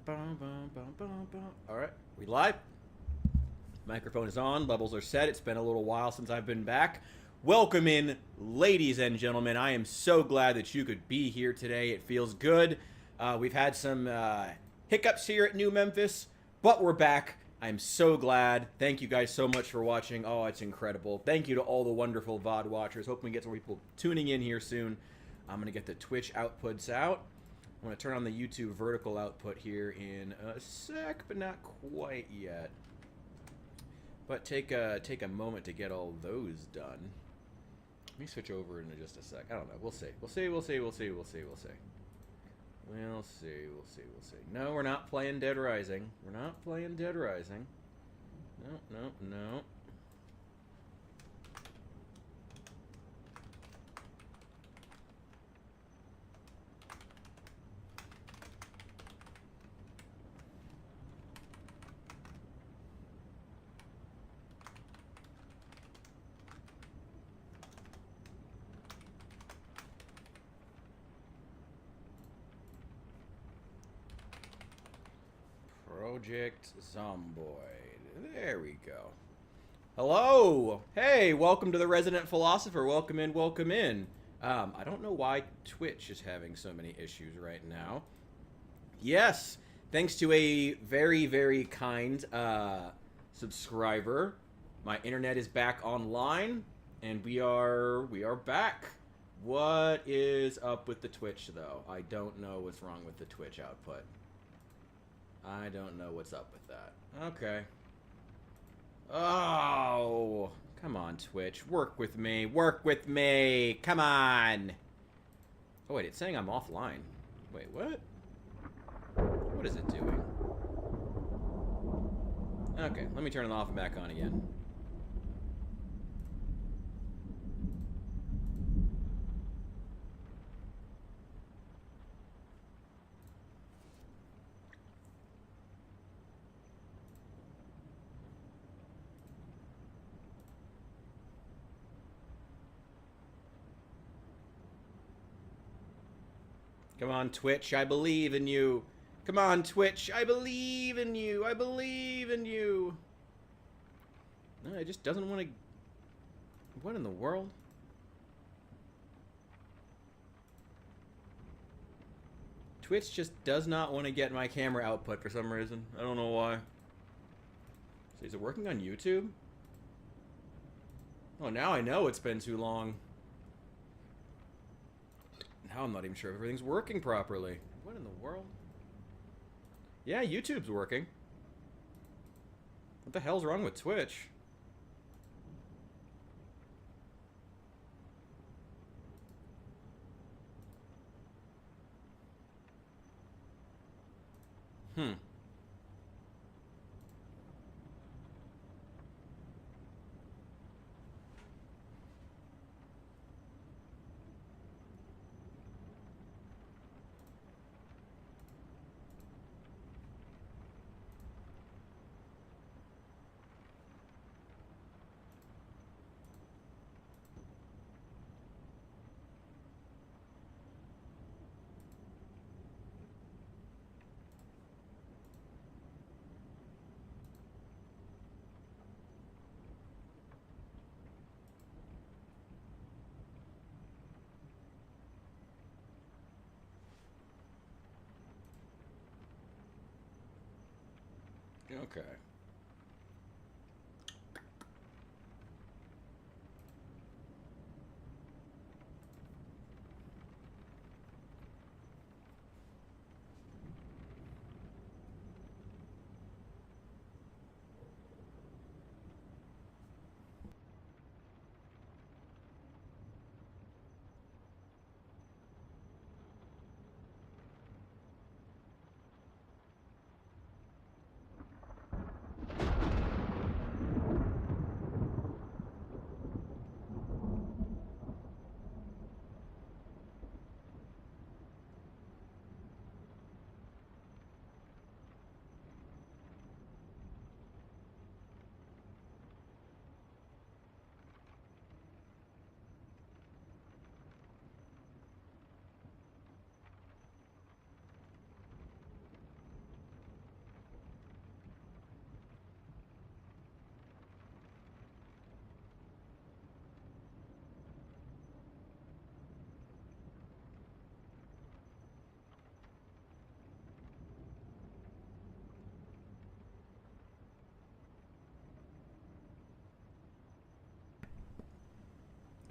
All right, we live. Microphone is on. Levels are set. It's been a little while since I've been back. Welcome in, ladies and gentlemen. I am so glad that you could be here today. It feels good. We've had some hiccups here at New Memphis, but we're back. I'm so glad. Thank you guys so much for watching. Oh, it's incredible. Thank you to all the wonderful VOD watchers. Hoping we get some people tuning in here soon. I'm going to get the Twitch outputs out. I'm going to turn on the YouTube vertical output here in a sec, but not quite yet. But take a moment to get all those done. Let me switch over in just a sec. I don't know. We'll see. We'll see. We'll see. We'll see. We'll see. We'll see. We'll see. We'll see. We'll see. No, we're not playing Dead Rising. We're not playing Dead Rising. No, no, no. Project Zomboid. There we go. Hello! Hey, welcome to the Resident Philosopher. Welcome in, welcome in. I don't know why Twitch is having so many issues right now. Yes, thanks to a very, very kind subscriber, my internet is back online, and we are back. What is up with the Twitch, though? I don't know what's wrong with the Twitch output. I don't know what's up with that. Okay. Oh, come on, Twitch. Work with me. Work with me. Come on. Oh, wait, it's saying I'm offline. Wait, what? What is it doing? Okay, let me turn it off and back on again. Come on, Twitch, I believe in you. Come on, Twitch, I believe in you. I believe in you. No, it just doesn't want to... What in the world? Twitch just does not want to get my camera output for some reason. I don't know why. So is it working on YouTube? Oh, now I know it's been too long. Now I'm not even sure if everything's working properly. What in the world? Yeah, YouTube's working. What the hell's wrong with Twitch? Hmm. Okay.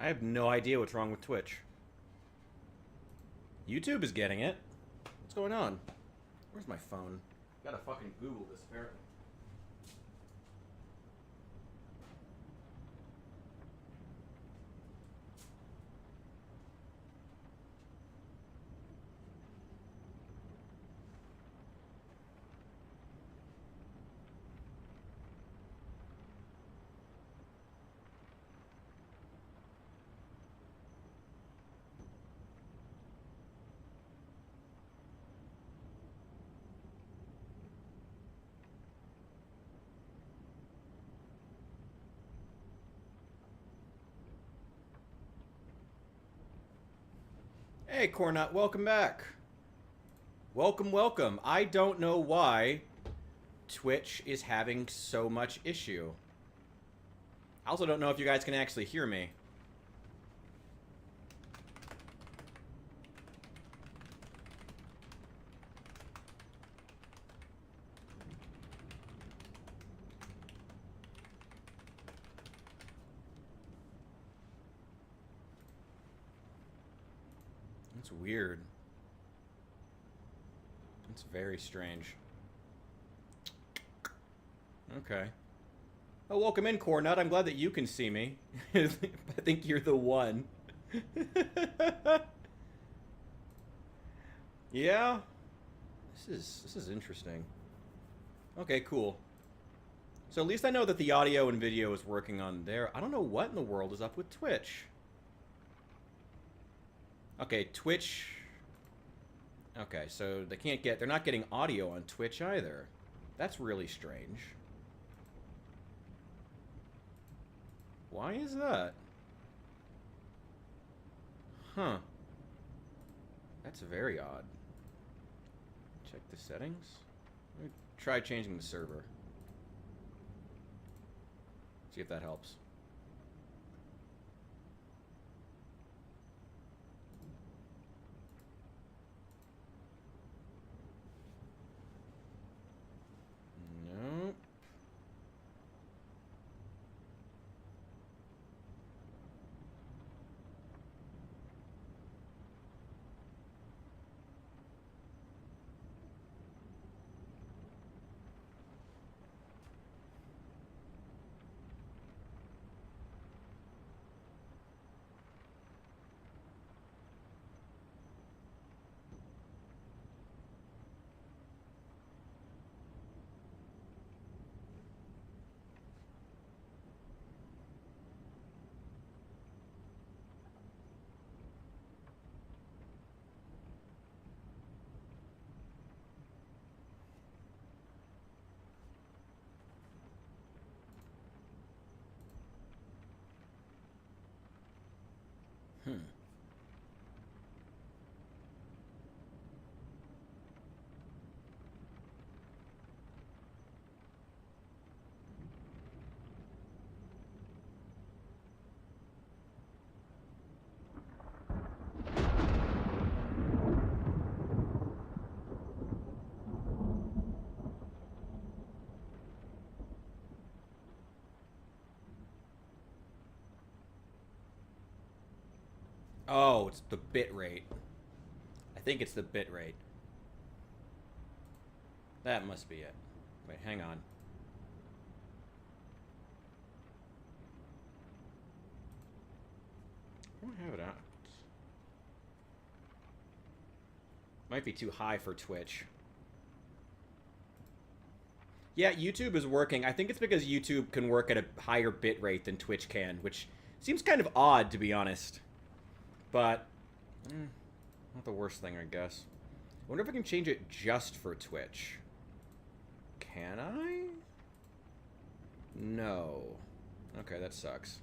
I have no idea what's wrong with Twitch. YouTube is getting it. What's going on? Where's my phone? Gotta fucking Google this, apparently. Hey, Cornut, welcome back. Welcome, welcome. I don't know why Twitch is having so much issue. I also don't know if you guys can actually hear me. It's weird. It's very strange. Okay. Oh, welcome in, Cornut. I'm glad that you can see me. I think you're the one. Yeah. This is interesting. Okay, cool. So at least I know that the audio and video is working on there. I don't know what in the world is up with Twitch. Okay, Twitch. Okay, so they're not getting audio on Twitch either. That's really strange. Why is that? Huh. That's very odd. Check the settings. Let me try changing the server. See if that helps. Nope. Hmm. Oh, it's the bit rate. I think it's the bit rate. That must be it. Wait, hang on. I don't have it out. Might be too high for Twitch. Yeah, YouTube is working. I think it's because YouTube can work at a higher bit rate than Twitch can, which seems kind of odd, to be honest. But, not the worst thing, I guess. I wonder if I can change it just for Twitch. Can I? No. Okay, that sucks.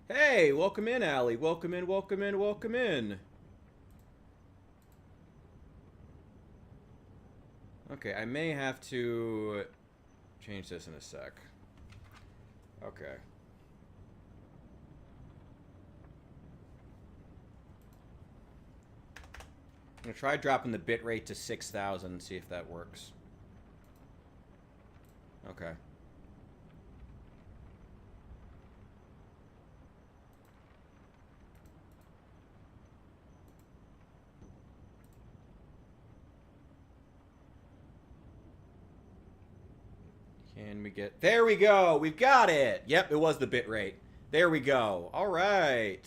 Hey, welcome in, Allie. Welcome in, welcome in, welcome in. Okay, I may have to change this in a sec. Okay. I'm gonna try dropping the bitrate to 6,000 and see if that works. Okay. Can we get... There we go. We've got it. Yep, it was the bit rate. There we go. All right.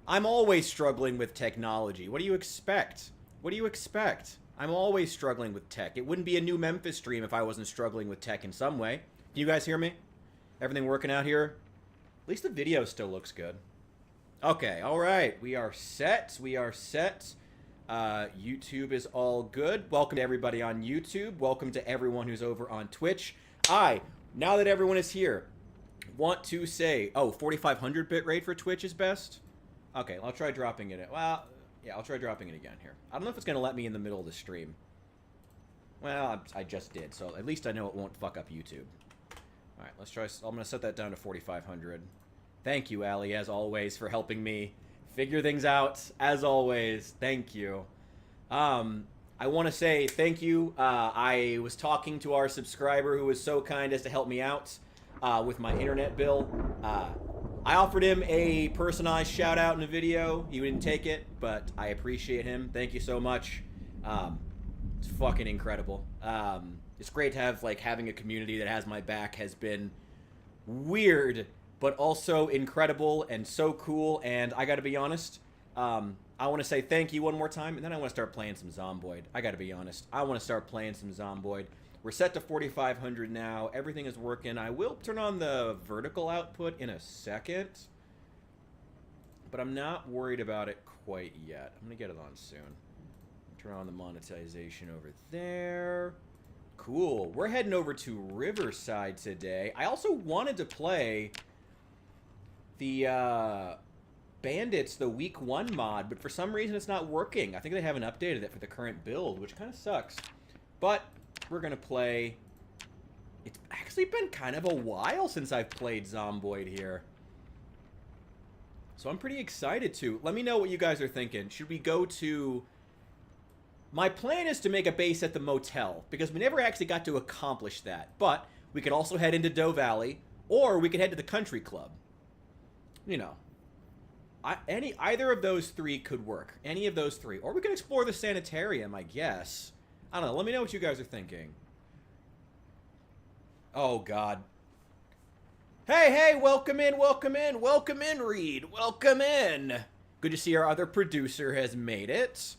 I'm always struggling with technology. What do you expect? What do you expect? I'm always struggling with tech. It wouldn't be a new Memphis stream if I wasn't struggling with tech in some way. Can you guys hear me? Everything working out here? At least the video still looks good. Okay, all right. We are set. We are set. YouTube is all good. Welcome to everybody on YouTube. Welcome to everyone who's over on Twitch. Now that everyone is here, want to say, 4500 bit rate for Twitch is best? Okay, I'll try dropping it. Well, yeah, I'll try dropping it again here. I don't know if it's going to let me in the middle of the stream. Well, I just did, so at least I know it won't fuck up YouTube. All right, let's try. I'm going to set that down to 4500. Thank you, Allie, as always, for helping me figure things out. As always, thank you. I want to say thank you. I was talking to our subscriber who was so kind as to help me out with my internet bill. I offered him a personalized shout out in a video. He didn't take it, but I appreciate him. Thank you so much. It's fucking incredible. It's great to have, like, having a community that has my back has been weird, but also incredible and so cool. And I gotta be honest, I want to say thank you one more time, and then I want to start playing some Zomboid. I gotta be honest, I want to start playing some Zomboid. We're set to 4500 now. Everything is working. I will turn on the vertical output in a second, but I'm not worried about it quite yet. I'm gonna get it on soon. Turn on the monetization over there. Cool. We're heading over to Riverside today. I also wanted to play the Bandits, the week 1 mod, but for some reason it's not working. I think they haven't updated it for the current build, which kind of sucks. But we're gonna play. It's actually been kind of a while since I've played Zomboid here, so I'm pretty excited to. Let me know what you guys are thinking. Should we go to... My plan is to make a base at the motel, because we never actually got to accomplish that. But we could also head into Doe Valley, or we could head to the country club. You know, either of those three could work. Any of those three. Or we could explore the sanitarium, I guess. I don't know. Let me know what you guys are thinking. Oh, God. Hey, welcome in, welcome in, welcome in, Reed. Welcome in. Good to see our other producer has made it.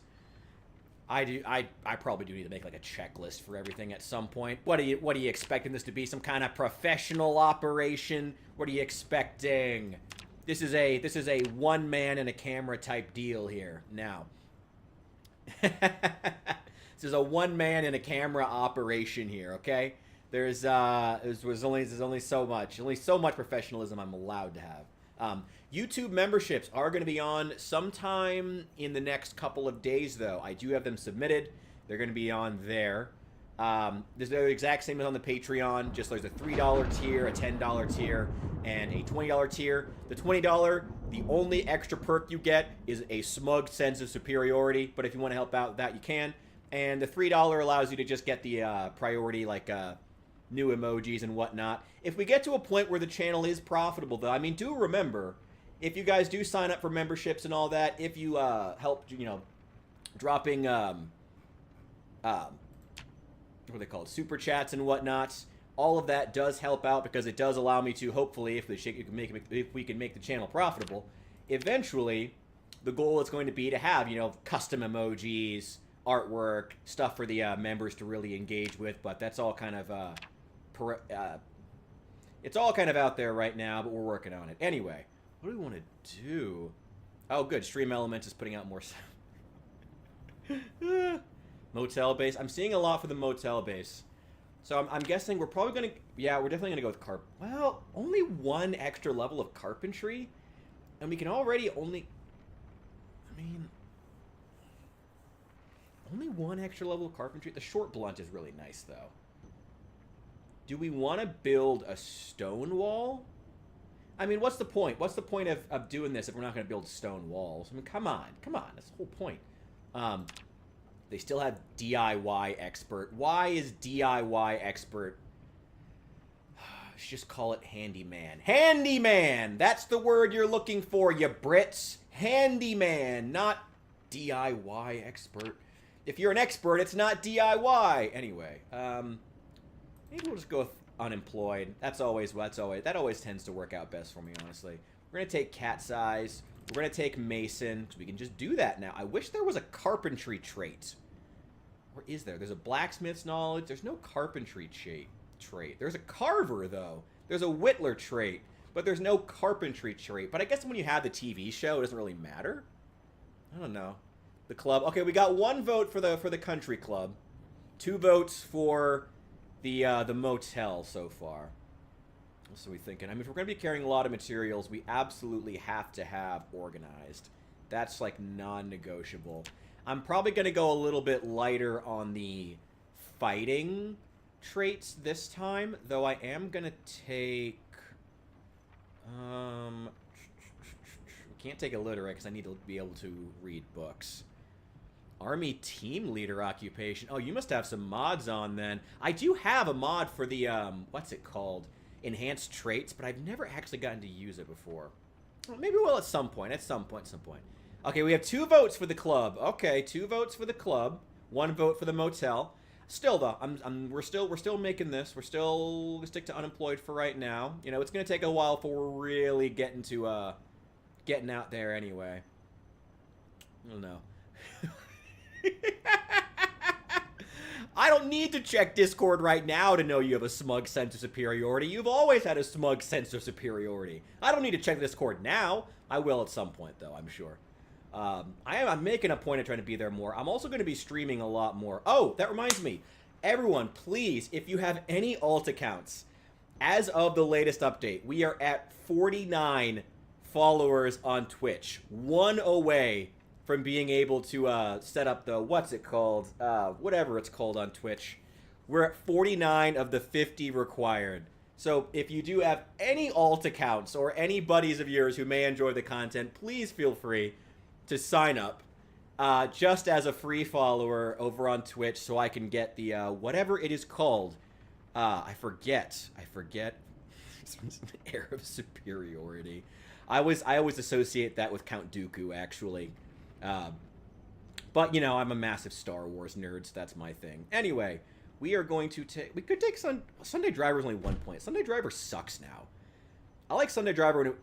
I probably do need to make, like, a checklist for everything at some point. What are you expecting this to be? Some kind of professional operation? What are you expecting? This is a one man and a camera type deal here. Now, this is a one man and a camera operation here. Okay, there's only so much professionalism I'm allowed to have. YouTube memberships are going to be on sometime in the next couple of days, though. I do have them submitted. They're going to be on there. They're the exact same as on the Patreon, just there's a $3 tier, a $10 tier, and a $20 tier. The $20, the only extra perk you get is a smug sense of superiority, but if you want to help out with that, you can. And the $3 allows you to just get the priority, like new emojis and whatnot. If we get to a point where the channel is profitable, though, I mean, do remember, if you guys do sign up for memberships and all that, if you help, you know, dropping what are they called, super chats and whatnot, all of that does help out, because it does allow me to, hopefully, if we can make the channel profitable, eventually the goal is going to be to have, you know, custom emojis, artwork, stuff for the members to really engage with. But that's all kind of it's all kind of out there right now, but we're working on it. Anyway, what do we want to do? Oh, good. Stream Elements is putting out more stuff. Motel base. I'm seeing a lot for the motel base. So I'm guessing we're probably going to... Yeah, we're definitely going to go with Well, only one extra level of carpentry. And we can already only... I mean... Only one extra level of carpentry? The short blunt is really nice, though. Do we want to build a stone wall? I mean, what's the point? What's the point of doing this if we're not going to build stone walls? I mean, come on. Come on. That's the whole point. They still have DIY expert. Why is DIY expert? Let's just call it handyman. Handyman! That's the word you're looking for, you Brits. Handyman, not DIY expert. If you're an expert, it's not DIY. Anyway, maybe we'll just go with unemployed. That always tends to work out best for me, honestly. We're gonna take Cat's Eyes. We're gonna take Mason, because we can just do that now. I wish there was a carpentry trait. Or is there? There's a blacksmith's knowledge. There's no carpentry trait. There's a carver, though. There's a whittler trait, but there's no carpentry trait. But I guess when you have the TV show, it doesn't really matter. I don't know. The club. Okay, we got 1 vote for the country club. 2 votes for the motel so far. What are we thinking? I mean, if we're going to be carrying a lot of materials, we absolutely have to have organized. That's, like, non-negotiable. I'm probably going to go a little bit lighter on the fighting traits this time, though I am going to take... can't take illiterate because I need to be able to read books. Army team leader occupation. Oh, you must have some mods on then. I do have a mod for the, what's it called? Enhanced traits, but I've never actually gotten to use it before. Well, maybe we'll at some point. Okay, we have 2 votes for the club. Okay, 2 votes for the club, 1 vote for the motel. Still though, we're still making this. We're still gonna stick to unemployed for right now. You know, it's gonna take a while before we're really getting out there anyway. I don't know. I don't need to check Discord right now to know you have a smug sense of superiority. You've always had a smug sense of superiority. I don't need to check Discord now. I will at some point, though, I'm sure. I'm making a point of trying to be there more. I'm also going to be streaming a lot more. Oh, that reminds me. Everyone, please, if you have any alt accounts, as of the latest update, we are at 49 followers on Twitch. 1 away from being able to set up the, what's it called? Whatever it's called on Twitch. We're at 49 of the 50 required. So if you do have any alt accounts or any buddies of yours who may enjoy the content, please feel free to sign up just as a free follower over on Twitch so I can get the, whatever it is called. I forget. Air of superiority. I always associate that with Count Dooku, actually. But, you know, I'm a massive Star Wars nerd, so that's my thing. Anyway, we are going to take... We could take Sunday Driver's only 1 point. Sunday Driver sucks now. I like Sunday Driver when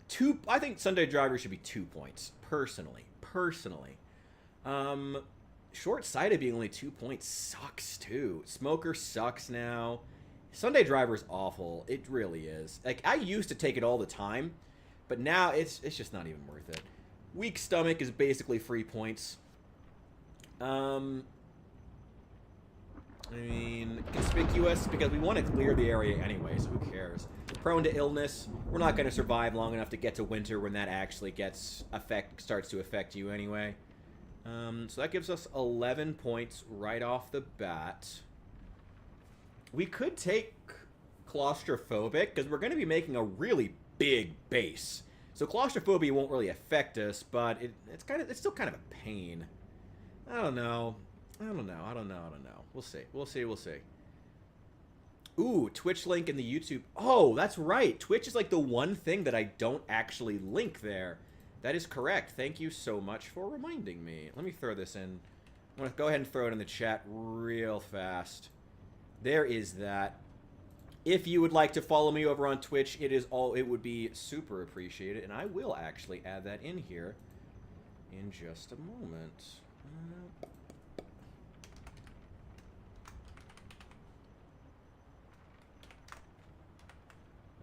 I think Sunday Driver should be 2 points, personally. Short-sighted being only 2 points sucks, too. Smoker sucks now. Sunday Driver's awful. It really is. Like, I used to take it all the time, but now it's just not even worth it. Weak Stomach is basically free points. I mean, conspicuous, because we want to clear the area anyway, so who cares? Prone to illness, we're not going to survive long enough to get to winter when that actually starts to affect you anyway. So that gives us 11 points right off the bat. We could take claustrophobic, because we're going to be making a really big base. So claustrophobia won't really affect us, but it's still kind of a pain. I don't know. We'll see. Ooh, Twitch link in the YouTube. Oh, that's right. Twitch is like the one thing that I don't actually link there. That is correct. Thank you so much for reminding me. Let me throw this in. I'm going to go ahead and throw it in the chat real fast. There is that. If you would like to follow me over on Twitch, it would be super appreciated, and I will actually add that in here in just a moment.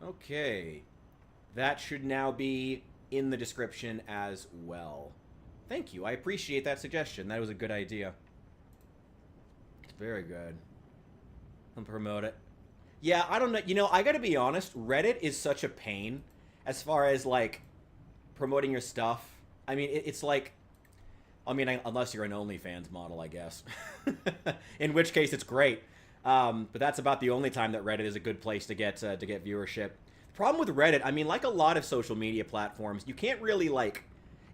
Okay, that should now be in the description as well. Thank you, I appreciate that suggestion. That was a good idea. Very good. I'll promote it. Yeah, I don't know. You know, I gotta be honest, Reddit is such a pain as far as, like, promoting your stuff. I mean, it's like... I mean, unless you're an OnlyFans model, I guess. In which case, it's great. But that's about the only time that Reddit is a good place to get viewership. The problem with Reddit, I mean, like a lot of social media platforms, you can't really, like,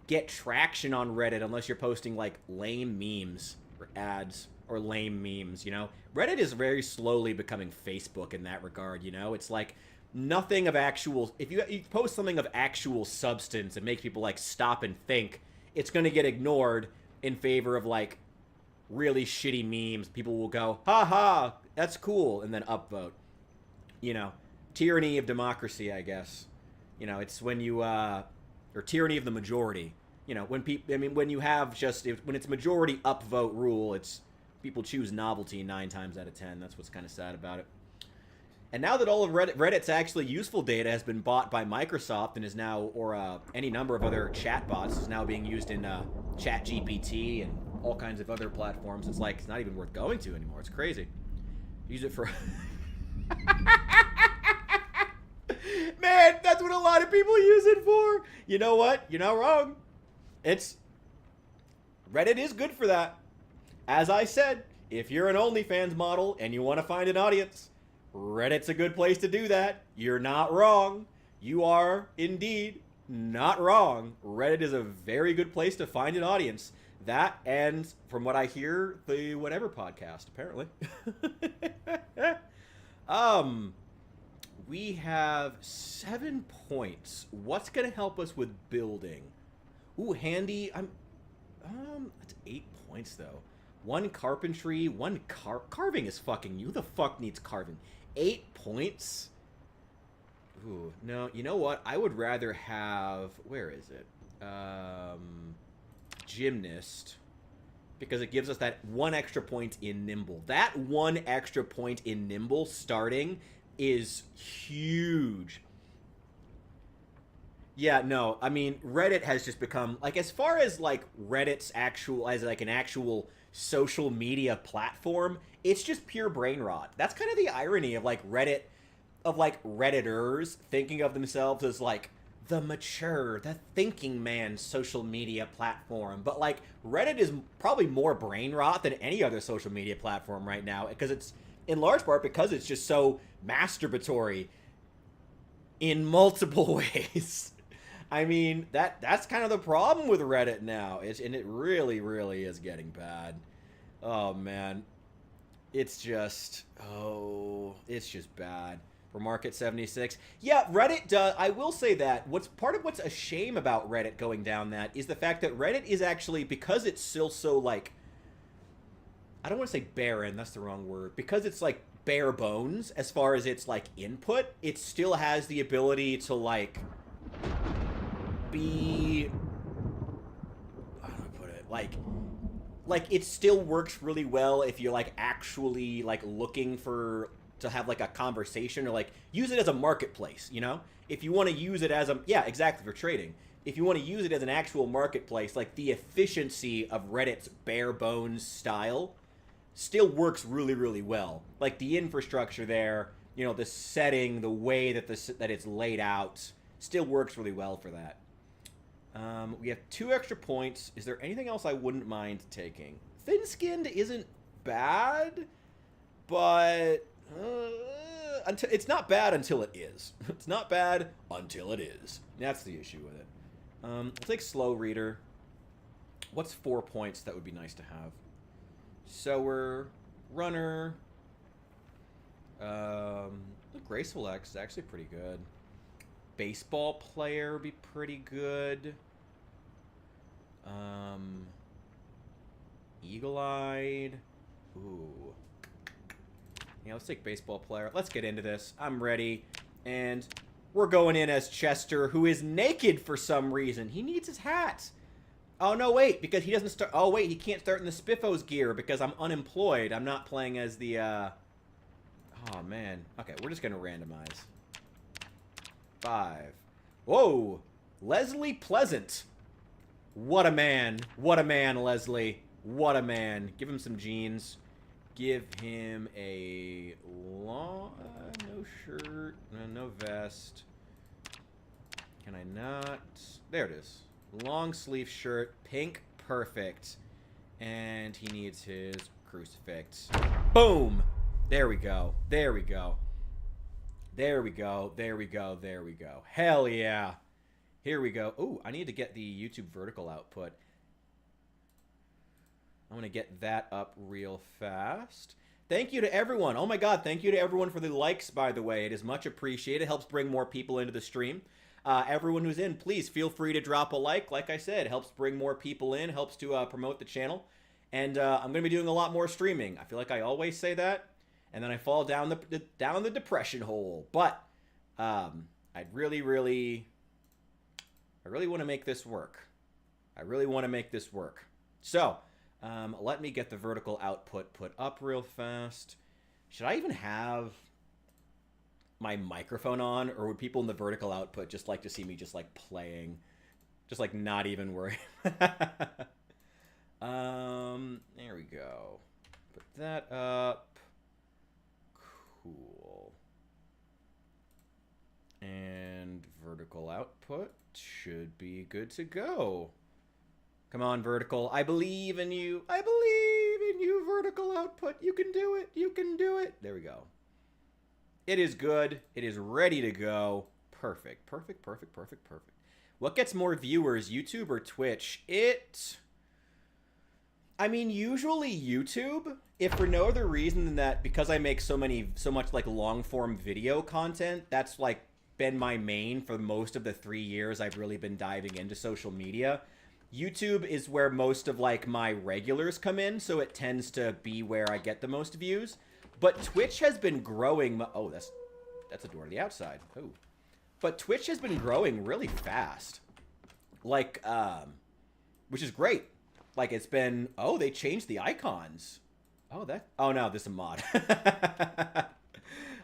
get traction on Reddit unless you're posting, like, lame memes or ads or lame memes, you know? Reddit is very slowly becoming Facebook in that regard, you know? It's like nothing of actual... If you post something of actual substance and make people, like, stop and think, it's going to get ignored in favor of, like, really shitty memes. People will go, ha ha, that's cool, and then upvote. You know, tyranny of democracy, I guess. You know, it's when you or tyranny of the majority. You know, when people, I mean, when you have just when it's majority upvote rule, it's people choose novelty 9 times out of 10. That's what's kind of sad about it. And now that all of Reddit's actually useful data has been bought by Microsoft and is now, or any number of other chatbots, is now being used in ChatGPT and all kinds of other platforms, it's like it's not even worth going to anymore. It's crazy. Use it for... Man, that's what a lot of people use it for. You know what? You're not wrong. Reddit is good for that. As I said, if you're an OnlyFans model and you want to find an audience, Reddit's a good place to do that. You're not wrong. You are indeed not wrong. Reddit is a very good place to find an audience. That, and from what I hear, the Whatever podcast, apparently. We have 7 points. What's gonna help us with building? Ooh, handy. That's 8 points though. 1 carpentry, 1 carving is fucking. Who the fuck needs carving? 8 points. Ooh, no. You know what? I would rather have. Where is it? Gymnast, because it gives us that 1 extra point in nimble. That 1 extra point in nimble starting is huge. Yeah, no, I mean, Reddit has just become, like, as far as, like, Reddit's actual, as, like, an actual social media platform, it's just pure brain rot. That's kind of the irony of, like, Reddit, of, like, Redditors thinking of themselves as, like, the mature, the thinking man social media platform. But, like, Reddit is probably more brain rot than any other social media platform right now, because it's, in large part, because it's just so masturbatory in multiple ways. I mean, that's kind of the problem with Reddit now, and it really, really is getting bad. Oh, man. It's just bad. For Market 76. Yeah, Reddit does. I will say that what's a shame about Reddit going down that is the fact that Reddit is actually, because it's still so, like, I don't want to say barren, that's the wrong word, because it's like bare bones as far as its like input, it still has the ability to like be, how do I put it, like it still works really well if you're like actually like looking to have like a conversation, or like use it as a marketplace, you know? If you want to use it as a, yeah, exactly, for trading. If you want to use it as an actual marketplace, like the efficiency of Reddit's bare bones style still works really, really well. Like the infrastructure there, you know, the setting, the way that that it's laid out still works really well for that. We have 2 extra points. Is there anything else I wouldn't mind taking? Thin-skinned isn't bad, but until it's not bad until it is. It's not bad until it is. That's the issue with it. I'll take slow reader. What's 4 points that would be nice to have? Sower, runner. Graceful X is actually pretty good. Baseball player would be pretty good. Eagle-eyed. Ooh. Yeah, let's take baseball player. Let's get into this. I'm ready. And we're going in as Chester, who is naked for some reason. He needs his hat. Oh, no, wait, because he doesn't start... Oh, wait, he can't start in the Spiffos gear because I'm unemployed. I'm not playing as the, Oh, man. Okay, we're just going to randomize. 5. Whoa! Leslie Pleasant. What a man. What a man, Leslie. What a man. Give him some jeans. Give him a long... no shirt. No vest. Can I not... There it is. Long sleeve shirt. Pink. Perfect. And he needs his crucifix. Boom! There we go. There we go. There we go. There we go. There we go. Hell yeah. Here we go. Ooh, I need to get the YouTube vertical output. I'm going to get that up real fast. Thank you to everyone. Oh my god, thank you to everyone for the likes, by the way. It is much appreciated. It helps bring more people into the stream. Everyone who's in, please feel free to drop a like. Like I said, helps bring more people in, helps to promote the channel. And I'm going to be doing a lot more streaming. I feel like I always say that. and then I fall down the depression hole. But I really want to make this work. I really want to make this work. So let me get the vertical output put up real fast. Should I even have my microphone on, or would people in the vertical output just like to see me just like playing, just like not even worry? There we go. Put that up. Cool. And vertical output should be good to go. Come on, vertical. I believe in you. I believe in you, vertical output. You can do it. You can do it. There we go. It is good. It is ready to go. Perfect. Perfect, perfect, perfect, perfect. What gets more viewers, YouTube or Twitch? I mean, usually YouTube, if for no other reason than that because I make so much like long form video content, that's like been my main for most of the 3 years I've really been diving into social media. YouTube is where most of like my regulars come in, so it tends to be where I get the most views. But Twitch has been growing. Oh, that's a door to the outside. Oh, but Twitch has been growing really fast, like which is great. Like it's been. Oh, they changed the icons. Oh, no, this is a mod.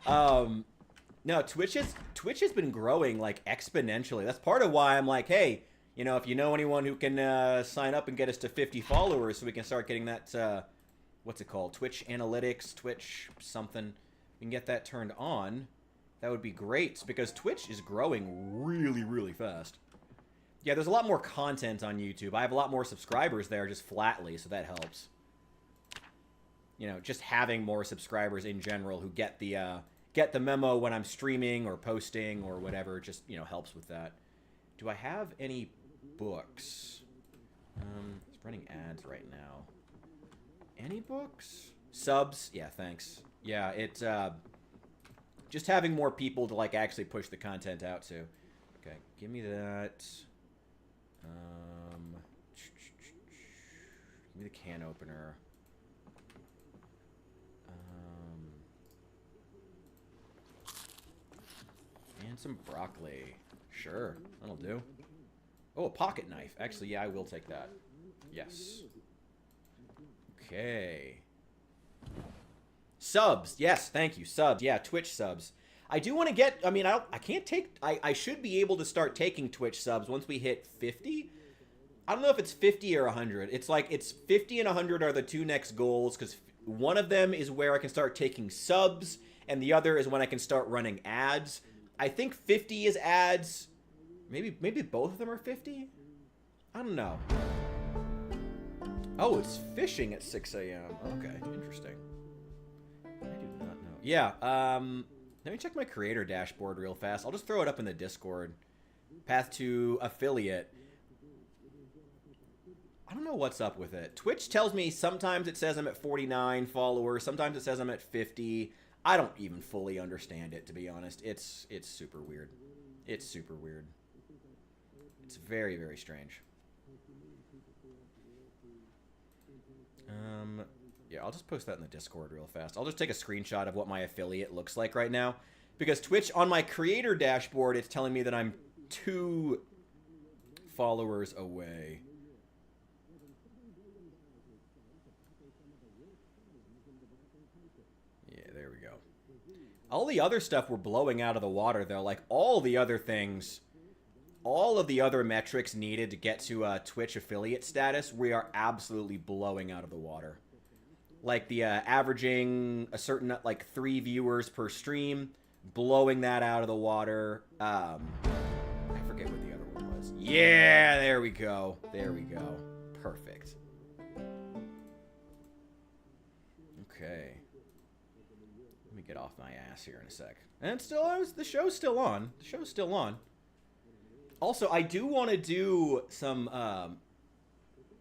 No, Twitch has been growing like exponentially. That's part of why I'm like, hey, you know, if you know anyone who can sign up and get us to 50 followers so we can start getting that, what's it called? Twitch Analytics, Twitch something. We can get that turned on. That would be great because Twitch is growing really, really fast. Yeah, there's a lot more content on YouTube. I have a lot more subscribers there just flatly, so that helps. You know, just having more subscribers in general who get the memo when I'm streaming or posting or whatever just, you know, helps with that. Do I have any books? It's running ads right now. Any books? Subs? Yeah, thanks. Yeah, it's just having more people to like actually push the content out to. Okay, give me that. Give me the can opener. And some broccoli. Sure, that'll do. Oh, a pocket knife. Actually, yeah, I will take that. Yes. Okay. Subs. Yes, thank you. Subs. Yeah, Twitch subs. I do want to get, I mean, I can't take, I should be able to start taking Twitch subs once we hit 50. I don't know if it's 50 or 100. It's like, it's 50 and 100 are the two next goals, because one of them is where I can start taking subs, and the other is when I can start running ads. I think 50 is ads. Maybe both of them are 50? I don't know. Oh, it's fishing at 6 a.m. Okay, interesting. I do not know. Yeah, let me check my creator dashboard real fast. I'll just throw it up in the Discord. Path to affiliate. I don't know what's up with it. Twitch tells me sometimes it says I'm at 49 followers. Sometimes it says I'm at 50. I don't even fully understand it, to be honest. It's super weird. It's super weird. It's very, very strange. Yeah, I'll just post that in the Discord real fast. I'll just take a screenshot of what my affiliate looks like right now. Because Twitch, on my creator dashboard, it's telling me that I'm 2 followers away. Yeah, there we go. All the other stuff we're blowing out of the water, though. Like, all the other things, all of the other metrics needed to get to Twitch affiliate status, we are absolutely blowing out of the water. Like, the averaging a certain, like, 3 viewers per stream, blowing that out of the water. I forget what the other one was. Yeah, there we go. There we go. Perfect. Okay. Let me get off my ass here in a sec. And the show's still on. The show's still on. Also, I do want to do some,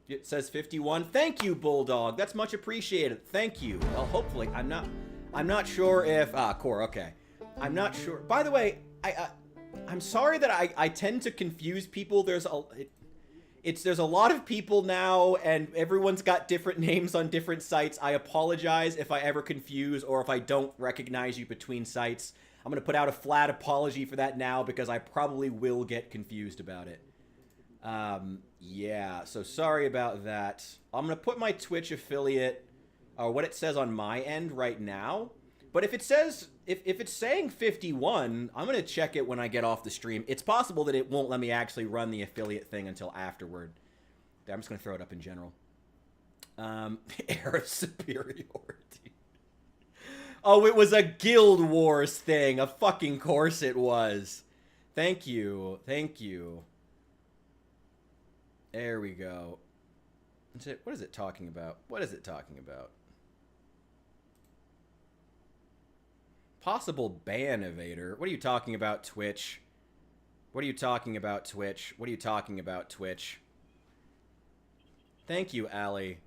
it says 51. Thank you, Bulldog. That's much appreciated. Thank you. Well, hopefully, I'm not sure if, Core, okay. I'm not sure. By the way, I'm sorry that I tend to confuse people. there's a lot of people now, and everyone's got different names on different sites. I apologize if I ever confuse or if I don't recognize you between sites. I'm going to put out a flat apology for that now because I probably will get confused about it. Yeah, so sorry about that. I'm going to put my Twitch affiliate, or what it says on my end right now. But if it says, if it's saying 51, I'm going to check it when I get off the stream. It's possible that it won't let me actually run the affiliate thing until afterward. I'm just going to throw it up in general. Air of superiority. Oh, it was a Guild Wars thing. Of fucking course it was. Thank you. Thank you. There we go. What is it talking about? What is it talking about? Possible ban evader. What are you talking about, Twitch? What are you talking about, Twitch? What are you talking about, Twitch? Thank you, Allie.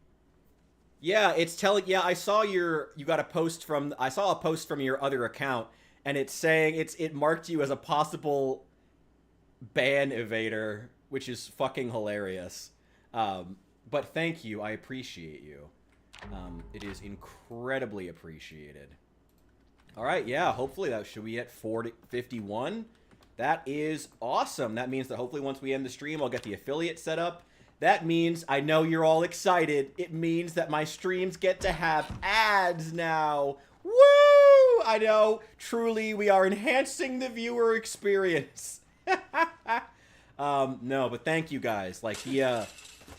Yeah, it's telling. Yeah, I saw you got a post from. I saw a post from your other account, and it's saying it marked you as a possible ban evader, which is fucking hilarious. But thank you, I appreciate you. It is incredibly appreciated. All right, yeah. Hopefully that should be at 51. That is awesome. That means that hopefully once we end the stream, I'll get the affiliate set up. That means, I know you're all excited, it means that my streams get to have ads now. Woo! I know, truly, we are enhancing the viewer experience. No, but thank you guys. Like,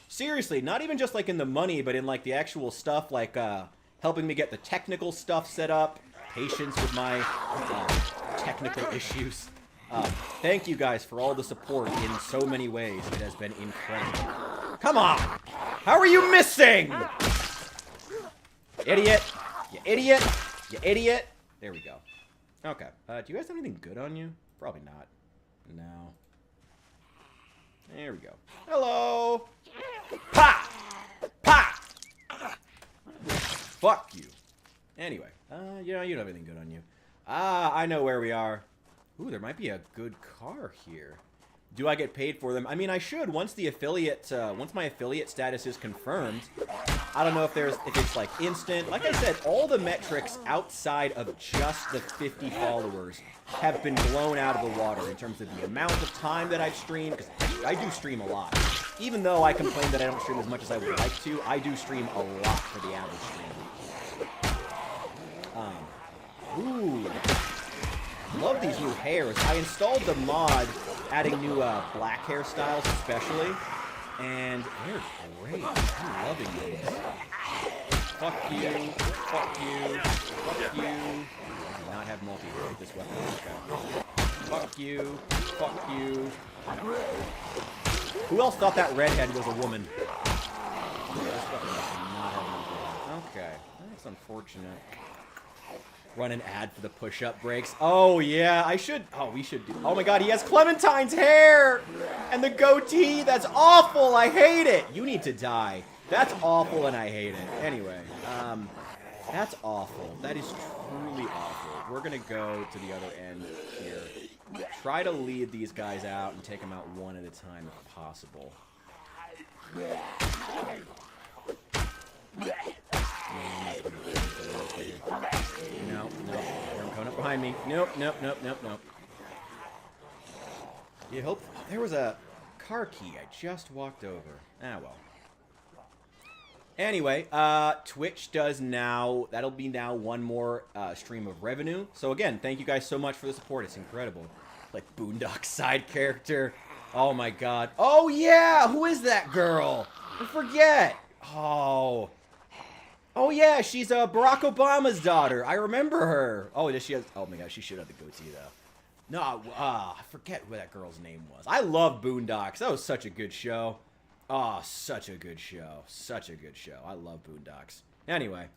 seriously, not even just like in the money, but in like the actual stuff, like helping me get the technical stuff set up, patience with my technical issues. Thank you guys for all the support in so many ways. It has been incredible. Come on! How are you missing? Idiot! You idiot! You idiot! There we go. Okay. Do you guys have anything good on you? Probably not. No. There we go. Hello! Pa! Pa! Fuck you. Anyway. You know, you don't have anything good on you. Ah, I know where we are. Ooh, there might be a good car here. Do I get paid for them? I mean, I should once the affiliate, once my affiliate status is confirmed. I don't know if it's like instant. Like I said, all the metrics outside of just the 50 followers have been blown out of the water in terms of the amount of time that I've streamed. Because I do stream a lot. Even though I complain that I don't stream as much as I would like to, I do stream a lot for the average stream. Ooh. Love these new hairs. I installed the mod adding new black hairstyles especially, and they're great. I'm loving these. Fuck you. Fuck you. Fuck you. I do not have multi-hit with this weapon. Okay. Fuck you. Fuck you. Who else thought that redhead was a woman? This weapon does not have multi-hit. Okay. That's unfortunate. Run an ad for the push-up breaks. Oh, yeah, I should... Oh, we should do... Oh, my God, he has Clementine's hair! And the goatee! That's awful! I hate it! You need to die. That's awful, and I hate it. Anyway, that's awful. That is truly awful. We're gonna go to the other end here. Try to lead these guys out and take them out one at a time if possible. No, they're coming up behind me. Nope. You hope there was a car key I just walked over. Ah, well. Anyway, Twitch does now, that'll be now one more stream of revenue. So again, thank you guys so much for the support. It's incredible. Like Boondock side character. Oh my God. Oh yeah, who is that girl? I forget. Oh yeah, she's Barack Obama's daughter. I remember her. Oh, does she have? Oh my God, she should have the goatee though. No, I forget what that girl's name was. I love Boondocks. That was such a good show. Oh, such a good show. Such a good show. I love Boondocks. Anyway,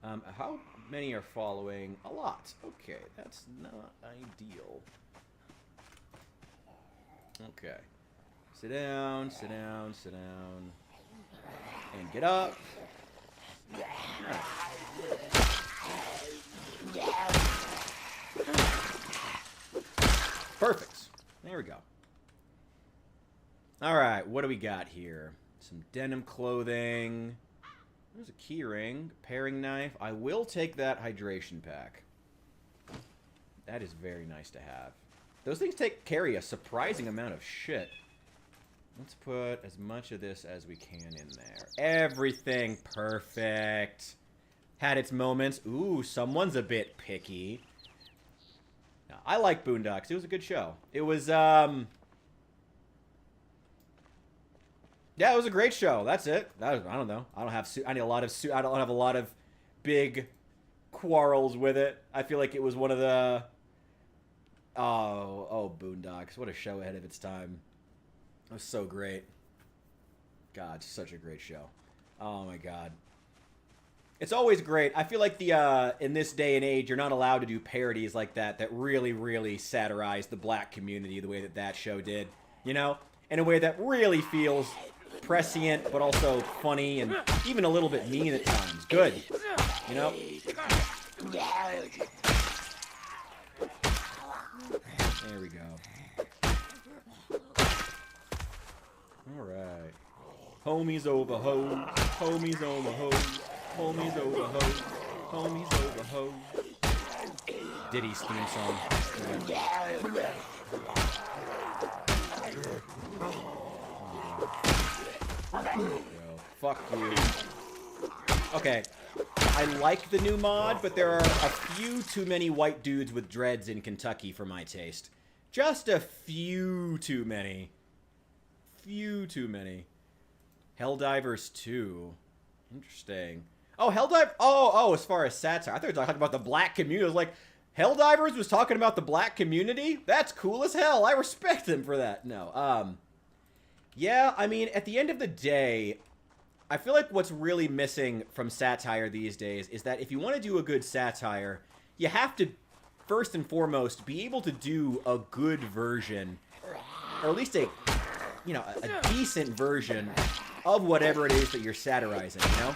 how many are following? A lot. Okay, that's not ideal. Okay. Sit down, sit down, sit down. And get up. Right. Perfect. There we go. All right, what do we got here? Some denim clothing. There's a key ring, paring knife. I will take that hydration pack. That is very nice to have. Those things carry a surprising amount of shit. Let's put as much of this as we can in there. Everything perfect. Had its moments. Ooh, someone's a bit picky. No, I like Boondocks. It was a good show. It was, yeah, it was a great show. That's it. I don't know. I don't have I don't have a lot of big quarrels with it. I feel like it was one of the Boondocks. What a show ahead of its time. It was so great. God, such a great show. Oh my god. It's always great. I feel like in this day and age, you're not allowed to do parodies like that really, really satirize the black community the way that show did. You know? In a way that really feels prescient, but also funny and even a little bit mean at times. Good. You know? There we go. Alright. Homies over hoes. Homies over hoes. Homies over hoes. Homies over hoes. Diddy's theme song. Yeah. Fuck you. Okay. I like the new mod, but there are a few too many white dudes with dreads in Kentucky for my taste. Just a few too many. Few too many. Helldivers 2. Interesting. Oh, Helldiver. Oh, as far as satire. I thought you were talking about the black community. I was like, Helldivers was talking about the black community? That's cool as hell. I respect him for that. No. Yeah, I mean, at the end of the day, I feel like what's really missing from satire these days is that if you want to do a good satire, you have to, first and foremost, be able to do a good version, or at least a decent version of whatever it is that you're satirizing, you know?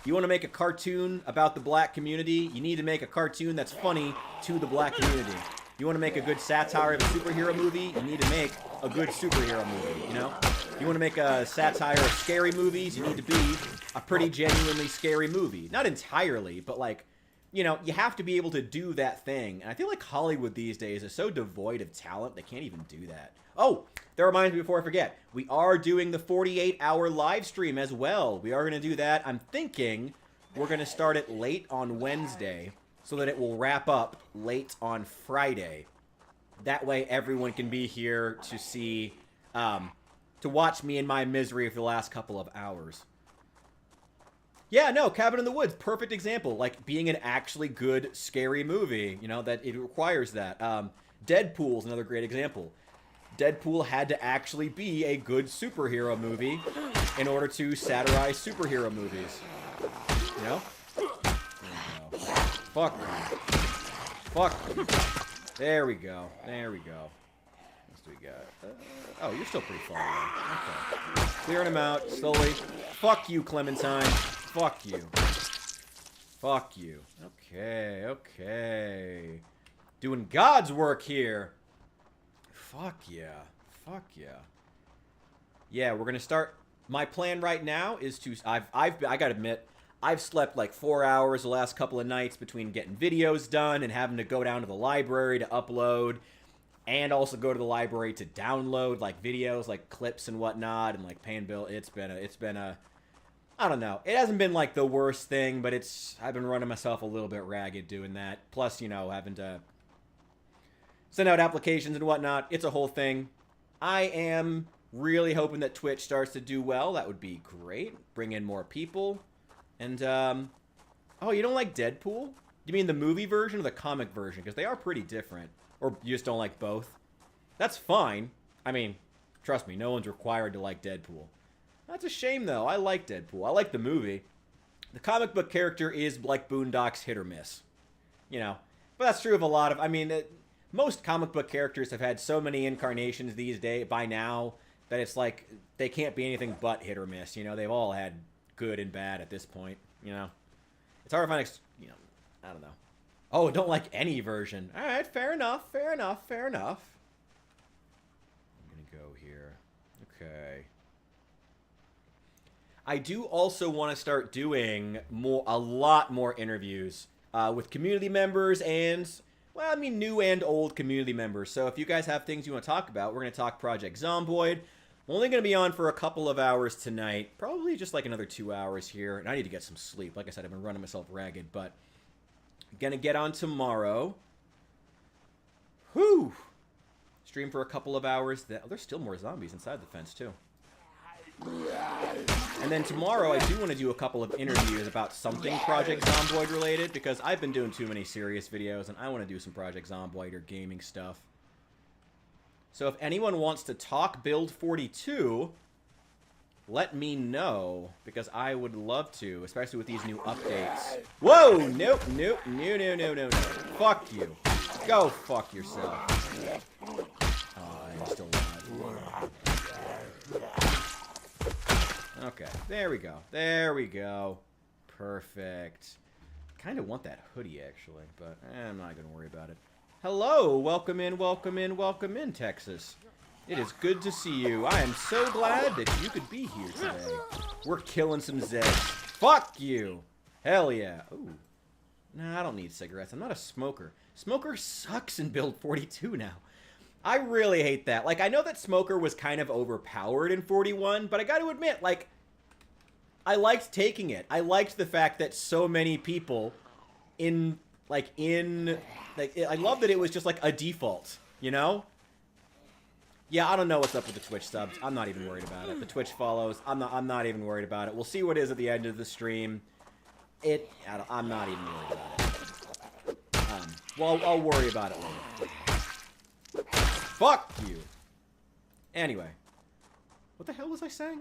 You want to make a cartoon about the black community, you need to make a cartoon that's funny to the black community. You want to make a good satire of a superhero movie, you need to make a good superhero movie, you know? You want to make a satire of scary movies, you need to be a pretty genuinely scary movie. Not entirely, but like, you know, you have to be able to do that thing. And I feel like Hollywood these days is so devoid of talent, they can't even do that. Oh, that reminds me before I forget. We are doing the 48-hour live stream as well. We are going to do that. I'm thinking we're going to start it late on Wednesday so that it will wrap up late on Friday. That way everyone can be here to see, to watch me in my misery for the last couple of hours. Yeah, no, Cabin in the Woods, perfect example. Like, being an actually good, scary movie, you know, that it requires that. Deadpool's another great example. Deadpool had to actually be a good superhero movie in order to satirize superhero movies. You know? There we go. Fuck. Fuck. There we go. There we go. What else do we got? Oh, you're still pretty far away. Okay. Clearing them out slowly. Fuck you, Clementine. Fuck you. Fuck you. Okay, okay. Doing God's work here. Fuck yeah. Fuck yeah. Yeah, we're gonna start. My plan right now is to. I gotta admit, I've slept like 4 hours the last couple of nights between getting videos done and having to go down to the library to upload, and also go to the library to download like videos, like clips and whatnot, and like paying bill. It's been a. I don't know. It hasn't been like the worst thing, but I've been running myself a little bit ragged doing that. Plus, you know, having to send out applications and whatnot. It's a whole thing. I am really hoping that Twitch starts to do well. That would be great. Bring in more people. And, oh, you don't like Deadpool? You mean the movie version or the comic version? Because they are pretty different. Or you just don't like both? That's fine. I mean, trust me, no one's required to like Deadpool. That's a shame, though. I like Deadpool. I like the movie. The comic book character is like Boondocks, hit or miss. You know. But that's true of a lot of... I mean, most comic book characters have had so many incarnations these days by now that it's like they can't be anything but hit or miss. You know, they've all had good and bad at this point. You know, it's hard to find. You know, I don't know. Oh, don't like any version. All right, fair enough. Fair enough. Fair enough. I'm gonna go here. Okay. I do also want to start doing a lot more interviews with community members and, well, I mean, new and old community members. So if you guys have things you want to talk about, we're going to talk Project Zomboid. I'm only going to be on for a couple of hours tonight, probably just like another 2 hours here. And I need to get some sleep. Like I said, I've been running myself ragged, but I'm going to get on tomorrow. Whew! Stream for a couple of hours. There's still more zombies inside the fence, too. And then tomorrow, I do want to do a couple of interviews about something Project Zomboid related, because I've been doing too many serious videos, and I want to do some Project Zomboid or gaming stuff. So if anyone wants to talk Build 42, let me know, because I would love to, especially with these new updates. Whoa! Nope, nope, no, no, no, no, no. Fuck you. Go fuck yourself. Oh, I'm still alive. Okay, there we go. There we go. Perfect. Kind of want that hoodie, actually, but I'm not going to worry about it. Hello! Welcome in, Texas. It is good to see you. I am so glad that you could be here today. We're killing some Zeds. Fuck you! Hell yeah. Ooh. Nah, I don't need cigarettes. I'm not a smoker. Smoker sucks in Build 42 now. I really hate that. Like, I know that Smoker was kind of overpowered in 41, but I gotta admit, like, I liked taking it. I liked the fact that so many people I love that it was just like a default, you know? Yeah, I don't know what's up with the Twitch subs. I'm not even worried about it. The Twitch follows. I'm not even worried about it. We'll see what is at the end of the stream. I'm not even worried about it. Well, I'll worry about it later. Fuck you. Anyway. What the hell was I saying?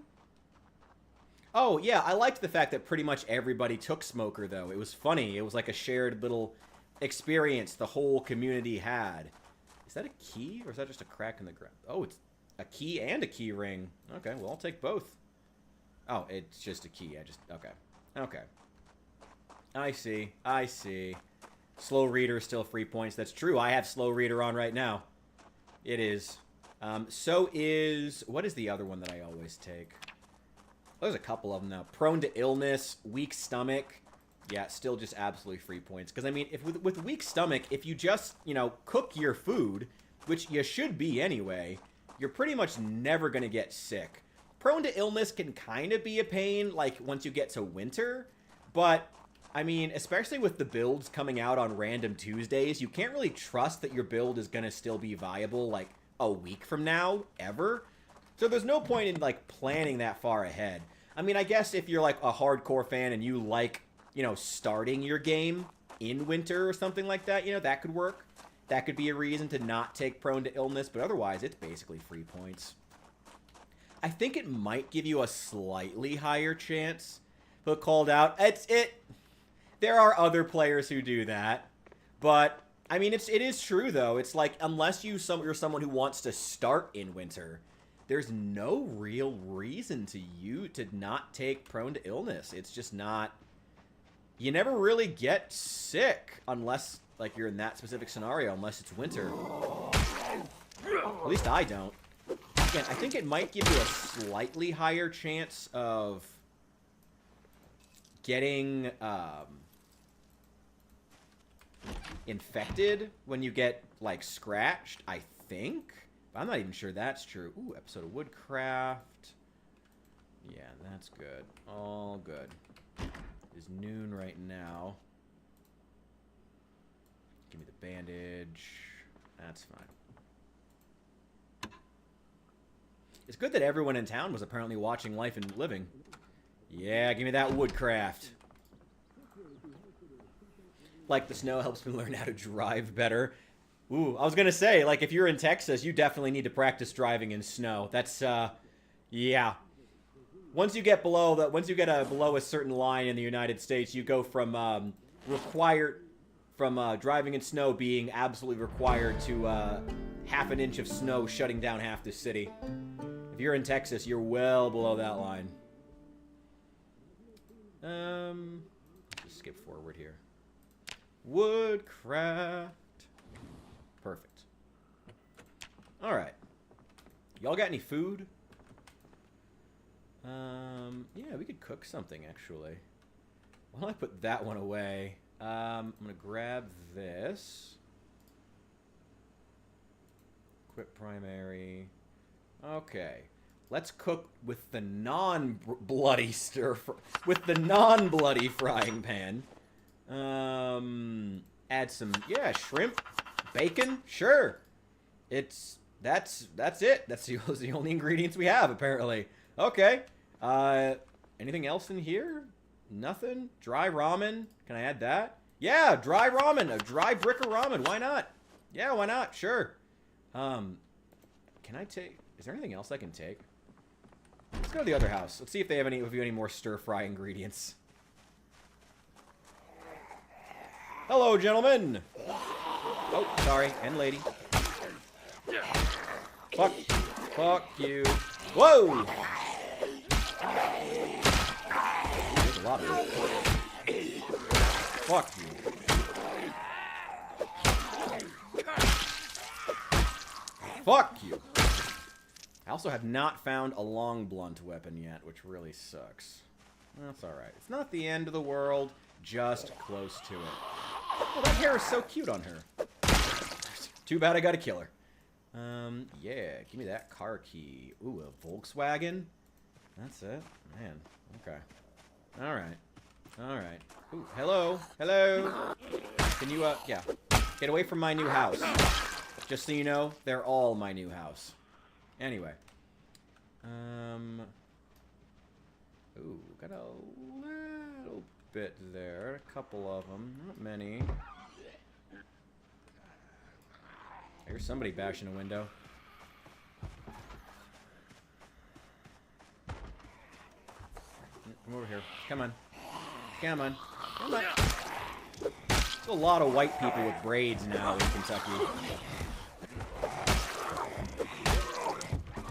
Oh, yeah, I liked the fact that pretty much everybody took Smoker, though. It was funny. It was like a shared little experience the whole community had. Is that a key, or is that just a crack in the ground? Oh, it's a key and a key ring. Okay, well, I'll take both. Oh, it's just a key. Okay. Okay. I see. Slow Reader is still free points. That's true. I have Slow Reader on right now. It is. So is... What is the other one that I always take? There's a couple of them now. Prone to illness, weak stomach. Yeah, still just absolutely free points. Because, I mean, with weak stomach, if you just, you know, cook your food, which you should be anyway, you're pretty much never going to get sick. Prone to illness can kind of be a pain, like, once you get to winter. But, I mean, especially with the builds coming out on random Tuesdays, you can't really trust that your build is going to still be viable, like, a week from now, ever. So there's no point in, like, planning that far ahead. I mean, I guess if you're, like, a hardcore fan and you like, you know, starting your game in winter or something like that, you know, that could work. That could be a reason to not take Prone to Illness, but otherwise, it's basically free points. I think it might give you a slightly higher chance. But called out. There are other players who do that. But, I mean, it is true, though. It's like, unless you're someone who wants to start in winter, there's no real reason to not take Prone to Illness. It's just not... You never really get sick unless, like, you're in that specific scenario, unless it's winter. At least I don't. Again, I think it might give you a slightly higher chance of getting infected when you get, like, scratched, I think. But I'm not even sure that's true. Ooh, episode of Woodcraft. Yeah, that's good. All good. It is noon right now. Give me the bandage. That's fine. It's good that everyone in town was apparently watching Life and Living. Yeah, give me that Woodcraft. Like the snow helps me learn how to drive better. Ooh, I was gonna say, like, if you're in Texas, you definitely need to practice driving in snow. That's, yeah. Once you get below a certain line in the United States, you go from driving in snow being absolutely required to half an inch of snow shutting down half the city. If you're in Texas, you're well below that line. Just skip forward here. Woodcraft. Perfect. All right. Y'all got any food? Yeah, we could cook something, actually. Why don't I put that one away? I'm gonna grab this. Equip primary. Okay. Let's cook with the non-bloody with the non-bloody frying pan. Add some, yeah, shrimp, bacon, sure. That's it. That's the only ingredients we have, apparently. Okay. Anything else in here? Nothing? Dry ramen? Can I add that? Yeah, dry ramen. A dry brick of ramen. Why not? Yeah, why not? Sure. Can I take... Is there anything else I can take? Let's go to the other house. Let's see if they have any more stir-fry ingredients. Hello, gentlemen. Oh, sorry. And lady. Fuck you. Whoa! There's a lot of it. Fuck you. Fuck you. I also have not found a long blunt weapon yet, which really sucks. That's alright. It's not the end of the world, just close to it. Oh, that hair is so cute on her. Too bad I gotta kill her. Yeah, give me that car key. Ooh, a Volkswagen? That's it? Man, okay. Alright. Alright. Ooh, hello? Hello? Can you, yeah. Get away from my new house. Just so you know, they're all my new house. Anyway. Ooh, got a little bit there. A couple of them. Not many. Here's somebody bashing a window. Come over here. Come on. Come on. Come on. There's a lot of white people with braids now in Kentucky.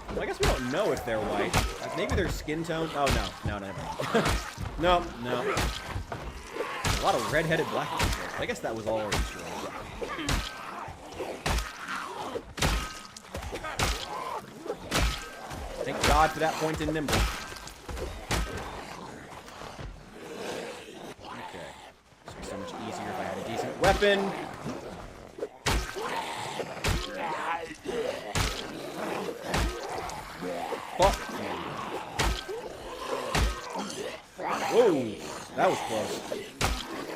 Well, I guess we don't know if they're white. Maybe their skin tone. Oh, no. No, never. No, no. A lot of red-headed black people. I guess that was already true. Thank God for that point in nimble. Okay. This would be so much easier if I had a decent weapon. Fuck. Whoa. That was close.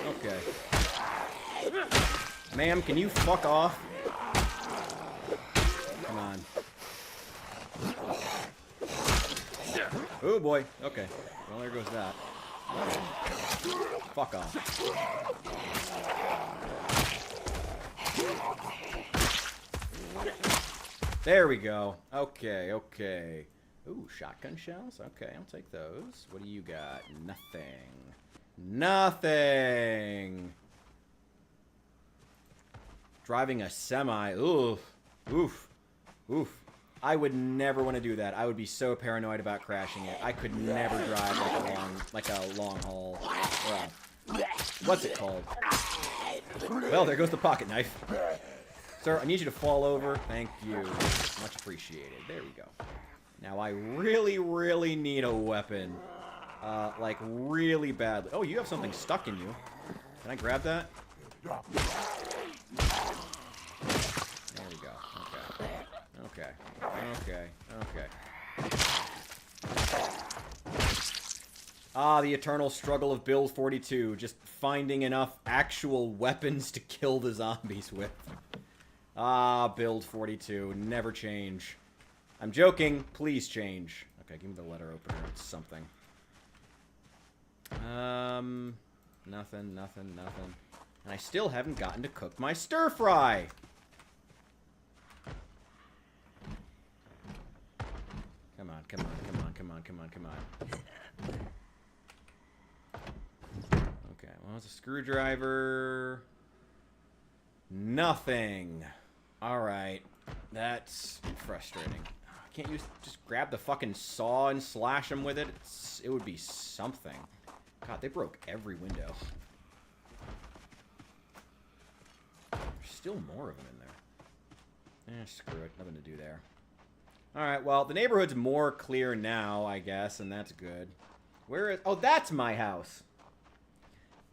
Okay. Ma'am, can you fuck off? Come on. Oh boy. Okay. Well, there goes that. Fuck off. There we go. Okay, okay. Ooh, shotgun shells? Okay, I'll take those. What do you got? Nothing. Nothing! Driving a semi. Oof. Oof. Oof. I would never want to do that. I would be so paranoid about crashing it. I could never drive like a long haul. What's it called? Well, there goes the pocket knife. Sir, I need you to fall over. Thank you. Much appreciated. There we go. Now I really, really need a weapon. Like really badly. Oh, you have something stuck in you. Can I grab that? There we go. Okay. Okay. Okay. Okay. Ah, the eternal struggle of Build 42. Just finding enough actual weapons to kill the zombies with. Ah, Build 42. Never change. I'm joking. Please change. Okay, give me the letter opener. It's something. Nothing, nothing, nothing. And I still haven't gotten to cook my stir fry. Come on, come on, come on, come on, come on, come on. Okay, well, it's a screwdriver. Nothing. Alright. That's frustrating. Can't you just grab the fucking saw and slash them with it? It would be something. God, they broke every window. There's still more of them in there. Eh, screw it. Nothing to do there. Alright, well, the neighborhood's more clear now, I guess, and that's good. Where is... Oh, that's my house.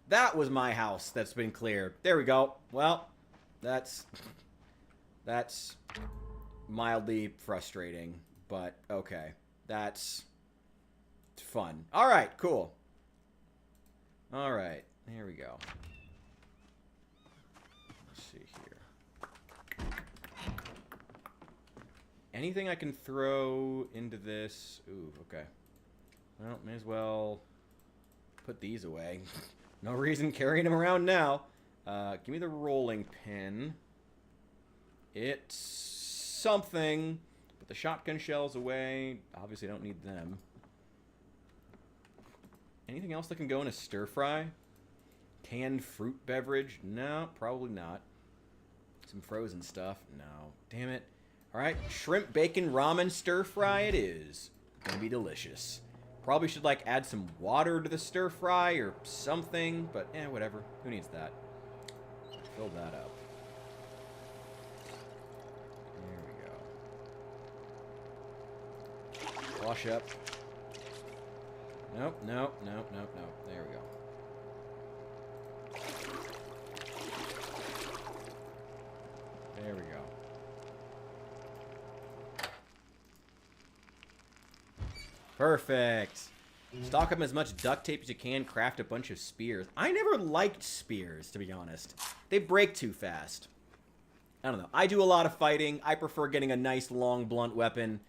That was my house that's been cleared. There we go. Well, that's mildly frustrating, but okay. That's fun. Alright, cool. Alright, here we go. Let's see here. Anything I can throw into this? Ooh, okay. Well, may as well put these away. No reason carrying them around now. Give me the rolling pin. It's something. Put the shotgun shells away. Obviously don't need them. Anything else that can go in a stir fry? Canned fruit beverage? No, probably not. Some frozen stuff? No. Damn it. Alright, shrimp bacon ramen stir fry it is. Gonna be delicious. Probably should, like, add some water to the stir fry or something, but, whatever. Who needs that? Fill that up. There we go. Wash up. Nope, nope, nope, nope, nope. There we go. There we go. Perfect. Stock up as much duct tape as you can. Craft a bunch of spears. I never liked spears, to be honest. They break too fast. I don't know. I do a lot of fighting. I prefer getting a nice, long, blunt weapon.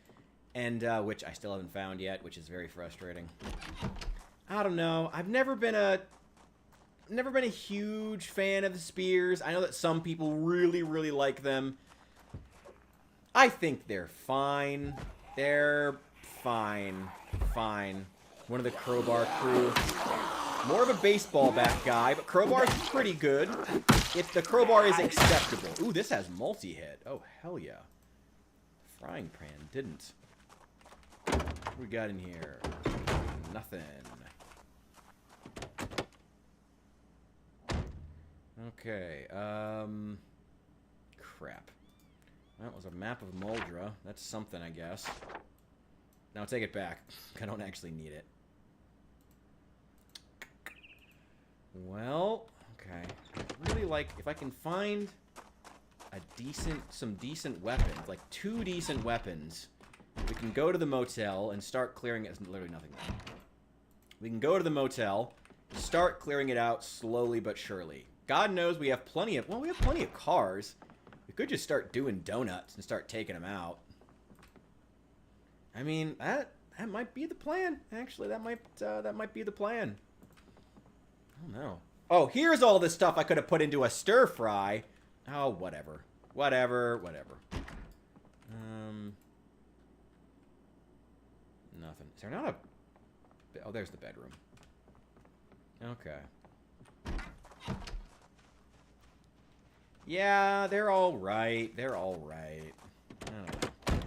And, which I still haven't found yet, which is very frustrating. I don't know. I've never been a huge fan of the spears. I know that some people really, really like them. I think they're fine. They're fine. Fine. One of the crowbar crew. More of a baseball bat guy, but crowbar's pretty good. If the crowbar is acceptable. Ooh, this has multi-hit. Oh, hell yeah. Frying pan didn't. What we got in here? Nothing. Okay, crap. Well, it was a map of Muldra. That's something, I guess. Now take it back. I don't actually need it. Well, okay. I really like, if I can find some decent weapons, like 2 decent weapons, we can go to the motel and start clearing it. There's literally nothing there. We can go to the motel, start clearing it out slowly but surely. God knows we have plenty of, well, we have plenty of cars. We could just start doing donuts and start taking them out. I mean, that might be the plan. Actually, that might be the plan. Oh no. Oh, here's all the stuff I could have put into a stir fry. Oh, whatever. Whatever. Nothing. Is there not a... Oh, there's the bedroom. Okay. Yeah, they're all right. They're all right. I don't know.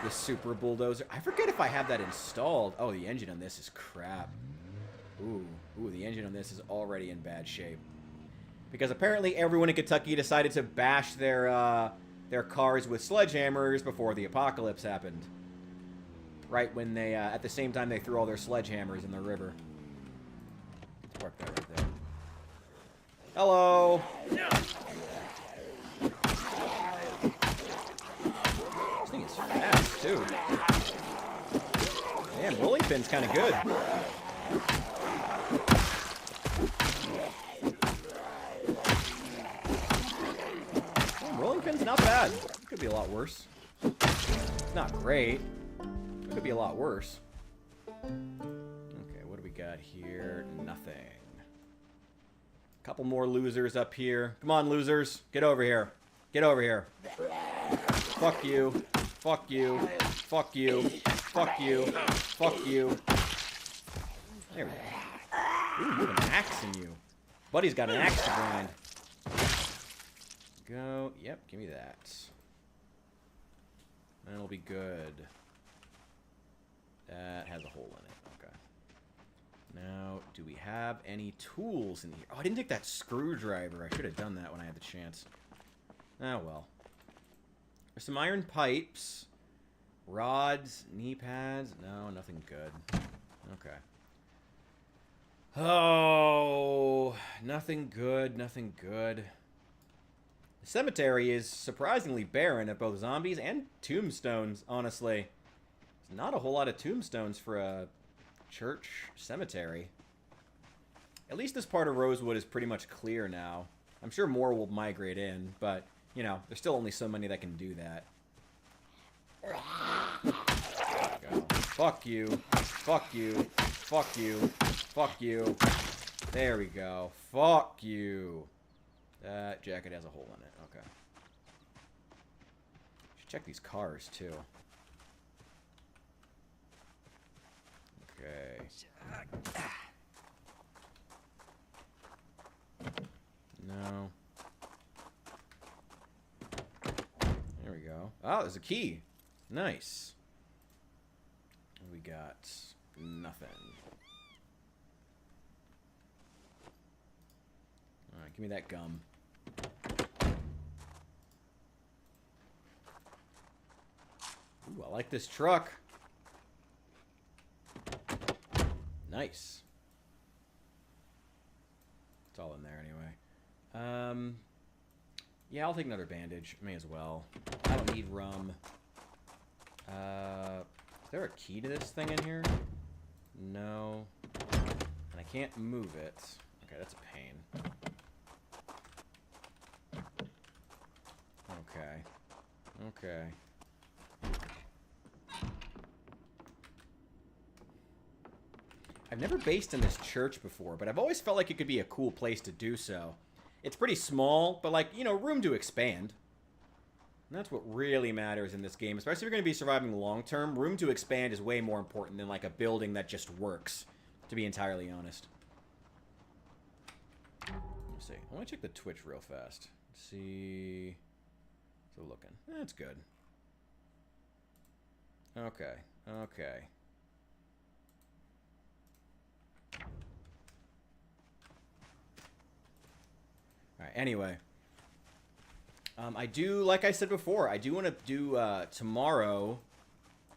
The super bulldozer. I forget if I have that installed. Oh, the engine on this is crap. Ooh, the engine on this is already in bad shape. Because apparently everyone in Kentucky decided to bash their cars with sledgehammers before the apocalypse happened. Right when they, at the same time they threw all their sledgehammers in the river. Park that right there. Hello! This thing is fast, too. Damn, rolling pin's kind of good. Rolling pin's not bad. It could be a lot worse. It's not great. It could be a lot worse. Okay, what do we got here? Nothing. Couple more losers up here. Come on, losers. Get over here. Get over here. Fuck you. Fuck you. Fuck you. Fuck you. Fuck you. There we go. Ooh, you have an axe in you. Buddy's got an axe to grind. Go. Yep, give me that. That'll be good. That has a hole in it. Okay. Now, do we have any tools in here? Oh, I didn't take that screwdriver. I should have done that when I had the chance. Oh, well. There's some iron pipes. Rods, knee pads. No, nothing good. Okay. Oh, nothing good, nothing good. The cemetery is surprisingly barren of both zombies and tombstones, honestly. There's not a whole lot of tombstones for a church cemetery. At least this part of Rosewood is pretty much clear now. I'm sure more will migrate in, but, you know, there's still only so many that can do that. Go. Fuck you. Fuck you. Fuck you. Fuck you. There we go. Fuck you. That jacket has a hole in it. Okay. Should check these cars, too. Okay. No. There we go. Oh, there's a key. Nice. We got nothing. Alright, give me that gum. Ooh, I like this truck. Nice. It's all in there anyway. Yeah, I'll take another bandage. May as well. I don't need rum. Is there a key to this thing in here? No. And I can't move it. Okay, that's a pain. Okay. Okay. I've never based in this church before, but I've always felt like it could be a cool place to do so. It's pretty small, but, like, you know, room to expand. And that's what really matters in this game, especially if you're going to be surviving long-term. Room to expand is way more important than, like, a building that just works, to be entirely honest. Let's see. I want to check the Twitch real fast. Let's see. So looking. That's good. Okay. Okay. Alright, anyway. I do, like I said before, I do want to do, tomorrow,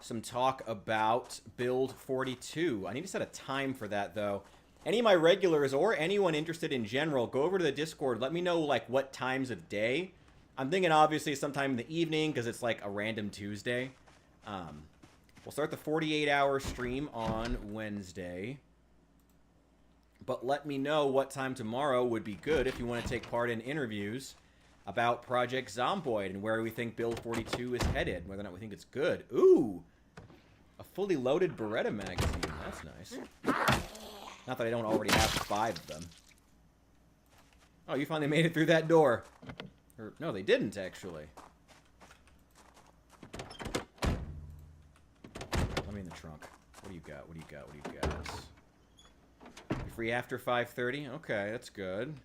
some talk about Build 42. I need to set a time for that, though. Any of my regulars, or anyone interested in general, go over to the Discord. Let me know, like, what times of day. I'm thinking, obviously, sometime in the evening, because it's, like, a random Tuesday. We'll start the 48-hour stream on Wednesday. But let me know what time tomorrow would be good if you want to take part in interviews about Project Zomboid and where we think Build 42 is headed, whether or not we think it's good. Ooh! A fully loaded Beretta magazine. That's nice. Not that I don't already have 5 of them. Oh, you finally made it through that door. Or, no, they didn't, actually. Let me in the trunk. What do you got? What do you got? What do you got? You're free after 5:30? Okay, that's good.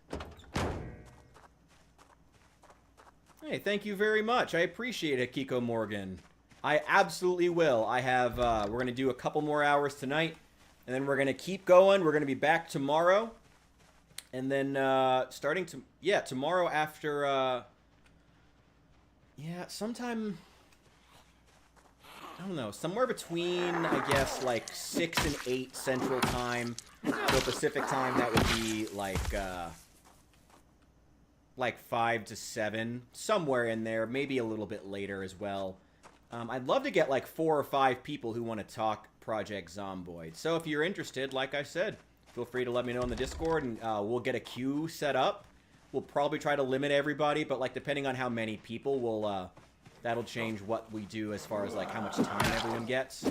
Hey, thank you very much. I appreciate it, Kiko Morgan. I absolutely will. I have, we're going to do a couple more hours tonight, and then we're going to keep going. We're going to be back tomorrow. And then, starting to, yeah, tomorrow after, yeah, sometime, I don't know, somewhere between, I guess, like 6 and 8 Central Time. So Pacific Time, that would be, like 5 to 7, somewhere in there, maybe a little bit later as well. I'd love to get like 4 or 5 people who want to talk Project Zomboid. So if you're interested, like I said, feel free to let me know in the Discord, and we'll get a queue set up. We'll probably try to limit everybody, but like depending on how many people, we'll that'll change what we do as far as like how much time everyone gets.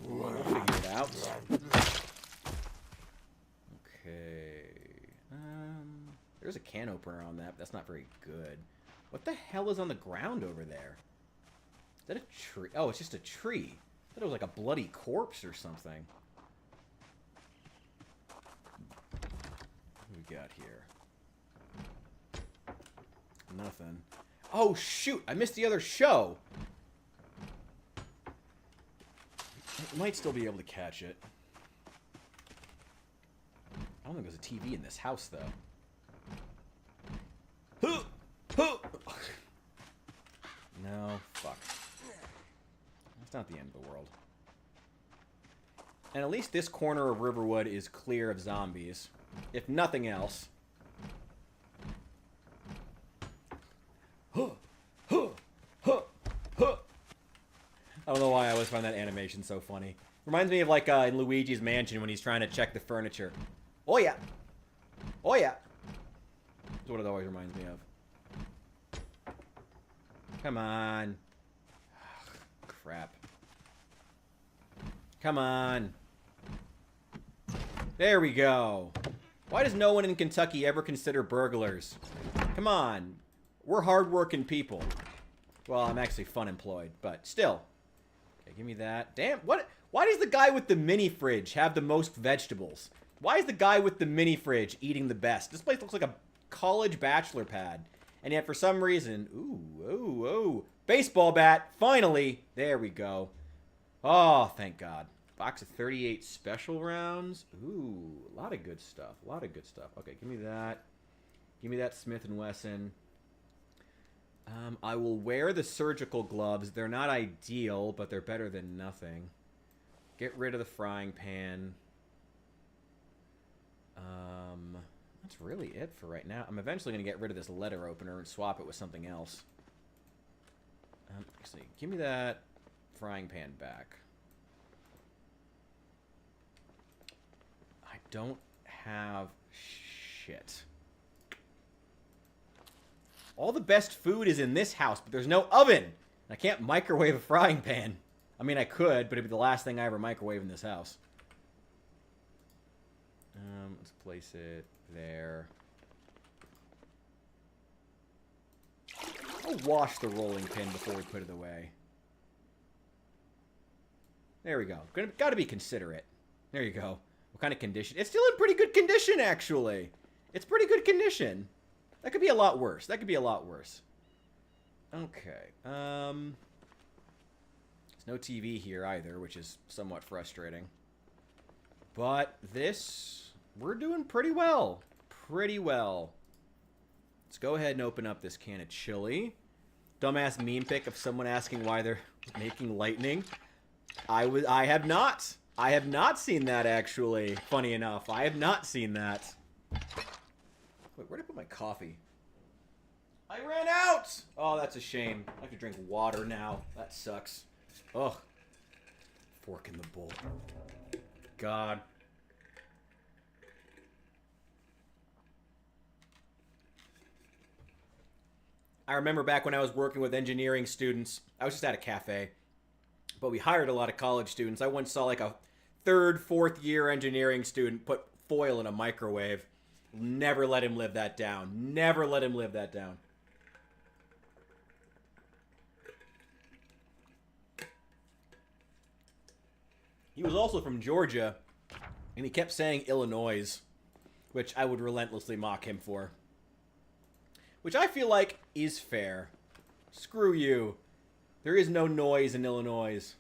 We'll figure it out. Okay. There's a can opener on that, but that's not very good. What the hell is on the ground over there? Is that a tree? Oh, it's just a tree. I thought it was like a bloody corpse or something. What do we got here? Nothing. Oh, shoot! I missed the other show! I might still be able to catch it. I don't think there's a TV in this house, though. No, fuck. the end of the world. And at least this corner of Riverwood is clear of zombies. If nothing else. Huh, huh, huh, huh. I don't know why I always find that animation so funny. Reminds me of like in Luigi's Mansion when he's trying to check the furniture. Oh yeah. Oh yeah. That's what it always reminds me of. Come on. Ugh, crap. Come on. There we go. Why does no one in Kentucky ever consider burglars? Come on. We're hardworking people. Well, I'm actually fun employed, but still. Okay, give me that. Damn, what? Why does the guy with the mini fridge have the most vegetables? Why is the guy with the mini fridge eating the best? This place looks like a college bachelor pad. And yet for some reason, ooh, baseball bat, finally. There we go. Oh, thank God. Box of 38 special rounds. Ooh, a lot of good stuff. A lot of good stuff. Okay, give me that. Give me that Smith & Wesson. I will wear the surgical gloves. They're not ideal, but they're better than nothing. Get rid of the frying pan. That's really it for right now. I'm eventually going to get rid of this letter opener and swap it with something else. Actually, give me that frying pan back. I don't have shit. All the best food is in this house, but there's no oven. I can't microwave a frying pan. I mean, I could, but it'd be the last thing I ever microwave in this house. Let's place it there. I'll wash the rolling pin before we put it away. There we go. Gotta be considerate. There you go. What kind of condition? It's still in pretty good condition, actually. It's pretty good condition. That could be a lot worse. That could be a lot worse. Okay. There's no TV here either, which is somewhat frustrating. But this, we're doing pretty well. Pretty well. Let's go ahead and open up this can of chili. Dumbass meme pic of someone asking why they're making lightning. I have not. I have not seen that, actually. Funny enough, I have not seen that. Wait, where did I put my coffee? I ran out! Oh, that's a shame. I have to drink water now. That sucks. Ugh. Fork in the bowl. God. I remember back when I was working with engineering students. I was just at a cafe. But we hired a lot of college students. I once saw like a third, fourth year engineering student put foil in a microwave. Never let him live that down. Never let him live that down. He was also from Georgia, and he kept saying Illinois, which I would relentlessly mock him for. Which I feel like is fair. Screw you. There is no noise in Illinois.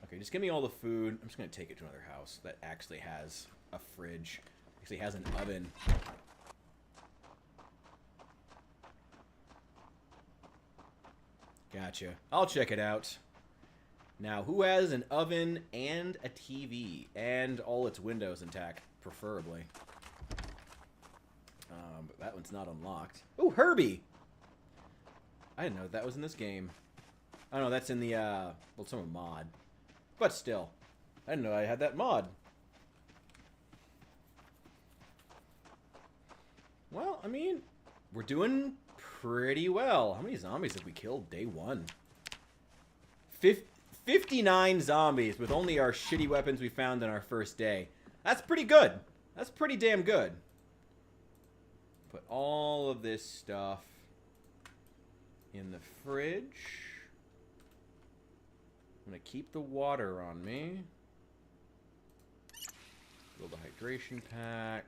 Okay, just give me all the food. I'm just going to take it to another house that actually has a fridge. Actually has an oven. Gotcha. I'll check it out. Now, who has an oven and a TV? And all its windows intact, preferably. But that one's not unlocked. Oh, Herbie! I didn't know that was in this game. I don't know, that's in the, well, it's from a mod. But still. I didn't know I had that mod. Well, I mean, we're doing pretty well. How many zombies have we killed day one? 59 zombies with only our shitty weapons we found on our first day. That's pretty good. That's pretty damn good. Put all of this stuff in the fridge. I'm going to keep the water on me. Build a hydration pack.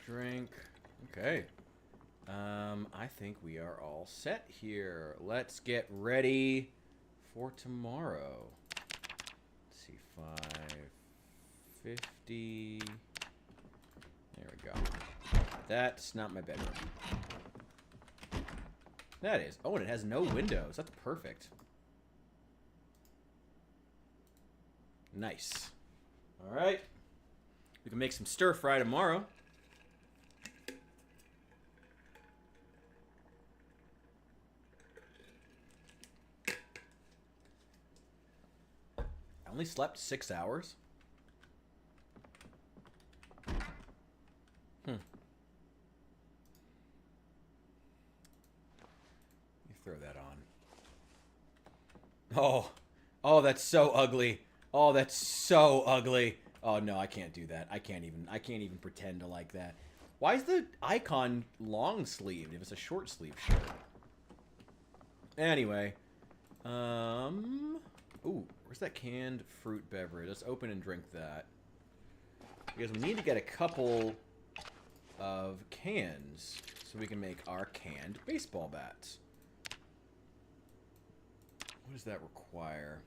Drink. Okay. I think we are all set here. Let's get ready for tomorrow. Let's see, 550. There we go. That's not my bedroom. That is. Oh, and it has no windows. That's perfect. Nice. All right. We can make some stir fry tomorrow. I only slept 6 hours. You throw that on. Oh, that's so ugly. Oh, that's so ugly. Oh no, I can't do that. I can't even pretend to like that. Why is the icon long sleeved if it's a short sleeve shirt? Anyway, ooh, where's that canned fruit beverage? Let's open and drink that. Because we need to get a couple of cans so we can make our canned baseball bats. What does that require?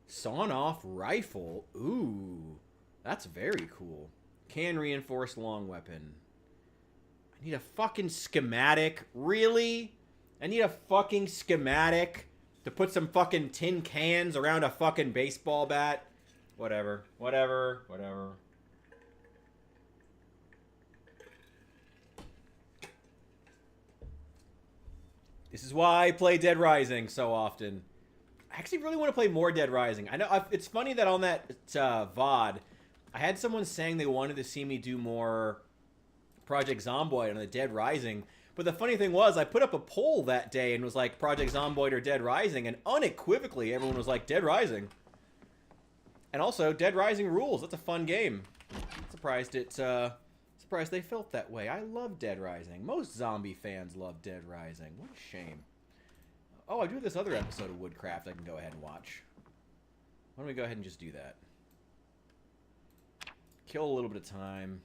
Sawn-off rifle. Ooh, that's very cool. Can reinforced long weapon. I need a fucking schematic. Really? I need a fucking schematic to put some fucking tin cans around a fucking baseball bat. Whatever. Whatever. Whatever. This is why I play Dead Rising so often. I actually really want to play more Dead Rising. I know it's funny that on that VOD, I had someone saying they wanted to see me do more Project Zomboid on the Dead Rising. But the funny thing was, I put up a poll that day and was like, Project Zomboid or Dead Rising, and unequivocally everyone was like, Dead Rising. And also, Dead Rising rules. That's a fun game. Surprised they felt that way. I love Dead Rising. Most zombie fans love Dead Rising. What a shame. Oh, I do have this other episode of Woodcraft I can go ahead and watch. Why don't we go ahead and just do that? Kill a little bit of time.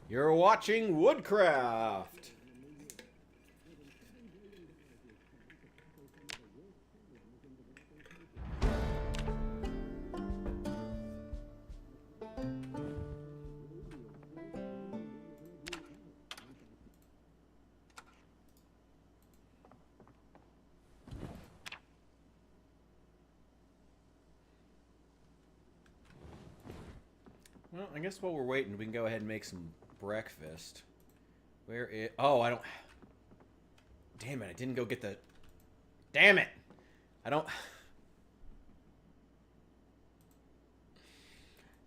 You're watching Woodcraft. Well, I guess while we're waiting, we can go ahead and make some breakfast. Where is... Oh, I don't... Damn it, I didn't go get the... Damn it! I don't...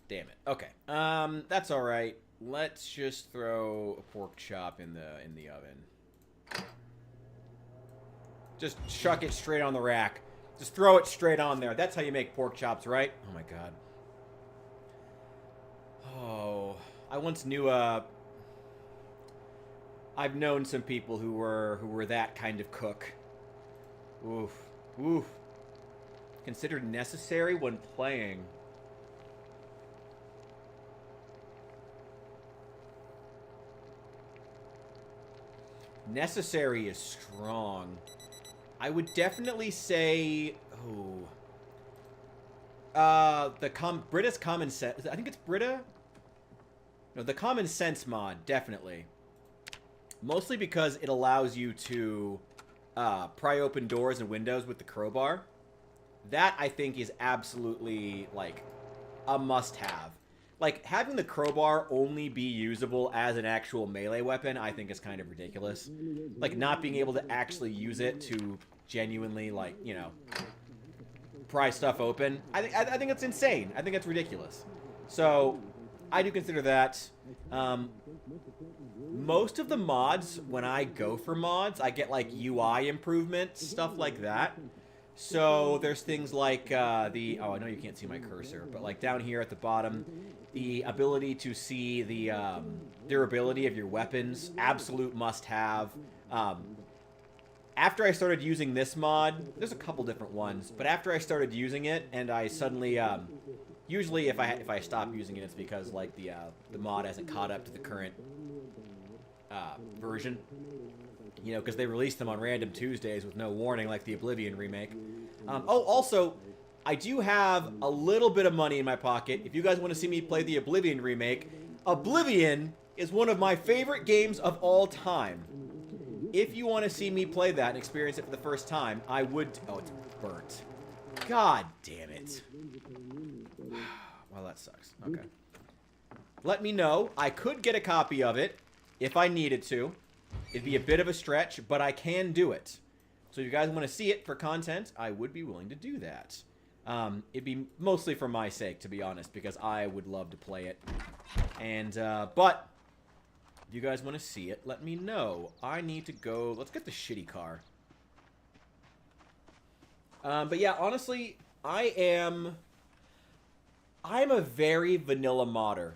Damn it. Okay. That's alright. Let's just throw a pork chop in the oven. Just chuck it straight on the rack. Just throw it straight on there. That's how you make pork chops, right? Oh my god. Oh, I once knew I've known some people who were that kind of cook. Oof. Oof. Considered necessary when playing. Necessary is strong. I would definitely say, Brita's Common Sense. I think it's Brita. No, the Common Sense mod, definitely. Mostly because it allows you to pry open doors and windows with the crowbar. That, I think, is absolutely, like, a must-have. Like, having the crowbar only be usable as an actual melee weapon, I think is kind of ridiculous. Like, not being able to actually use it to genuinely, like, you know, pry stuff open. I think it's insane. I think it's ridiculous. So... I do consider that. Most of the mods, when I go for mods, I get, like, UI improvements, stuff like that. So there's things like oh, I know you can't see my cursor, but, like, down here at the bottom, the ability to see the durability of your weapons, absolute must-have. After I started using this mod, there's a couple different ones, but after I started using it, and I suddenly... Usually, if I stop using it, it's because, like, the mod hasn't caught up to the current version. You know, because they released them on random Tuesdays with no warning, like the Oblivion remake. Oh, also, I do have a little bit of money in my pocket. If you guys want to see me play the Oblivion remake, Oblivion is one of my favorite games of all time. If you want to see me play that and experience it for the first time, I would... Oh, it's burnt. God damn it. Well, that sucks. Okay. Let me know. I could get a copy of it if I needed to. It'd be a bit of a stretch, but I can do it. So if you guys want to see it for content, I would be willing to do that. It'd be mostly for my sake, to be honest, because I would love to play it. And, but, if you guys want to see it, let me know. I need to go... Let's get the shitty car. But yeah, honestly, I'm a very vanilla modder.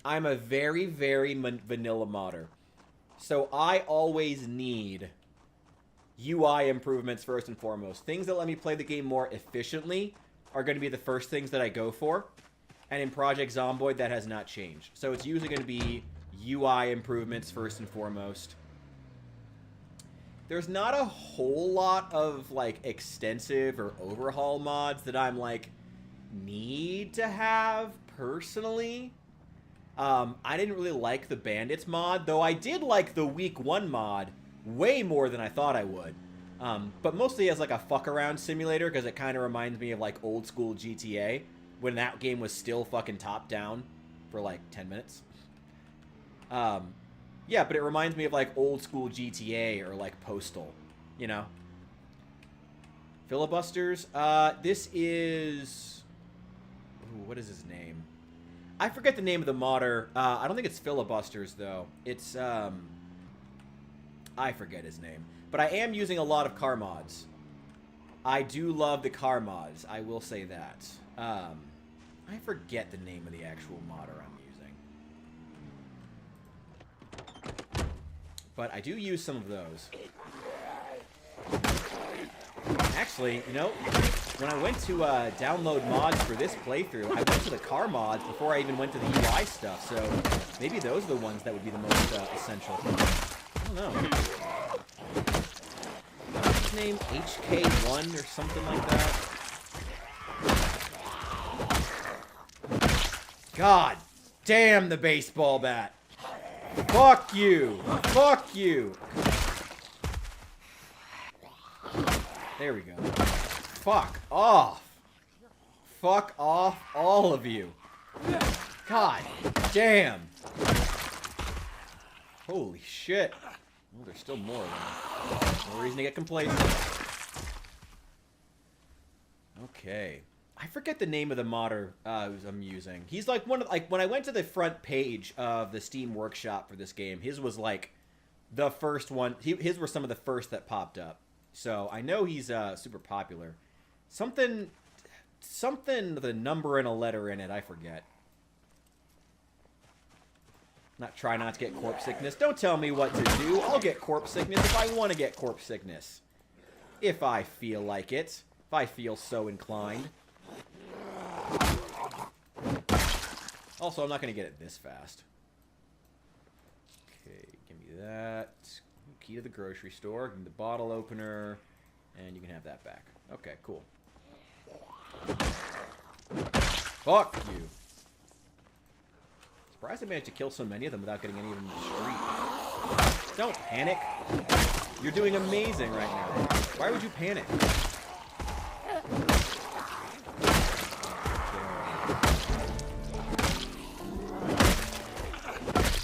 I'm a very, very vanilla modder. So I always need UI improvements first and foremost. Things that let me play the game more efficiently are going to be the first things that I go for. And in Project Zomboid, that has not changed. So it's usually going to be UI improvements first and foremost. There's not a whole lot of, like, extensive or overhaul mods that I'm, like, need to have personally. I didn't really like the Bandits mod, though I did like the Week 1 mod way more than I thought I would. But mostly as, like, a fuck-around simulator, because it kind of reminds me of, like, old-school GTA, when that game was still fucking top-down for, like, 10 minutes. Yeah, but it reminds me of, like, old-school GTA or, like, Postal, you know? Filibusters. This is... Ooh, what is his name? I forget the name of the modder. I don't think it's Filibusters, though. It's, I forget his name. But I am using a lot of car mods. I do love the car mods. I will say that. I forget the name of the actual modder I'm using. But I do use some of those. Actually, you know, when I went to download mods for this playthrough, I went to the car mods before I even went to the UI stuff, so maybe those are the ones that would be the most essential. I don't know. What's his name? HK1 or something like that? God damn the baseball bat. Fuck you. Fuck you. There we go. Fuck off. Fuck off, all of you. God damn. Holy shit. Oh, there's still more of them. No reason to get complacent. Okay. I forget the name of the modder I'm using. He's like one of, like, when I went to the front page of the Steam Workshop for this game, his was like the first one. His were some of the first that popped up. So I know he's super popular. Something with a number and a letter in it. I forget. Try not to get corpse sickness. Don't tell me what to do. I'll get corpse sickness if I want to get corpse sickness. If I feel like it. If I feel so inclined. Also, I'm not going to get it this fast. Okay, give me that. Key to the grocery store. Give me the bottle opener. And you can have that back. Okay, cool. Fuck you. Surprised I managed to kill so many of them without getting any of them in the street. Don't panic. You're doing amazing right now. Why would you panic?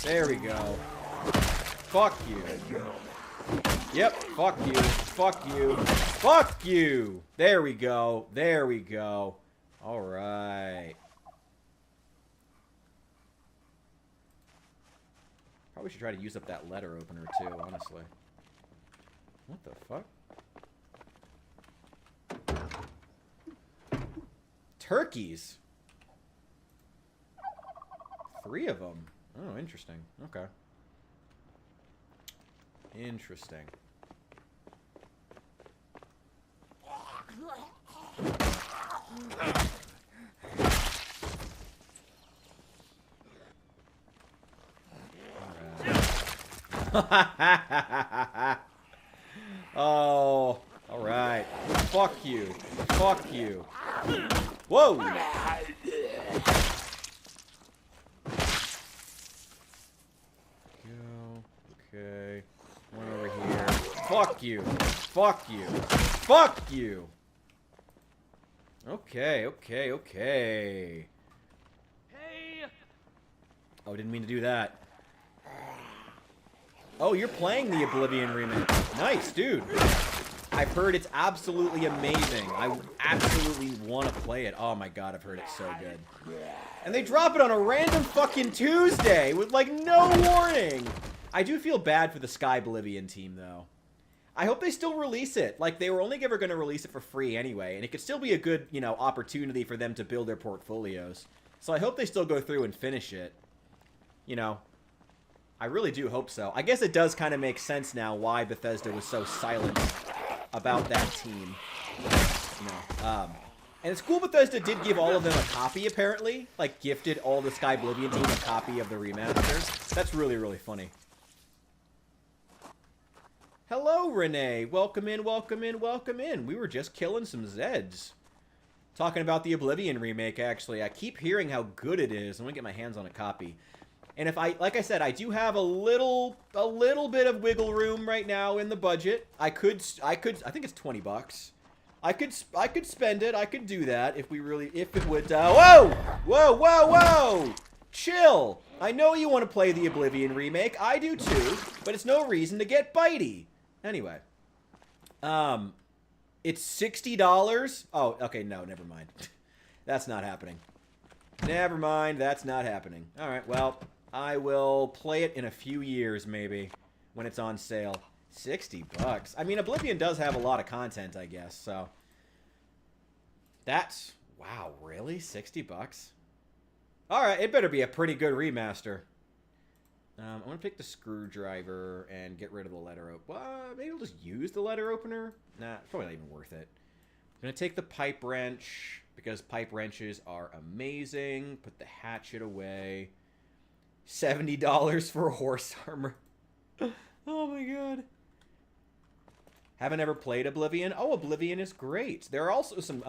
There we go. Fuck you. Yep, fuck you. Fuck you. Fuck you! There we go. There we go. Alright. Probably should try to use up that letter opener too, honestly. What the fuck? Turkeys? 3 of them. Oh, interesting. Okay. Interesting. Oh, all right. Fuck you. Fuck you. Whoa. Go. Okay. One over here. Fuck you. Fuck you. Fuck you. Okay, okay, okay. Hey! Oh, didn't mean to do that. Oh, you're playing the Oblivion remake. Nice, dude. I've heard it's absolutely amazing. I absolutely want to play it. Oh my god, I've heard it's so good. And they drop it on a random fucking Tuesday with, like, no warning. I do feel bad for the Sky Oblivion team, though. I hope they still release it. Like, they were only ever going to release it for free anyway, and it could still be a good, you know, opportunity for them to build their portfolios. So I hope they still go through and finish it. You know, I really do hope so. I guess it does kind of make sense now why Bethesda was so silent about that team. You know, and it's cool Bethesda did give all of them a copy, apparently. Like, gifted all the Sky Oblivion team a copy of the remaster. That's really, really funny. Hello, Renee. Welcome in, welcome in, welcome in. We were just killing some Zeds. Talking about the Oblivion remake, actually. I keep hearing how good it is. I'm gonna get my hands on a copy. And if I, like I said, I do have a little bit of wiggle room right now in the budget. I think it's 20 bucks. I could spend it. I could do that if it would, whoa! Whoa, whoa, whoa! Chill! I know you want to play the Oblivion remake. I do too, but it's no reason to get bitey. Anyway. It's $60. Oh, okay, no, never mind. That's not happening. Never mind, that's not happening. Alright, well, I will play it in a few years, maybe, when it's on sale. 60 bucks. I mean, Oblivion does have a lot of content, I guess, so. That's... Wow, really? 60 bucks? Alright, it better be a pretty good remaster. I'm going to pick the screwdriver and get rid of the letter opener. Well, maybe I'll just use the letter opener? Nah, it's probably not even worth it. I'm going to take the pipe wrench, because pipe wrenches are amazing. Put the hatchet away. $70 for horse armor. Oh my god. Haven't ever played Oblivion? Oh, Oblivion is great. There are also some,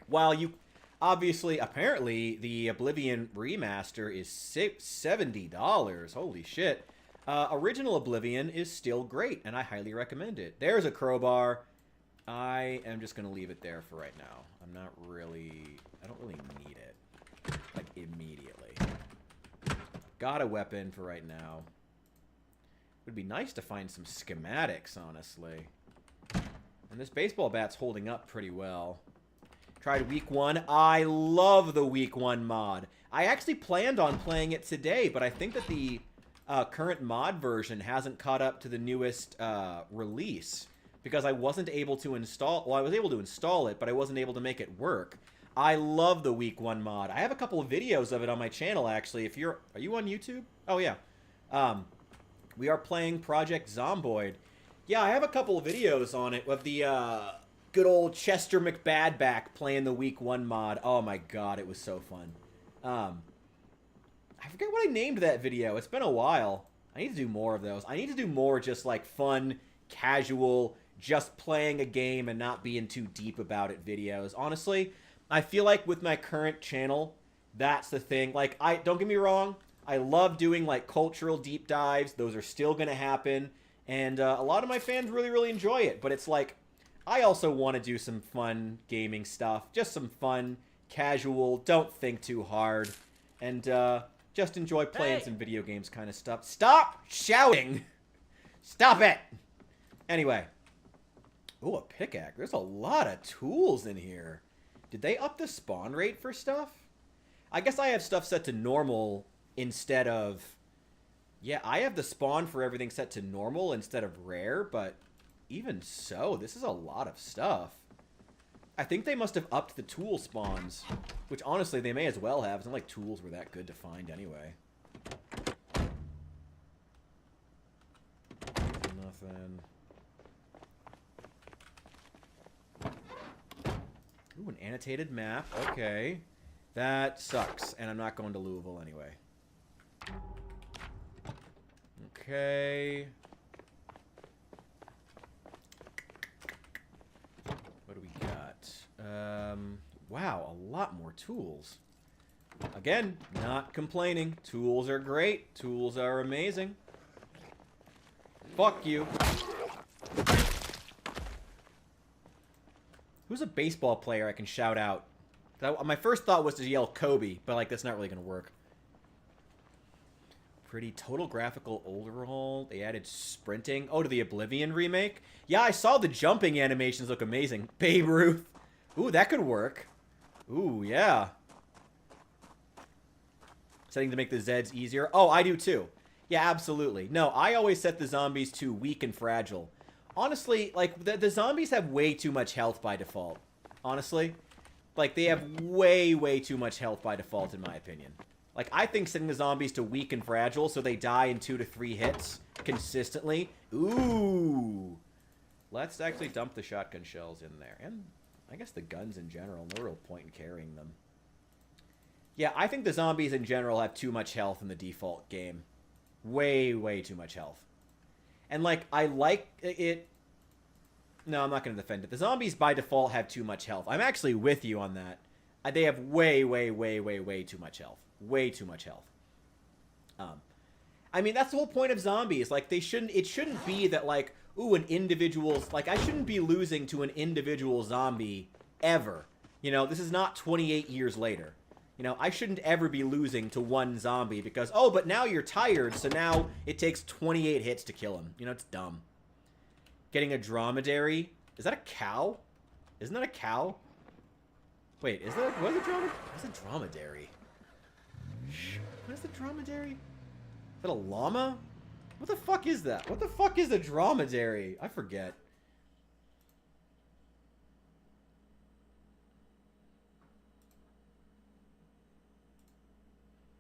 while you... Obviously, apparently, the Oblivion remaster is $70. Holy shit. Original Oblivion is still great, and I highly recommend it. There's a crowbar. I am just going to leave it there for right now. I don't really need it. Like, immediately. Got a weapon for right now. It would be nice to find some schematics, honestly. And this baseball bat's holding up pretty well. Tried week 1. I love the week 1 mod. I actually planned on playing it today, but I think that the current mod version hasn't caught up to the newest release because I wasn't able to install... Well, I was able to install it, but I wasn't able to make it work. I love the week 1 mod. I have a couple of videos of it on my channel, actually. If you're... Are you on YouTube? Oh, yeah. We are playing Project Zomboid. Yeah, I have a couple of videos on it of the... good old Chester McBadback playing the week 1 mod. Oh my god, it was so fun. I forget what I named that video. It's been a while. I need to do more of those. I need to do more just like fun, casual, just playing a game and not being too deep about it videos. Honestly, I feel like with my current channel, that's the thing. Like, don't get me wrong, I love doing like cultural deep dives. Those are still gonna happen. And a lot of my fans really, really enjoy it. But it's like, I also want to do some fun gaming stuff. Just some fun, casual, don't think too hard. And just enjoy playing some video games kind of stuff. Stop shouting! Stop it! Anyway. Ooh, a pickaxe. There's a lot of tools in here. Did they up the spawn rate for stuff? I guess I have stuff set to normal instead of... Yeah, I have the spawn for everything set to normal instead of rare, but... Even so, this is a lot of stuff. I think they must have upped the tool spawns. Which, honestly, they may as well have. It's not like tools were that good to find anyway. Nothing. Ooh, an annotated map. Okay. That sucks. And I'm not going to Louisville anyway. Okay. What do we got? Wow, a lot more tools. Again, not complaining. Tools are great. Tools are amazing. Fuck you. Who's a baseball player I can shout out? My first thought was to yell Kobe, but like that's not really gonna work. Pretty total graphical overhaul. They added sprinting. Oh, to the Oblivion remake? Yeah, I saw the jumping animations look amazing. Babe Ruth. Ooh, that could work. Ooh, yeah. Setting to make the Zeds easier. Oh, I do too. Yeah, absolutely. No, I always set the zombies to weak and fragile. Honestly, like, the zombies have way too much health by default. Honestly. Like, they have way, way too much health by default, in my opinion. Like, I think setting the zombies to weak and fragile so they die in 2 to 3 hits consistently. Ooh. Let's actually dump the shotgun shells in there. And I guess the guns in general. No real point in carrying them. Yeah, I think the zombies in general have too much health in the default game. Way, way too much health. And, like, I like it... No, I'm not going to defend it. The zombies, by default, have too much health. I'm actually with you on that. They have way, way, way, way, way too much health. Way too much health. I mean, that's the whole point of zombies. Like, it shouldn't be that, like, ooh, an individual's... Like, I shouldn't be losing to an individual zombie ever. You know, this is not 28 years later. You know, I shouldn't ever be losing to one zombie because, oh, but now you're tired, so now it takes 28 hits to kill him. You know, it's dumb. Getting a dromedary. Is that a cow? Isn't that a cow? Wait, is that... What is a dromedary? What's a dromedary? What is the dromedary? Is that a llama? What the fuck is that? What the fuck is a dromedary? I forget.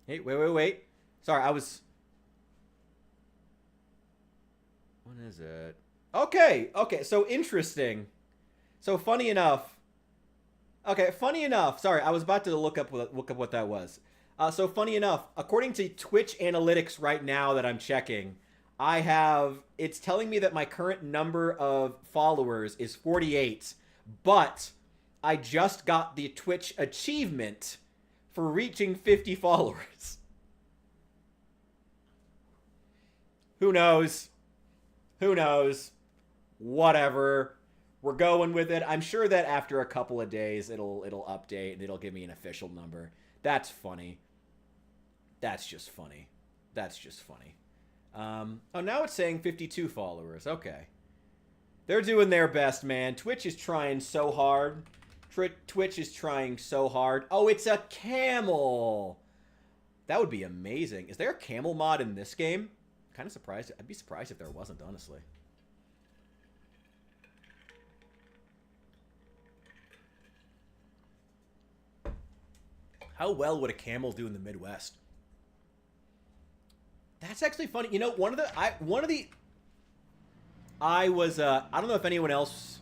Hey, wait. Sorry, I was... What is it? Okay, so interesting. So funny enough... Okay, funny enough. Sorry, I was about to look up what that was. So funny enough, according to Twitch analytics right now that I'm checking, I have... It's telling me that my current number of followers is 48, but I just got the Twitch achievement for reaching 50 followers. Who knows? Who knows? Whatever. We're going with it. I'm sure that after a couple of days, it'll update and it'll give me an official number. That's funny. That's just funny. That's just funny. Oh, now it's saying 52 followers. Okay. They're doing their best, man. Twitch is trying so hard. Twitch is trying so hard. Oh, it's a camel. That would be amazing. Is there a camel mod in this game? Kind of surprised. I'd be surprised if there wasn't, honestly. How well would a camel do in the Midwest? That's actually funny. You know, I don't know if anyone else...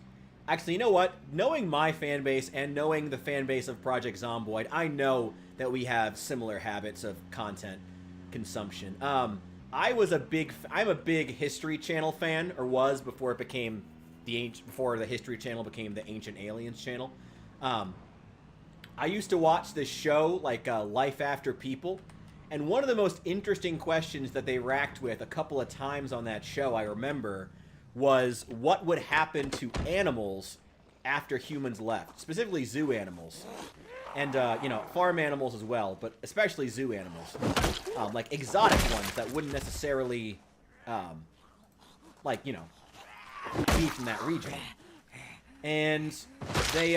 Actually, you know what? Knowing my fan base and knowing the fan base of Project Zomboid, I know that we have similar habits of content consumption. I'm a big History Channel fan, or was before it became before the History Channel became the Ancient Aliens channel. I used to watch this show, like Life After People, and one of the most interesting questions that they racked with a couple of times on that show, I remember, was what would happen to animals after humans left, specifically zoo animals, and you know, farm animals as well, but especially zoo animals, like exotic ones that wouldn't necessarily, like, you know, be from that region. And they,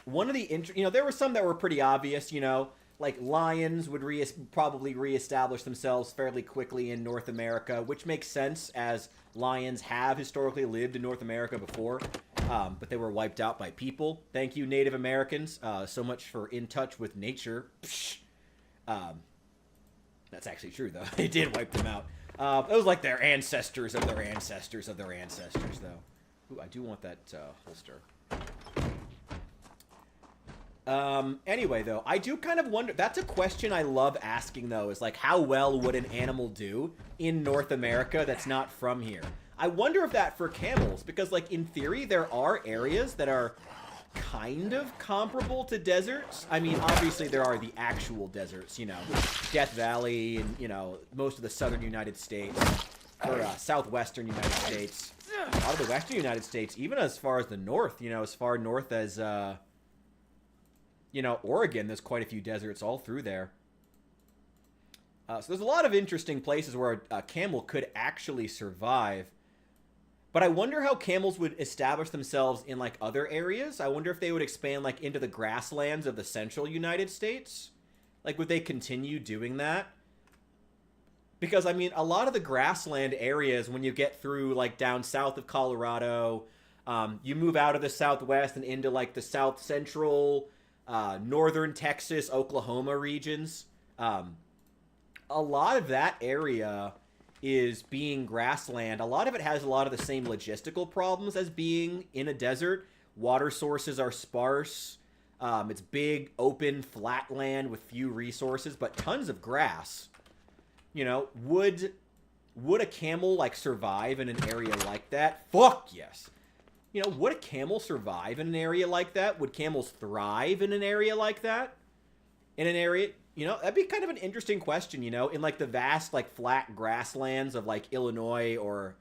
one of the you know, there were some that were pretty obvious, you know, like lions would probably reestablish themselves fairly quickly in North America, which makes sense as lions have historically lived in North America before, but they were wiped out by people. Thank you, Native Americans, so much for in touch with nature. That's actually true, though. They did wipe them out. It was like their ancestors of their ancestors of their ancestors, though. Ooh, I do want that holster. Anyway, though, I do kind of wonder, that's a question I love asking, though, is like, how well would an animal do in North America that's not from here? I wonder if that for camels, because, like, in theory, there are areas that are kind of comparable to deserts. I mean, obviously, there are the actual deserts, you know, Death Valley and, you know, most of the southern United States, or southwestern United States, a lot of the western United States, even as far as the north, you know, as far north as, you know, Oregon, there's quite a few deserts all through there. So there's a lot of interesting places where a camel could actually survive. But I wonder how camels would establish themselves in, like, other areas. I wonder if they would expand, like, into the grasslands of the central United States. Like, would they continue doing that? Because, I mean, a lot of the grassland areas, when you get through, like, down south of Colorado, you move out of the southwest and into, like, the south central, northern Texas, Oklahoma regions. A lot of that area is being grassland. A lot of it has a lot of the same logistical problems as being in a desert. Water sources are sparse. It's big, open, flat land with few resources, but tons of grass. You know, would a camel, like, survive in an area like that? Fuck yes. You know, would a camel survive in an area like that? Would camels thrive in an area like that? In an area, you know, that'd be kind of an interesting question, you know, in, like, the vast, like, flat grasslands of, like, Illinois or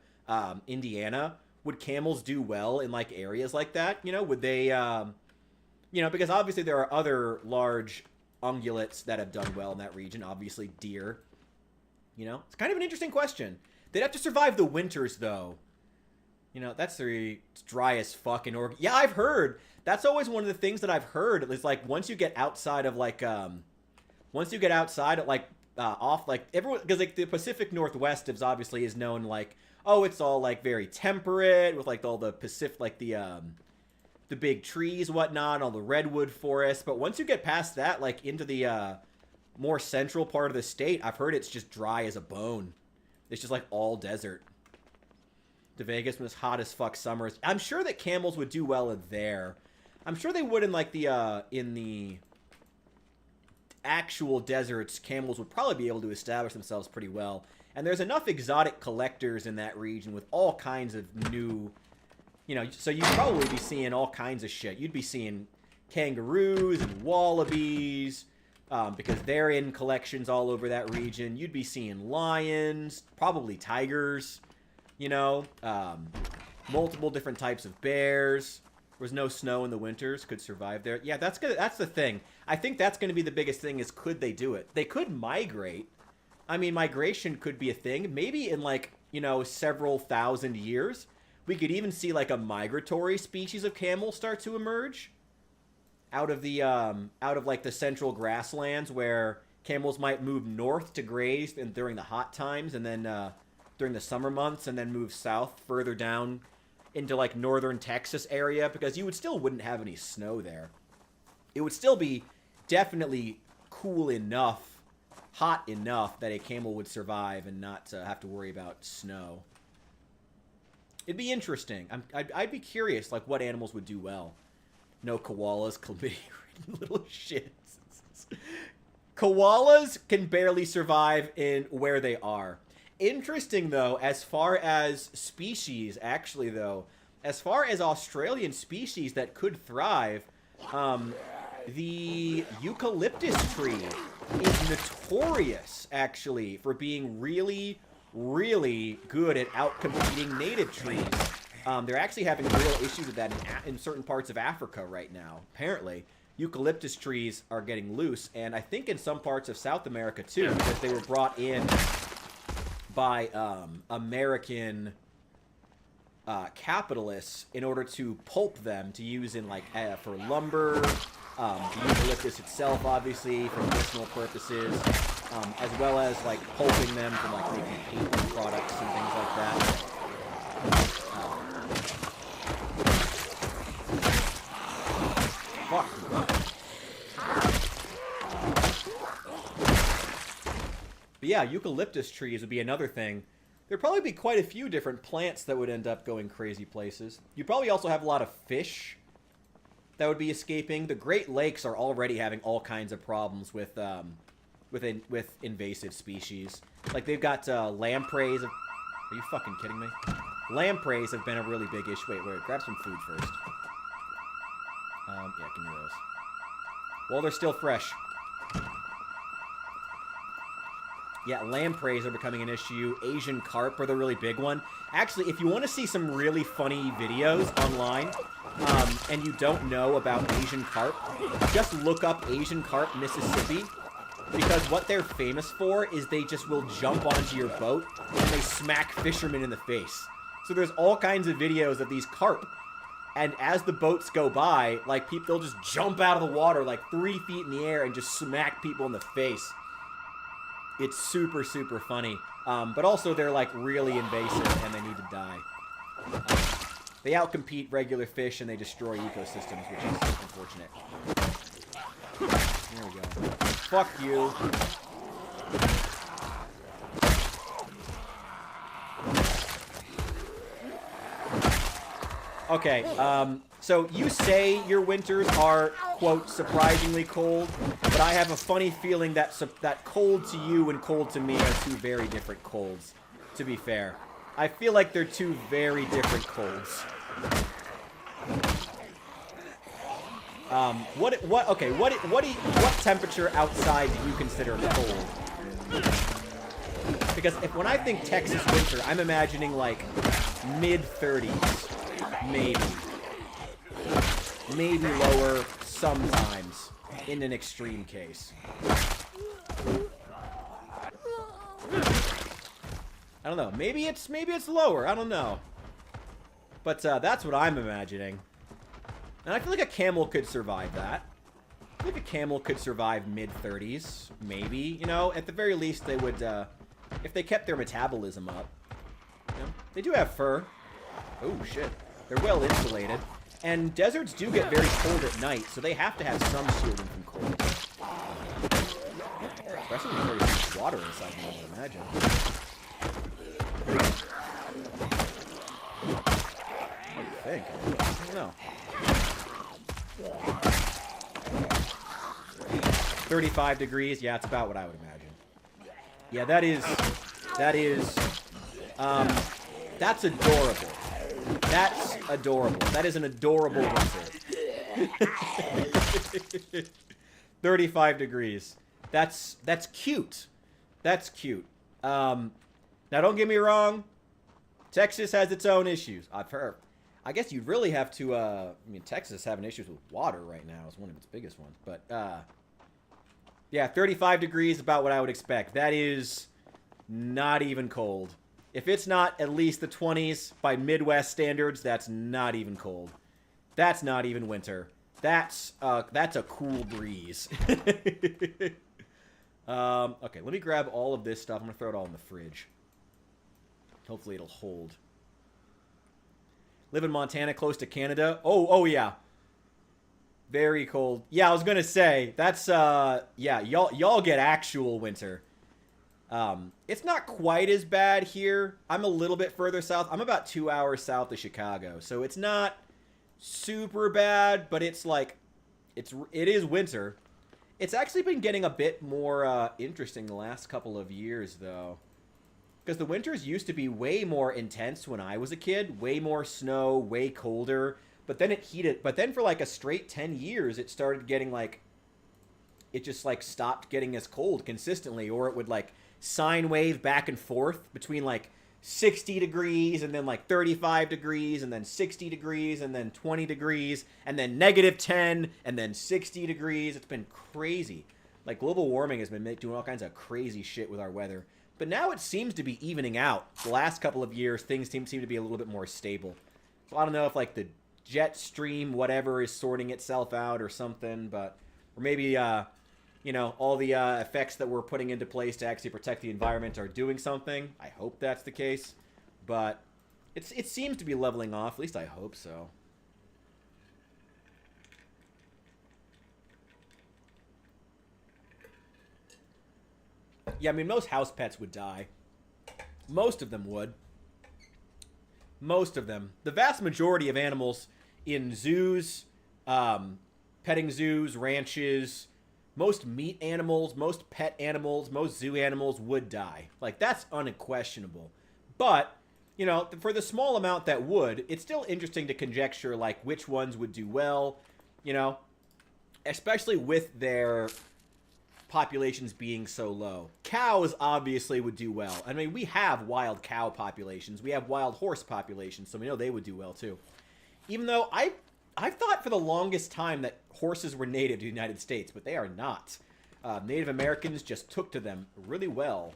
Indiana. Would camels do well in, like, areas like that? You know, would they, you know, because obviously there are other large ungulates that have done well in that region. Obviously deer. You know, it's kind of an interesting question. They'd have to survive the winters, though. You know, that's it's dry as fuck in Oregon. Yeah, I've heard. That's always one of the things that I've heard. Is like once you get outside of like, once you get outside of like, off like everyone, because like the Pacific Northwest is obviously is known like, oh, it's all like very temperate with like all the Pacific, like the big trees, whatnot, all the redwood forests. But once you get past that, like into the more central part of the state, I've heard it's just dry as a bone. It's just like all desert. To Vegas when it's hot as fuck summers. I'm sure that camels would do well in there. I'm sure they would in like in the actual deserts. Camels would probably be able to establish themselves pretty well. And there's enough exotic collectors in that region with all kinds of new, you know, so you'd probably be seeing all kinds of shit. You'd be seeing kangaroos and wallabies, because they're in collections all over that region. You'd be seeing lions, probably tigers. You know, multiple different types of bears. There was no snow in the winters, could survive there. Yeah, that's the thing. I think that's going to be the biggest thing is could they do it? They could migrate. I mean, migration could be a thing. Maybe in like, you know, several thousand years, we could even see like a migratory species of camel start to emerge out of the out of like the central grasslands where camels might move north to graze and during the hot times and then during the summer months and then move south further down into like northern Texas area because you wouldn't have any snow there. It would still be definitely cool enough, hot enough that a camel would survive and not have to worry about snow. It'd be interesting. I'd be curious like what animals would do well. No koalas, chlamydia-ridden little shits. Koalas can barely survive in where they are. Interesting, though, as far as species, actually, though, as far as Australian species that could thrive, the eucalyptus tree is notorious, actually, for being really, really good at outcompeting native trees. They're actually having real issues with that in certain parts of Africa right now, apparently. Eucalyptus trees are getting loose, and I think in some parts of South America, too, because they were brought in by American capitalists in order to pulp them to use in like for lumber, the eucalyptus itself obviously for medicinal purposes, as well as like pulping them for like making paper products and things like that. Fuck. But yeah, eucalyptus trees would be another thing. There'd probably be quite a few different plants that would end up going crazy places. You'd probably also have a lot of fish. that would be escaping. The Great Lakes are already having all kinds of problems with invasive species. Like they've got lampreys. Are you fucking kidding me? Lampreys have been a really big issue. Wait, grab some food first. Yeah, give me those. While they're still fresh. Yeah, lampreys are becoming an issue. Asian carp are the really big one. Actually, if you want to see some really funny videos online, and you don't know about Asian carp, just look up Asian carp Mississippi, because what they're famous for is they just will jump onto your boat and they smack fishermen in the face. So there's all kinds of videos of these carp, and as the boats go by, like, they'll just jump out of the water like 3 feet in the air and just smack people in the face. It's super, super funny. But also they're, like, really invasive and they need to die. They outcompete regular fish and they destroy ecosystems, which is unfortunate. There we go. Fuck you. Okay, so you say your winters are, quote, surprisingly cold, but I have a funny feeling that that cold to you and cold to me are two very different colds, to be fair. I feel like they're two very different colds. What temperature outside do you consider cold? Because when I think Texas winter, I'm imagining, like, mid-30s. Maybe lower sometimes, in an extreme case. I don't know. Maybe it's lower. I don't know. But that's what I'm imagining. And I feel like a camel could survive that. I feel like a camel could survive mid-30s, maybe. You know, at the very least, they would, if they kept their metabolism up. You know, they do have fur. Oh, shit. They're well insulated. And deserts do get very cold at night, so they have to have some shielding from cold. Especially when there's water inside them, I would imagine. What do you think? I don't know. 35 degrees, yeah, it's about what I would imagine. Yeah, that's adorable. That's adorable. That is an adorable winter. 35 degrees. That's cute. That's cute. Now, don't get me wrong. Texas has its own issues. I've heard. I guess you'd really have to, I mean, Texas is having issues with water right now. It's one of its biggest ones. But, yeah, 35 degrees is about what I would expect. That is not even cold. If it's not at least the 20s by Midwest standards, that's not even cold. That's not even winter. That's a cool breeze. Okay, let me grab all of this stuff. I'm going to throw it all in the fridge. Hopefully it'll hold. Live in Montana, close to Canada. Oh yeah. Very cold. Yeah, I was going to say, that's, yeah, y'all get actual winter. It's not quite as bad here. I'm a little bit further south. I'm about 2 hours south of Chicago. So it's not super bad, but it's like, it is winter. It's actually been getting a bit more interesting the last couple of years, though. Because the winters used to be way more intense when I was a kid. Way more snow, way colder. But then it heated. But then for like a straight 10 years, it started getting like, it just like stopped getting as cold consistently. Or it would like sine wave back and forth between like 60 degrees and then like 35 degrees and then 60 degrees and then 20 degrees and then -10 and then 60 degrees. It's been crazy. Like global warming has been doing all kinds of crazy shit with our weather. But now it seems to be evening out. The last couple of years, things seem to be a little bit more stable. So I don't know if like the jet stream, whatever, is sorting itself out or something, but, or maybe, you know, all the effects that we're putting into place to actually protect the environment are doing something. I hope that's the case, but it seems to be leveling off. At least I hope so. Yeah, I mean, most house pets would die. Most of them would. Most of them. The vast majority of animals in zoos, Petting zoos, ranches, most meat animals, most pet animals, most zoo animals would die. Like, that's unquestionable. But, you know, for the small amount that would, it's still interesting to conjecture, like, which ones would do well, you know, especially with their populations being so low. Cows obviously would do well. I mean, we have wild cow populations. We have wild horse populations, so we know they would do well, too. Even though I've thought for the longest time that horses were native to the United States, but they are not. Native Americans just took to them really well.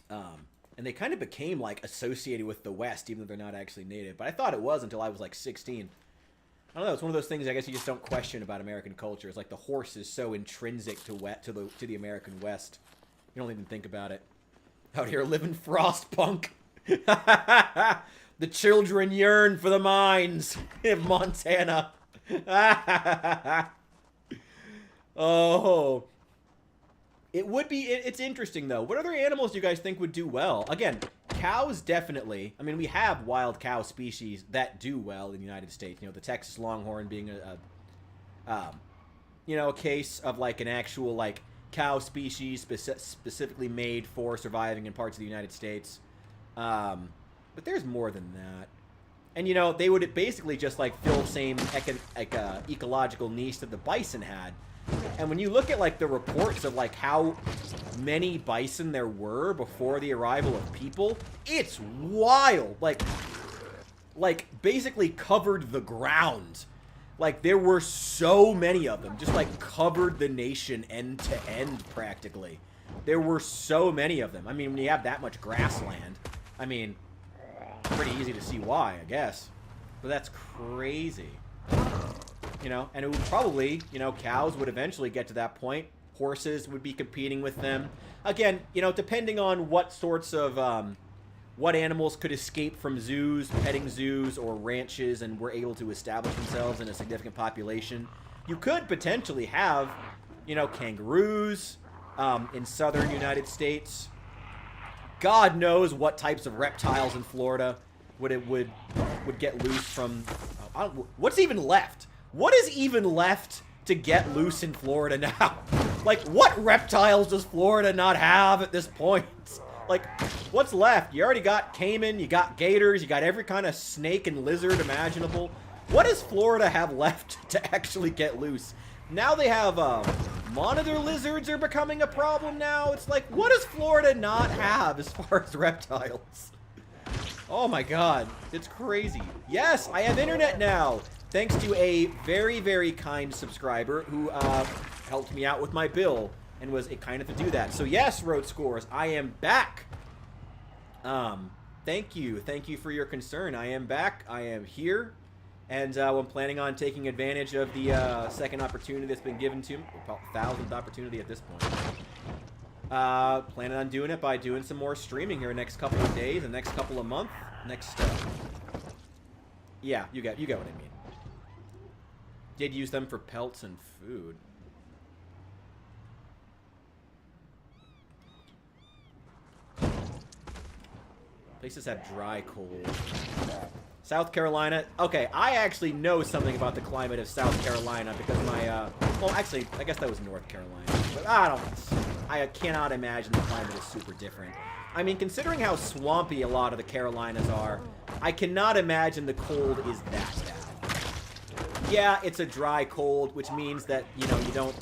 And they kind of became, like, associated with the West, even though they're not actually native. But I thought it was until I was, like, 16. I don't know. It's one of those things I guess you just don't question about American culture. It's like the horse is so intrinsic to the American West. You don't even think about it. Out here living Frostpunk. The children yearn for the mines in Montana. Oh. It would be... It's interesting, though. What other animals do you guys think would do well? Again, cows definitely. I mean, we have wild cow species that do well in the United States. You know, the Texas Longhorn being a case of, like, an actual, like, cow species specifically made for surviving in parts of the United States. But there's more than that. And, you know, they would basically just, like, fill the same ecological niche that the bison had. And when you look at, like, the reports of, like, how many bison there were before the arrival of people, it's wild. Like basically covered the ground. Like, there were so many of them. Just, like, covered the nation end to end, practically. There were so many of them. I mean, when you have that much grassland, I mean... pretty easy to see why, I guess. But that's crazy. You know, and it would probably, you know, cows would eventually get to that point. Horses would be competing with them. Again, you know, depending on what sorts of, what animals could escape from zoos, petting zoos, or ranches and were able to establish themselves in a significant population. You could potentially have, you know, kangaroos in southern United States. God knows what types of reptiles in Florida would get loose from... what's even left? What is even left to get loose in Florida now? Like, what reptiles does Florida not have at this point? Like, what's left? You already got caiman, you got gators, you got every kind of snake and lizard imaginable. What does Florida have left to actually get loose? Now they have, monitor lizards are becoming a problem now. It's like, what does Florida not have as far as reptiles? Oh my god, it's crazy. Yes, I have internet now. Thanks to a very, very kind subscriber who helped me out with my bill and was kind enough to do that. So yes, Road Scores, I am back. Thank you. Thank you for your concern. I am back. I am here. And I'm planning on taking advantage of the second opportunity that's been given to me. 1,000th opportunity at this point. Planning on doing it by doing some more streaming here next couple of days, the next couple of months. Yeah, you get what I mean. Did use them for pelts and food. Places have dry cold. South Carolina. Okay, I actually know something about the climate of South Carolina because my, well, actually, I guess that was North Carolina. But I cannot imagine the climate is super different. I mean, considering how swampy a lot of the Carolinas are, I cannot imagine the cold is that bad. Yeah, it's a dry cold, which means that, you know, you don't,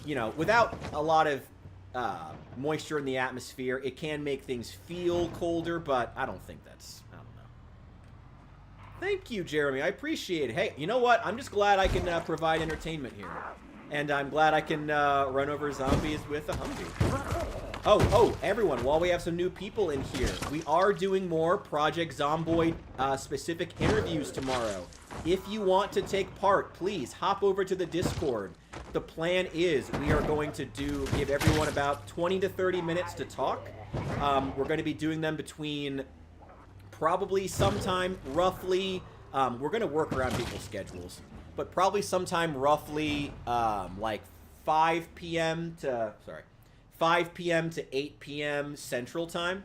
you know, without a lot of moisture in the atmosphere, it can make things feel colder, but I don't think that's, I don't know. Thank you, Jeremy. I appreciate it. Hey, you know what? I'm just glad I can provide entertainment here. And I'm glad I can run over zombies with a Humvee. Oh, everyone, while we have some new people in here, we are doing more Project Zomboid specific interviews tomorrow. If you want to take part, please hop over to the Discord. The plan is we are going to give everyone about 20 to 30 minutes to talk. We're going to be doing them between probably sometime roughly, we're going to work around people's schedules, but probably sometime roughly like 5 p.m. to 8 p.m. Central Time.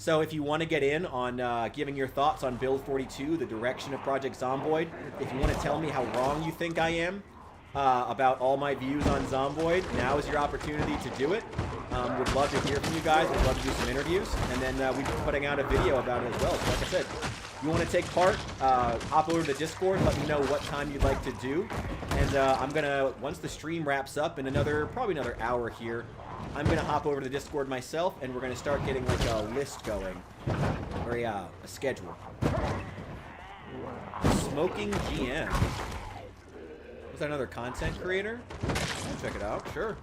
So if you want to get in on giving your thoughts on Build 42, the direction of Project Zomboid, if you want to tell me how wrong you think I am about all my views on Zomboid, now is your opportunity to do it. Would love to hear from you guys. Would love to do some interviews. And then we'll be putting out a video about it as well. So like I said, if you want to take part, hop over to the Discord. Let me know what time you'd like to do. And I'm going to, once the stream wraps up in probably another hour here, I'm going to hop over to the Discord myself, and we're going to start getting like a list going. Or a schedule. Smoking GM. Was that another content creator? I'll check it out, sure.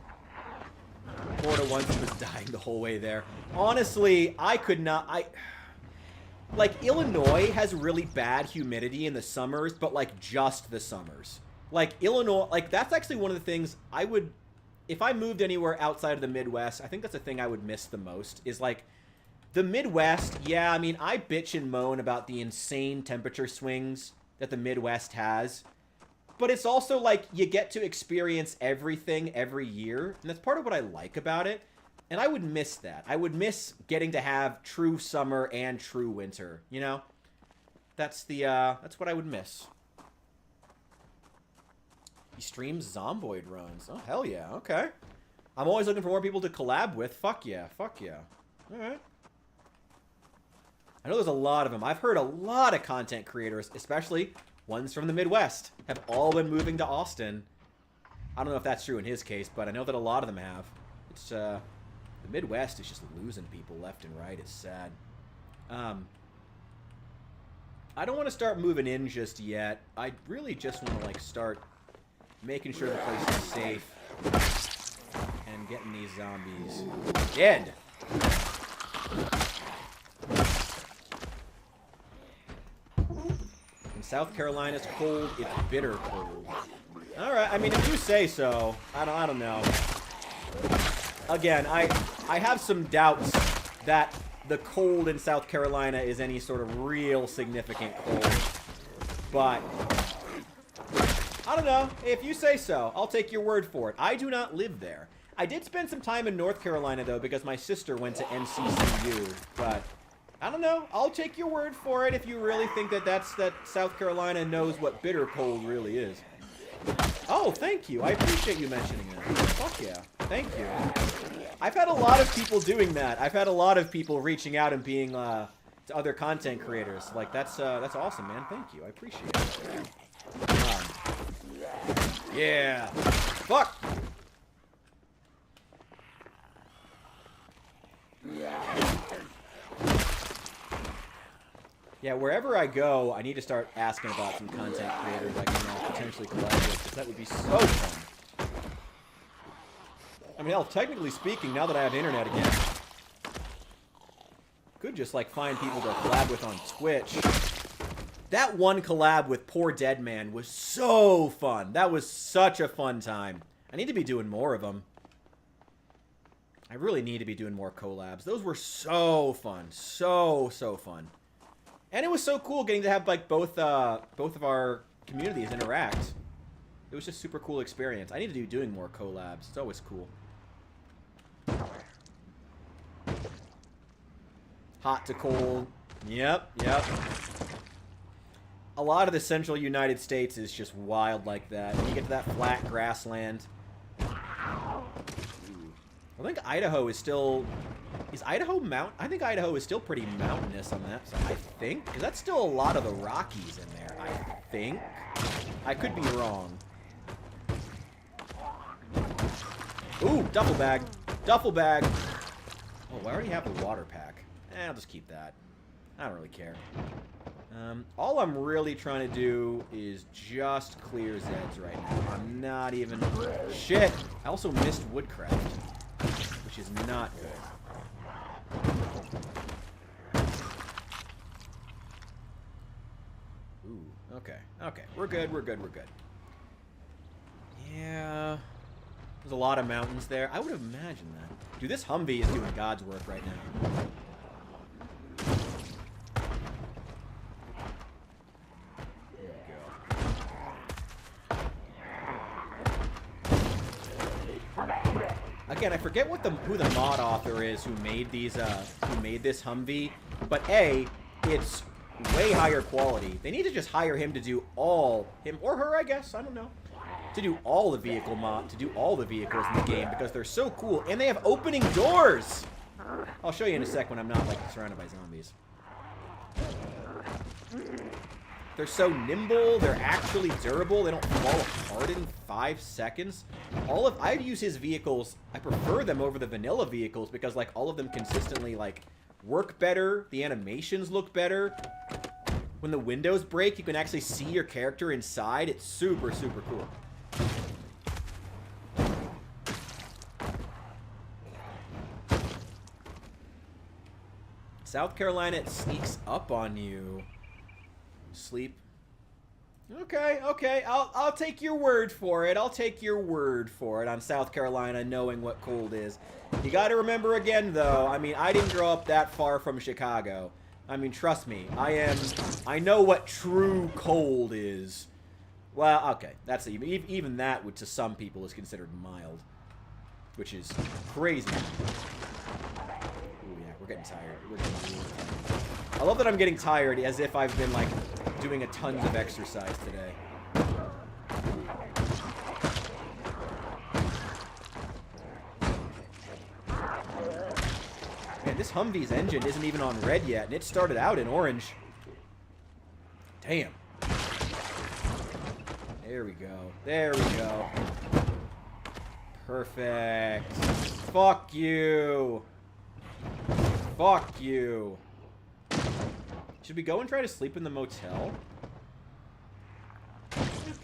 Florida once was dying the whole way there. Honestly, I could not... Like, Illinois has really bad humidity in the summers, but, like, just the summers. Like, Illinois... Like, that's actually one of the things I would... If I moved anywhere outside of the Midwest, I think that's the thing I would miss the most, is, like, the Midwest, yeah, I mean, I bitch and moan about the insane temperature swings that the Midwest has. But it's also, like, you get to experience everything every year, and that's part of what I like about it. And I would miss that. I would miss getting to have true summer and true winter, you know? That's what I would miss. He streams Zomboid runs. Oh, hell yeah. Okay. I'm always looking for more people to collab with. Fuck yeah. Fuck yeah. All right. I know there's a lot of them. I've heard a lot of content creators, especially ones from the Midwest, have all been moving to Austin. I don't know if that's true in his case, but I know that a lot of them have. It's, the Midwest is just losing people left and right. It's sad. I don't want to start moving in just yet. I really just want to, like, start making sure the place is safe and getting these zombies dead. In South Carolina, it's cold. It's bitter cold. All right. I mean, if you say so, I don't know. Again, I have some doubts that the cold in South Carolina is any sort of real significant cold. But I don't know. If you say so, I'll take your word for it. I do not live there. I did spend some time in North Carolina, though, because my sister went to NCCU. But I don't know. I'll take your word for it if you really think that South Carolina knows what bitter cold really is. Oh, thank you. I appreciate you mentioning that. Fuck yeah. Thank you. I've had a lot of people doing that. I've had a lot of people reaching out and being to other content creators. Like, that's awesome, man. Thank you. I appreciate it. Yeah. Fuck. Yeah, wherever I go, I need to start asking about some content creators I can potentially collab with, because that would be so fun. I mean, hell, technically speaking, now that I have internet again, could just, like, find people to collab with on Twitch. That one collab with Poor Dead Man was so fun. That was such a fun time. I need to be doing more of them. I really need to be doing more collabs. Those were so fun. So fun. And it was so cool getting to have, like, both of our communities interact. It was just a super cool experience. I need to be doing more collabs. It's always cool. Hot to cold. Yep. A lot of the central United States is just wild like that. When you get to that flat grassland. I think Idaho is still... Is Idaho I think Idaho is still pretty mountainous on that side. I think. Because that's still a lot of the Rockies in there. I think. I could be wrong. Ooh, duffel bag. Duffel bag. Oh, I already have the water pack. I'll just keep that. I don't really care. All I'm really trying to do is just clear Zeds right now. I'm not even... Shit! I also missed Woodcraft, which is not good. Ooh, okay. Okay, we're good. Yeah... There's a lot of mountains there. I would have imagined that. Dude, this Humvee is doing God's work right now. Again, I forget who the mod author is who made these who made this Humvee, but it's way higher quality. They need to just hire him to do him or her, I guess, I don't know, to do all the vehicles in the game because they're so cool and they have opening doors. I'll show you in a sec when I'm not like surrounded by zombies. They're so nimble, they're actually durable, they don't fall apart in 5 seconds. I use his vehicles, I prefer them over the vanilla vehicles because like all of them consistently like work better, the animations look better. When the windows break, you can actually see your character inside. It's super, super cool. South Carolina, it sneaks up on you. Sleep. Okay, okay. I'll take your word for it. I'll take your word for it on South Carolina knowing what cold is. You got to remember again, though. I mean, I didn't grow up that far from Chicago. I mean, trust me. I know what true cold is. Well, okay. That's even that, which to some people is considered mild, which is crazy. Ooh, yeah, we're getting tired. We're getting really tired. I love that I'm getting tired as if I've been, like, doing a tons of exercise today. Man, this Humvee's engine isn't even on red yet, and it started out in orange. Damn. There we go. There we go. Perfect. Fuck you. Fuck you. Should we go and try to sleep in the motel?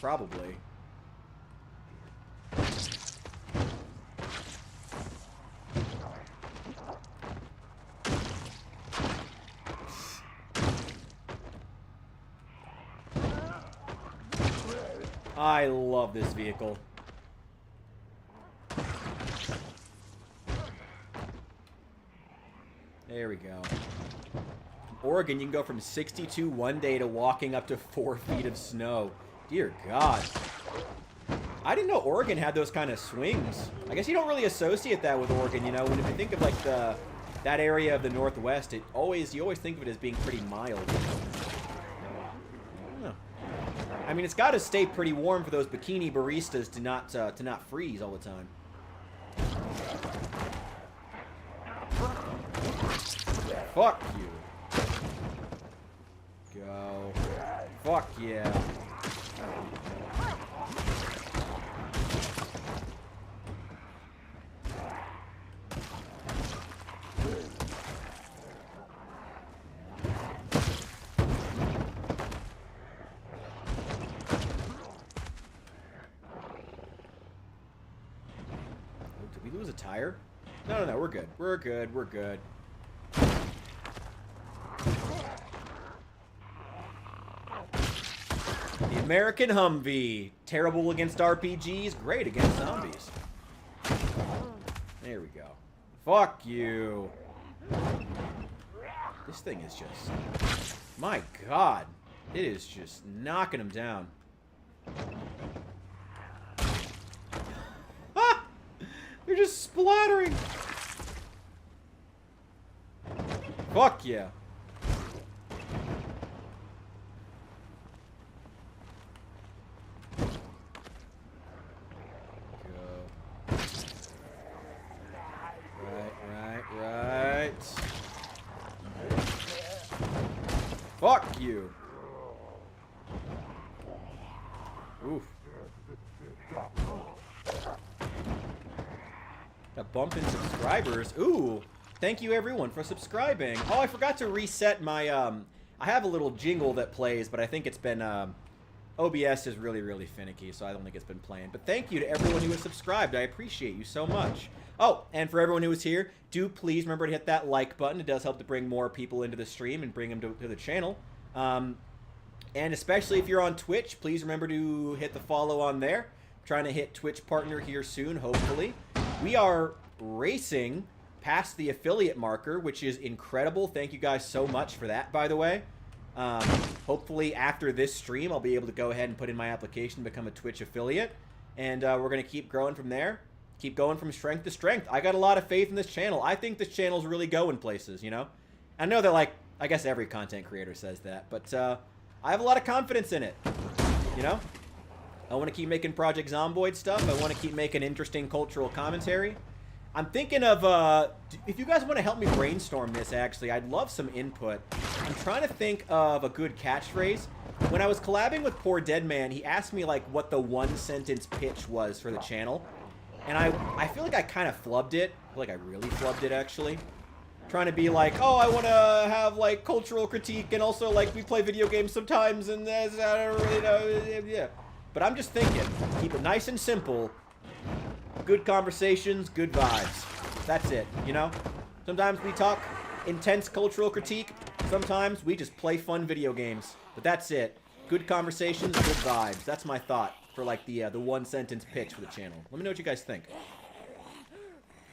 Probably. I love this vehicle. There we go. Oregon, you can go from 62 one day to walking up to 4 feet of snow. Dear God. I didn't know Oregon had those kind of swings. I guess you don't really associate that with Oregon, you know. When if you think of like that area of the Northwest, you always think of it as being pretty mild. I don't know. I mean, it's got to stay pretty warm for those bikini baristas to not freeze all the time. Fuck you. Go. Fuck yeah. Did we lose a tire? No, we're good. We're good. We're good. The American Humvee. Terrible against RPGs, great against zombies. There we go. Fuck you. This thing is just... My God. It is just knocking him down. Ah! They're just splattering. Fuck yeah. Fuck you. Oof. A bump in subscribers. Ooh. Thank you everyone for subscribing. Oh, I forgot to reset my I have a little jingle that plays, but I think it's been OBS is really, really finicky, so I don't think it's been playing. But thank you to everyone who has subscribed. I appreciate you so much. Oh, and for everyone who is here, do please remember to hit that like button. It does help to bring more people into the stream and bring them to the channel. And especially if you're on Twitch, please remember to hit the follow on there. I'm trying to hit Twitch partner here soon, hopefully. We are racing past the affiliate marker, which is incredible. Thank you guys so much for that, by the way. Hopefully after this stream, I'll be able to go ahead and put in my application to become a Twitch affiliate. And we're going to keep growing from there. keep going from strength to strength. I got a lot of faith in this channel. I think this channel's really going places, you know? I know that, like, I guess every content creator says that, but I have a lot of confidence in it, you know? I want to keep making Project Zomboid stuff. I want to keep making interesting cultural commentary. I'm thinking of, if you guys want to help me brainstorm this, actually, I'd love some input. I'm trying to think of a good catchphrase. When I was collabing with Poor Dead Man, he asked me, like, what the one-sentence pitch was for the channel. And I feel like I kind of flubbed it. I feel like I really flubbed it, actually. Trying to be like, oh, I want to have, like, cultural critique, and also, like, we play video games sometimes, and I don't really know, yeah. But I'm just thinking, keep it nice and simple. Good conversations, good vibes. That's it, you know? Sometimes we talk intense cultural critique. Sometimes we just play fun video games. But that's it. Good conversations, good vibes. That's my thought for, like, the one-sentence pitch for the channel. Let me know what you guys think.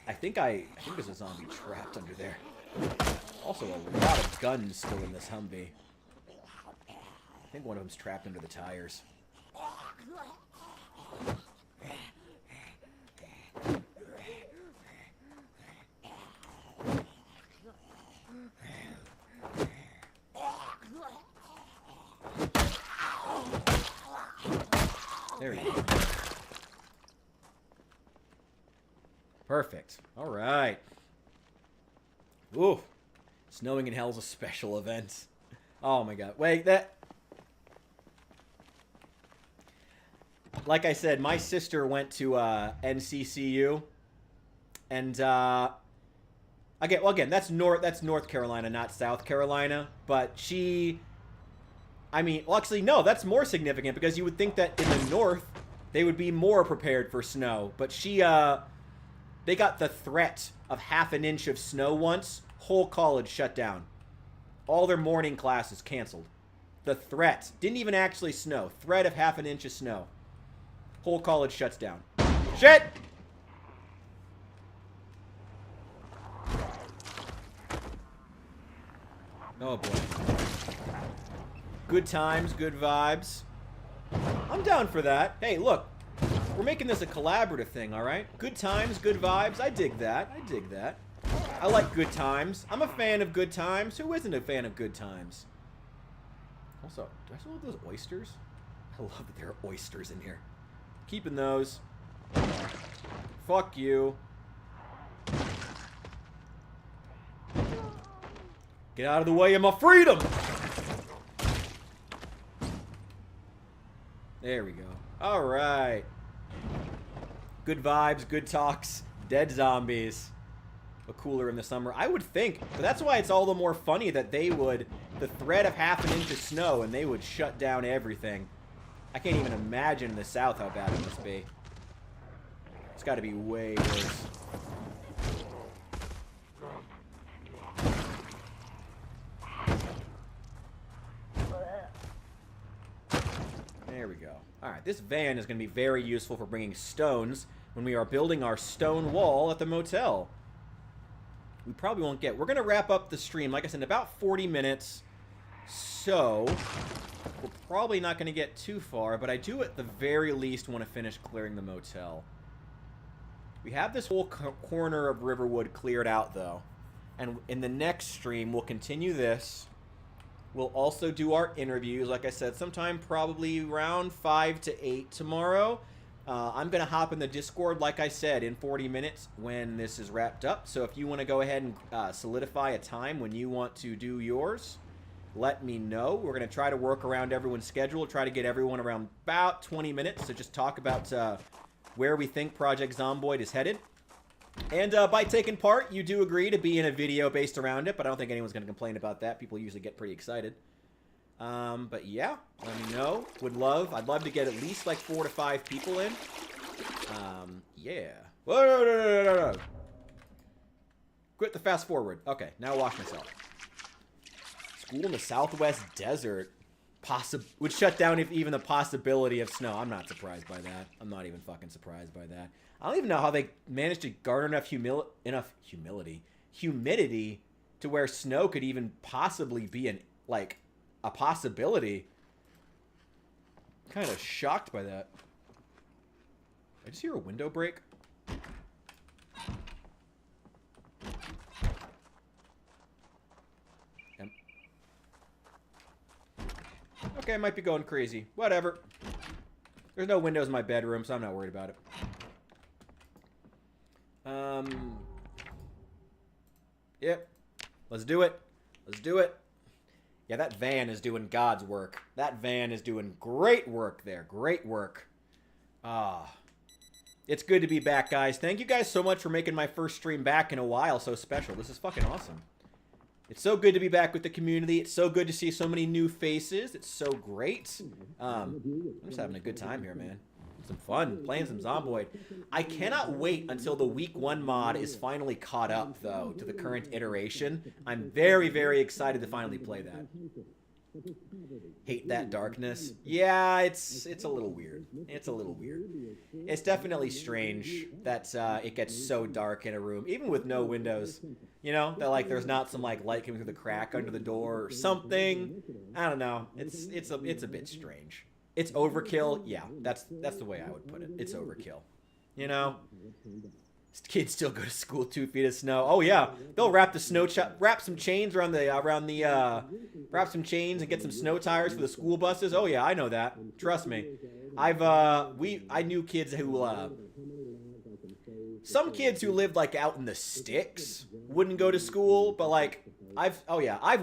I think there's a zombie trapped under there. Also, a lot of guns still in this Humvee. I think one of them's trapped under the tires. There you go. Perfect. All right. Ooh. Snowing in Hell's a special event. Oh my god. Wait, that... Like I said, my sister went to NCCU. And, again, that's North Carolina, not South Carolina. But she... I mean, well, actually, no, that's more significant because you would think that in the north, they would be more prepared for snow. But she, they got the threat of half an inch of snow once. Whole college shut down. All their morning classes canceled. The threat. Didn't even actually snow. Threat of half an inch of snow. Whole college shuts down. Shit! Oh, boy. Good times, good vibes. I'm down for that. Hey, look. We're making this a collaborative thing, alright? Good times, good vibes. I dig that. I dig that. I like good times. I'm a fan of good times. Who isn't a fan of good times? Also, do I still have those oysters? I love that there are oysters in here. Keeping those. Fuck you. Get out of the way of my freedom! There we go. Alright. Good vibes, good talks, dead zombies. A cooler in the summer. I would think, but that's why it's all the more funny that they would, the threat of half an inch of snow, and they would shut down everything. I can't even imagine in the south how bad it must be. It's got to be way worse. There we go. Alright, this van is going to be very useful for bringing stones when we are building our stone wall at the motel. We probably won't get... We're going to wrap up the stream, like I said, in about 40 minutes. So, we're probably not going to get too far, but I do at the very least want to finish clearing the motel. We have this whole corner of Riverwood cleared out, though. And in the next stream, we'll continue this. We'll also do our interviews, like I said, sometime probably around 5 to 8 tomorrow. I'm going to hop in the Discord, like I said, in 40 minutes when this is wrapped up. So if you want to go ahead and solidify a time when you want to do yours, let me know. We're going to try to work around everyone's schedule, try to get everyone around about 20 minutes to just talk about where we think Project Zomboid is headed. And by taking part, you do agree to be in a video based around it, but I don't think anyone's going to complain about that. People usually get pretty excited. But yeah, let me know. I'd love to get at least like 4 to 5 people in. Yeah. Whoa, no. Quit the fast forward. Okay, now watch myself. School in the Southwest Desert. Would shut down if even the possibility of snow. I'm not surprised by that. I'm not even fucking surprised by that. I don't even know how they managed to garner enough humidity to where snow could even possibly be a possibility. Kind of shocked by that. Did I just hear a window break? Okay, I might be going crazy. Whatever. There's no windows in my bedroom, so I'm not worried about it. Yep. Let's do it. Let's do it. Yeah, that van is doing God's work. That van is doing great work there. Great work. It's good to be back, guys. Thank you guys so much for making my first stream back in a while so special. This is fucking awesome. It's so good to be back with the community. It's so good to see so many new faces. It's so great. I'm just having a good time here, man. Some fun. Playing some Zomboid. I cannot wait until the week 1 mod is finally caught up, though, to the current iteration. I'm very, very excited to finally play that. Hate that darkness. Yeah, it's a little weird. It's a little weird. It's definitely strange that it gets so dark in a room, even with no windows. You know, that like there's not some like light coming through the crack under the door or something. I don't know. It's a bit strange. It's overkill. Yeah, that's the way I would put it. It's overkill. You know, kids still go to school 2 feet of snow. Oh yeah, they'll wrap the wrap some chains wrap some chains and get some snow tires for the school buses. Oh yeah, I know that. Trust me. I knew kids who some kids who lived like out in the sticks wouldn't go to school, but like I've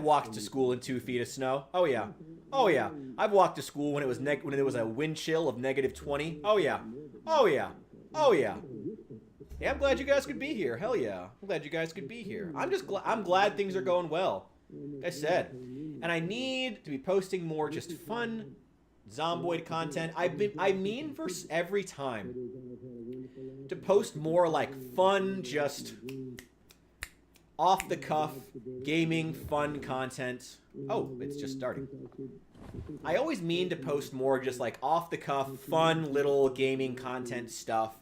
walked to school in 2 feet of snow. Oh yeah. Oh yeah. I've walked to school when it was when there was a wind chill of -20. Oh yeah. Oh yeah. Oh yeah. Yeah, I'm glad you guys could be here. Hell yeah. I'm glad you guys could be here. I'm glad things are going well. Like I said. And I need to be posting more just fun Zomboid content. I mean for every time to post more like fun, just off the cuff gaming fun content. Oh, it's just starting. I always mean to post more just like off the cuff, fun little gaming content stuff.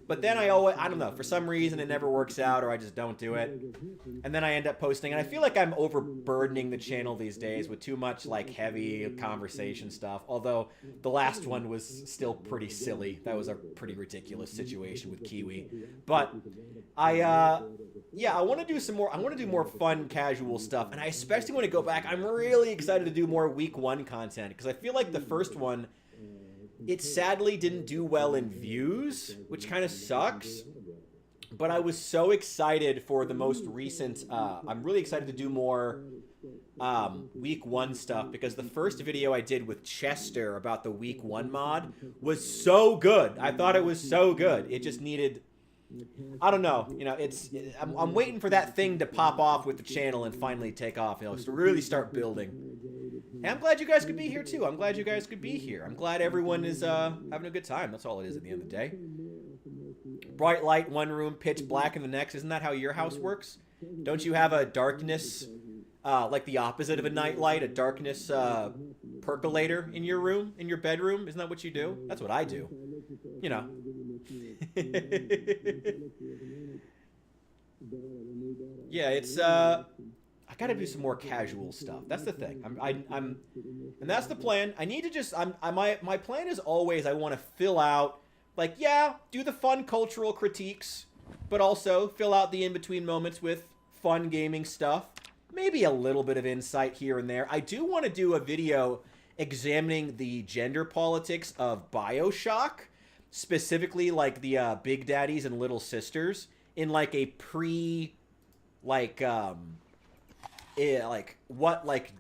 But then I don't know, for some reason it never works out or I just don't do it. And then I end up posting, and I feel like I'm overburdening the channel these days with too much like heavy conversation stuff. Although the last one was still pretty silly. That was a pretty ridiculous situation with Kiwi. But yeah, I want to do some more. I want to do more fun, casual stuff, and I especially want to go back. I'm really excited to do more week 1 content because I feel like the first one, it sadly didn't do well in views, which kind of sucks. But I was so excited for the most recent. I'm really excited to do more week 1 stuff because the first video I did with Chester about the week 1 mod was so good. I thought it was so good. It just needed. I don't know, you know, I'm waiting for that thing to pop off with the channel and finally take off, you know, to really start building. And I'm glad you guys could be here too. I'm glad you guys could be here. I'm glad everyone is having a good time. That's all it is at the end of the day. Bright light one room, pitch black in the next. Isn't that how your house works? Don't you have a darkness, like the opposite of a night light, a darkness percolator in your room, in your bedroom? Isn't that what you do? That's what I do. You know. Yeah, it's I gotta do some more casual stuff. That's the thing. And that's the plan. I need to just my plan is always I want to fill out, like, yeah, do the fun cultural critiques, but also fill out the in-between moments with fun gaming stuff. Maybe a little bit of insight here and there. I do want to do a video examining the gender politics of BioShock. Specifically, like the Big Daddies and Little Sisters in like a like what like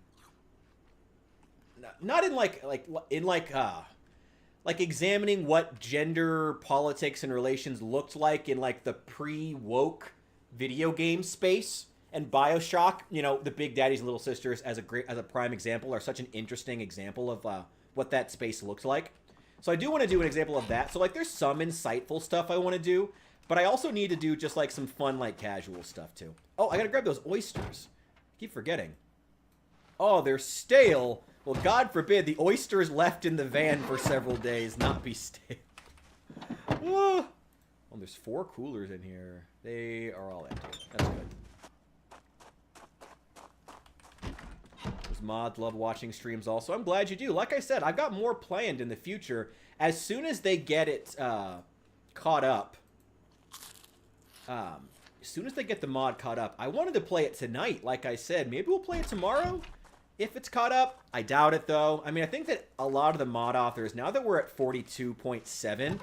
not in like examining what gender politics and relations looked like in like the pre-woke video game space. And BioShock, you know, the Big Daddies and Little Sisters as a prime example are such an interesting example of what that space looked like. So I do want to do an example of that. So, like, there's some insightful stuff I want to do, but I also need to do just, like, some fun, like, casual stuff, too. Oh, I gotta grab those oysters. I keep forgetting. Oh, they're stale. Well, God forbid the oysters left in the van for several days not be stale. Oh, there's 4 coolers in here. They are all empty. That's good. Mods love watching streams also. I'm glad you do. Like I said, I've got more planned in the future. As soon as they get it caught up, as soon as they get the mod caught up, I wanted to play it tonight, like I said. Maybe we'll play it tomorrow if it's caught up. I doubt it, though. I mean, I think that a lot of the mod authors, now that we're at 42.7,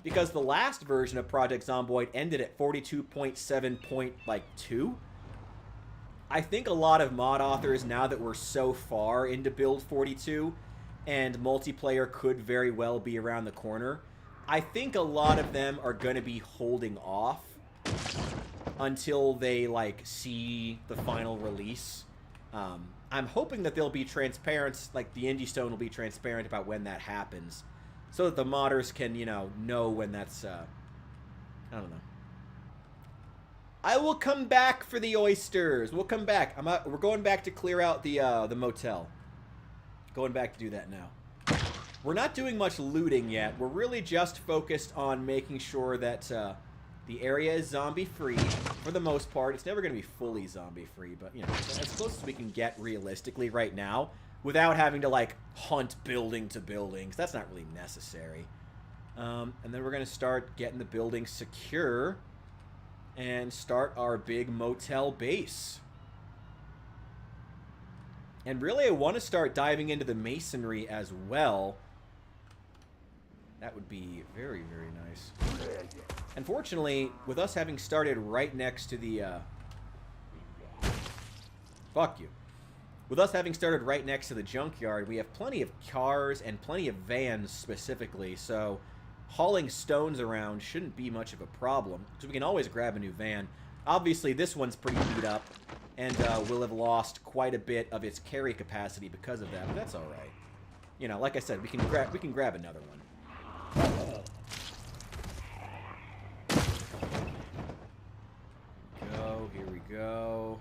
because the last version of Project Zomboid ended at 42.7.2, I think a lot of mod authors, now that we're so far into build 42, and multiplayer could very well be around the corner, I think a lot of them are going to be holding off until they, like, see the final release. I'm hoping that they'll be transparent, like the Indie Stone will be transparent about when that happens, so that the modders can, you know when that's, I don't know. I will come back for the oysters. We'll come back. We're going back to clear out the motel. Going back to do that now. We're not doing much looting yet. We're really just focused on making sure that the area is zombie-free for the most part. It's never going to be fully zombie-free, but, you know, as close as we can get realistically right now without having to, like, hunt building to building, 'cause that's not really necessary. And then we're going to start getting the building secure and start our big motel base. And really, I want to start diving into the masonry as well. That would be very, very nice. Unfortunately, with us having started right next to the, fuck you. With us having started right next to the junkyard, we have plenty of cars and plenty of vans specifically, so hauling stones around shouldn't be much of a problem, because we can always grab a new van. Obviously, this one's pretty beat up, and will have lost quite a bit of its carry capacity because of that, but that's alright. You know, like I said, we can grab another one. Here we go.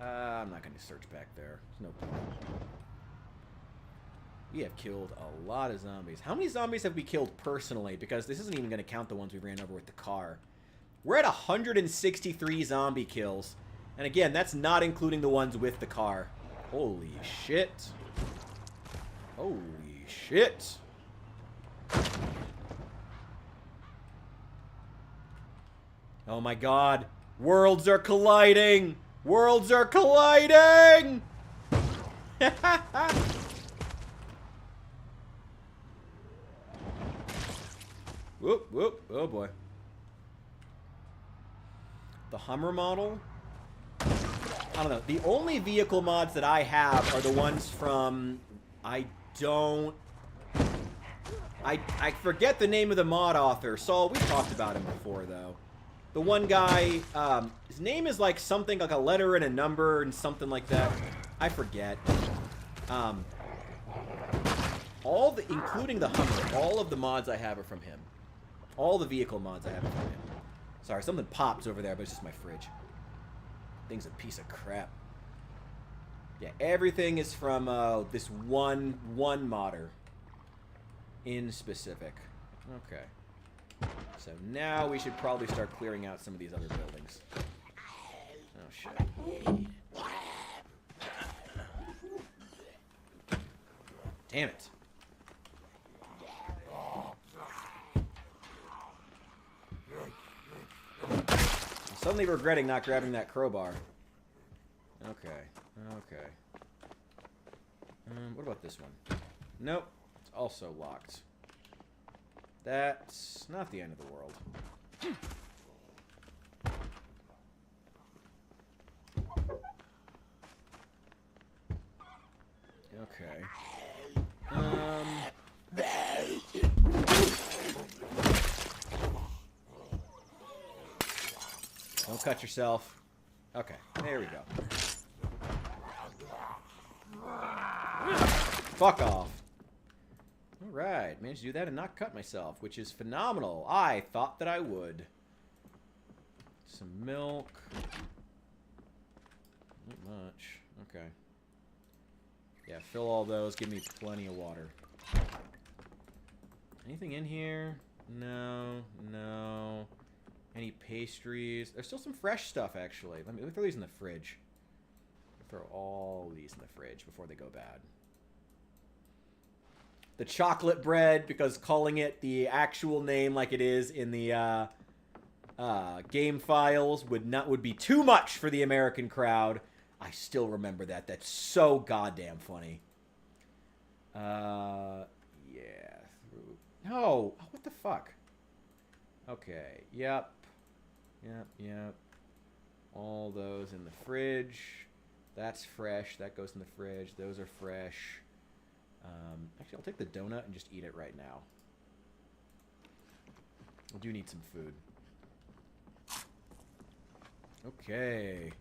I'm not going to search back there. There's no point. We have killed a lot of zombies. How many zombies have we killed personally? Because this isn't even going to count the ones we ran over with the car. We're at 163 zombie kills. And again, that's not including the ones with the car. Holy shit. Holy shit. Oh my god. Worlds are colliding! Worlds are colliding! Whoop, whoop. Oh boy. The Hummer model? I don't know. The only vehicle mods that I have are the ones from... I forget the name of the mod author. Saul, we talked about him before, though. The one guy, his name is like something like a letter and a number and something like that. I forget. Including the Hummer, all of the mods I have are from him. All the vehicle mods I have are from him. Sorry, something popped over there, but it's just my fridge. Thing's a piece of crap. Yeah, everything is from this one modder in specific. Okay. So now we should probably start clearing out some of these other buildings. Oh, shit. Damn it. I'm suddenly regretting not grabbing that crowbar. Okay. Okay. What about this one? Nope. It's also locked. That's not the end of the world. Okay. Don't cut yourself. Okay, there we go. Fuck off. Alright, managed to do that and not cut myself, which is phenomenal. I thought that I would. Some milk. Not much. Okay. Yeah, fill all those. Give me plenty of water. Anything in here? No. No. Any pastries? There's still some fresh stuff, actually. Let me throw these in the fridge. Throw all these in the fridge before they go bad. The chocolate bread, because calling it the actual name like it is in the game files would be too much for the American crowd. I still remember that. That's so goddamn funny. Yeah. No. Oh, what the fuck? Okay. Yep. Yep. All those in the fridge. That's fresh. That goes in the fridge. Those are fresh. Actually, I'll take the donut and just eat it right now. I do need some food. Okay.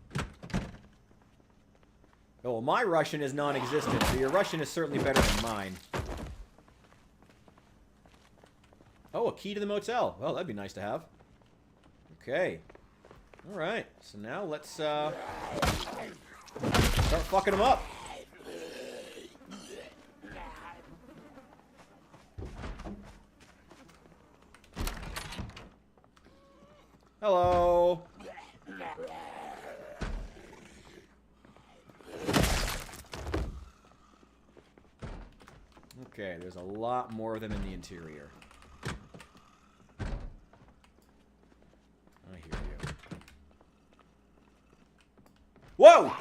Oh, well, my Russian is non-existent, so your Russian is certainly better than mine. Oh, a key to the motel. Well, that'd be nice to have. Okay. Alright, so now let's, start fucking them up. Hello. Okay, there's a lot more of them in the interior. I hear you. Whoa!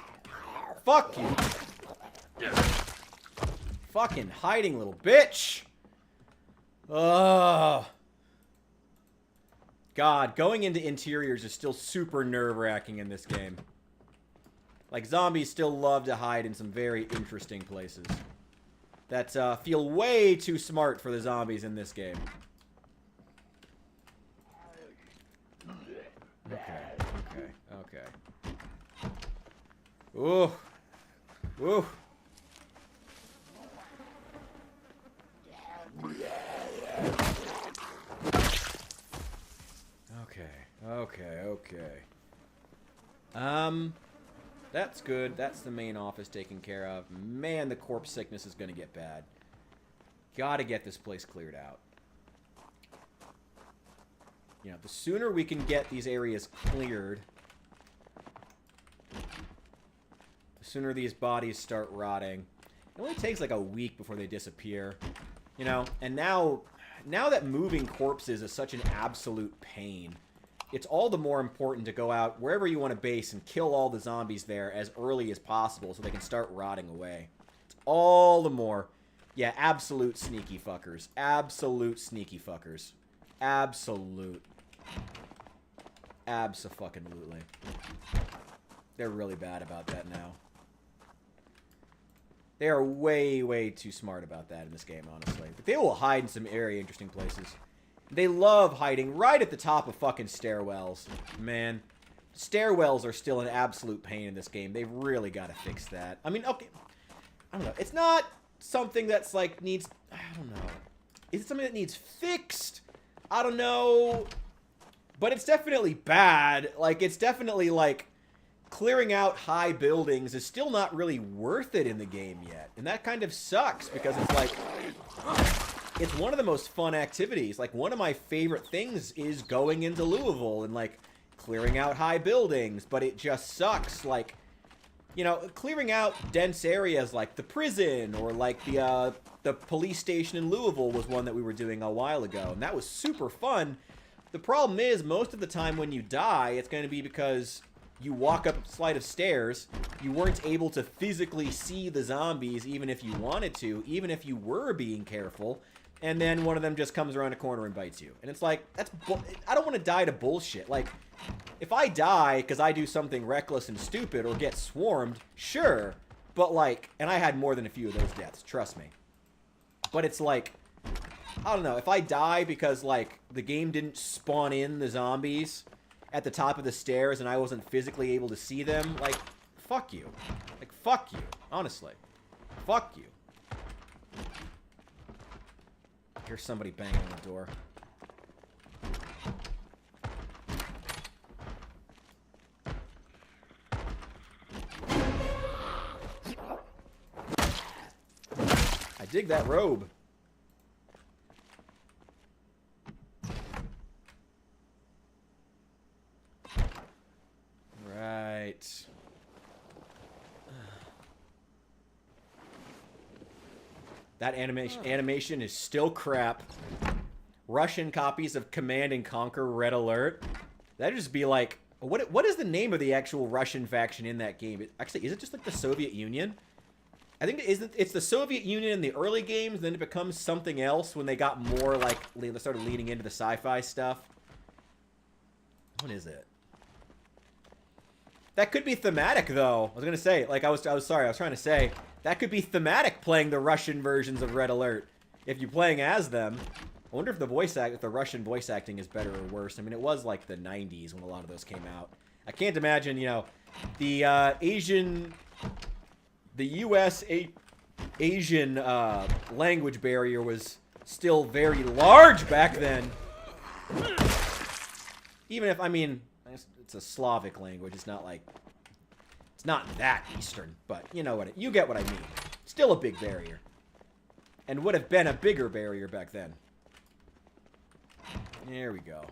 Fuck you. Fucking hiding little bitch. Ugh. God, going into interiors is still super nerve-wracking in this game. Like, zombies still love to hide in some very interesting places. That feel way too smart for the zombies in this game. Okay. Ooh. Ooh. Okay. That's good. That's the main office taken care of. Man, the corpse sickness is gonna get bad. Gotta get this place cleared out. You know, the sooner we can get these areas cleared, the sooner these bodies start rotting. It only takes like a week before they disappear. You know, and now that moving corpses is such an absolute pain, it's all the more important to go out wherever you want to base and kill all the zombies there as early as possible so they can start rotting away. It's all the more... Yeah, absolute sneaky fuckers. Absolute sneaky fuckers. Absolute. Abso-fucking-lutely. They're really bad about that now. They are way, way too smart about that in this game, honestly. But they will hide in some very interesting places. They love hiding right at the top of fucking stairwells. Man, stairwells are still an absolute pain in this game. They've really got to fix that. I mean, okay, I don't know. It's not something that's like needs, I don't know. Is it something that needs fixed? I don't know. But it's definitely bad. Like, it's definitely like clearing out high buildings is still not really worth it in the game yet. And that kind of sucks because it's like... It's one of the most fun activities. Like, one of my favorite things is going into Louisville and, like, clearing out high buildings. But it just sucks. Like, you know, clearing out dense areas like the prison or, like, the police station in Louisville was one that we were doing a while ago. And that was super fun. The problem is, most of the time when you die, it's going to be because you walk up a flight of stairs, you weren't able to physically see the zombies even if you wanted to, even if you were being careful. And then one of them just comes around a corner and bites you. And it's like, I don't want to die to bullshit. Like, if I die because I do something reckless and stupid or get swarmed, sure. But like, and I had more than a few of those deaths, trust me. But it's like, I don't know, if I die because like, the game didn't spawn in the zombies at the top of the stairs and I wasn't physically able to see them, like, fuck you. Like, fuck you. Honestly. Fuck you. Here's somebody banging on the door. I dig that robe. Right. That animation is still crap. Russian copies of Command and Conquer Red Alert. That'd just be like What is the name of the actual Russian faction in that game? Actually, is it just like the Soviet Union? I think it's the Soviet Union in the early games, then it becomes something else when they got more like they started leaning into the sci-fi stuff. What is it? That could be thematic though. I was gonna say, like I was sorry, I was trying to say that could be thematic playing the Russian versions of Red Alert if you're playing as them. I wonder if the Russian voice acting is better or worse. I mean, it was like the 90s when a lot of those came out. I can't imagine, you know, the U.S. Asian language barrier was still very large back then. Even if, I mean, it's a Slavic language. It's not like, it's not that Eastern, but you know what, you get what I mean. Still a big barrier. And would have been a bigger barrier back then. There we go.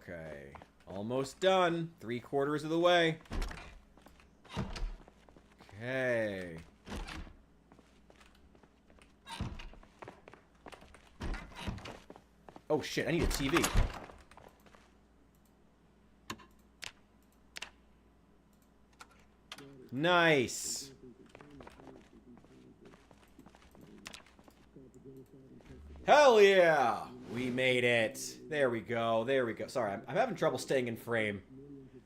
Okay. Almost done. 3/4 of the way. Okay. Oh shit, I need a TV. Nice. Hell yeah! We made it. There we go. There we go. Sorry, I'm having trouble staying in frame.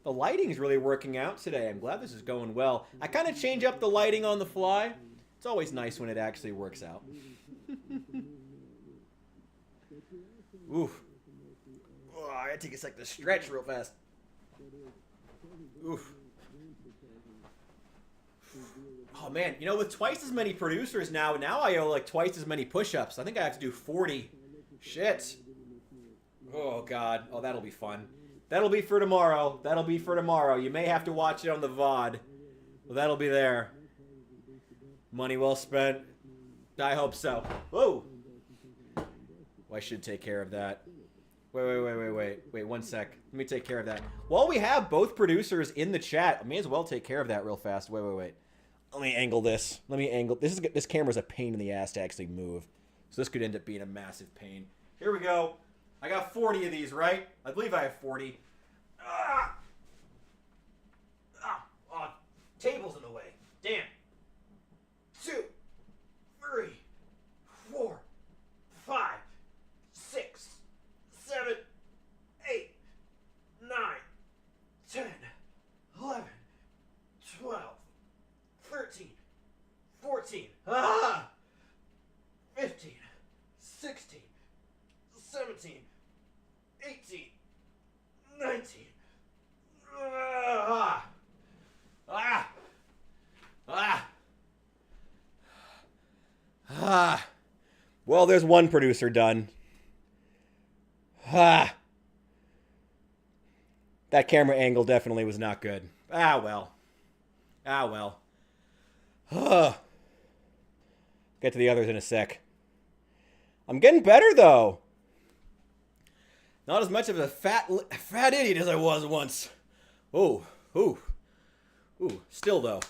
The lighting's really working out today. I'm glad this is going well. I kind of change up the lighting on the fly. It's always nice when it actually works out. Oof. Oh, I gotta take a sec to stretch real fast. Oof. Oh man, you know, with twice as many producers now I owe like twice as many push-ups. I think I have to do 40. Shit. Oh god. Oh, that'll be fun. That'll be for tomorrow. That'll be for tomorrow. You may have to watch it on the VOD. Well, that'll be there. Money well spent. I hope so. Whoa. Well, I should take care of that. Wait, 1 sec. Let me take care of that. While we have both producers in the chat, I may as well take care of that real fast. Wait. Let me angle this. Let me angle. This camera's a pain in the ass to actually move. So this could end up being a massive pain. Here we go. I got 40 of these, right? I believe I have 40. Table's in the way. Damn. 2, 3, 4, 5, 6, 7, 8, 9, 10, 11, 12, 13, 14, 15, 16, 17, 18, 19. Well, there's one producer done. That camera angle definitely was not good. Well. Get to the others in a sec. I'm getting better, though. Not as much of a fat idiot as I was once. Ooh. Still, though.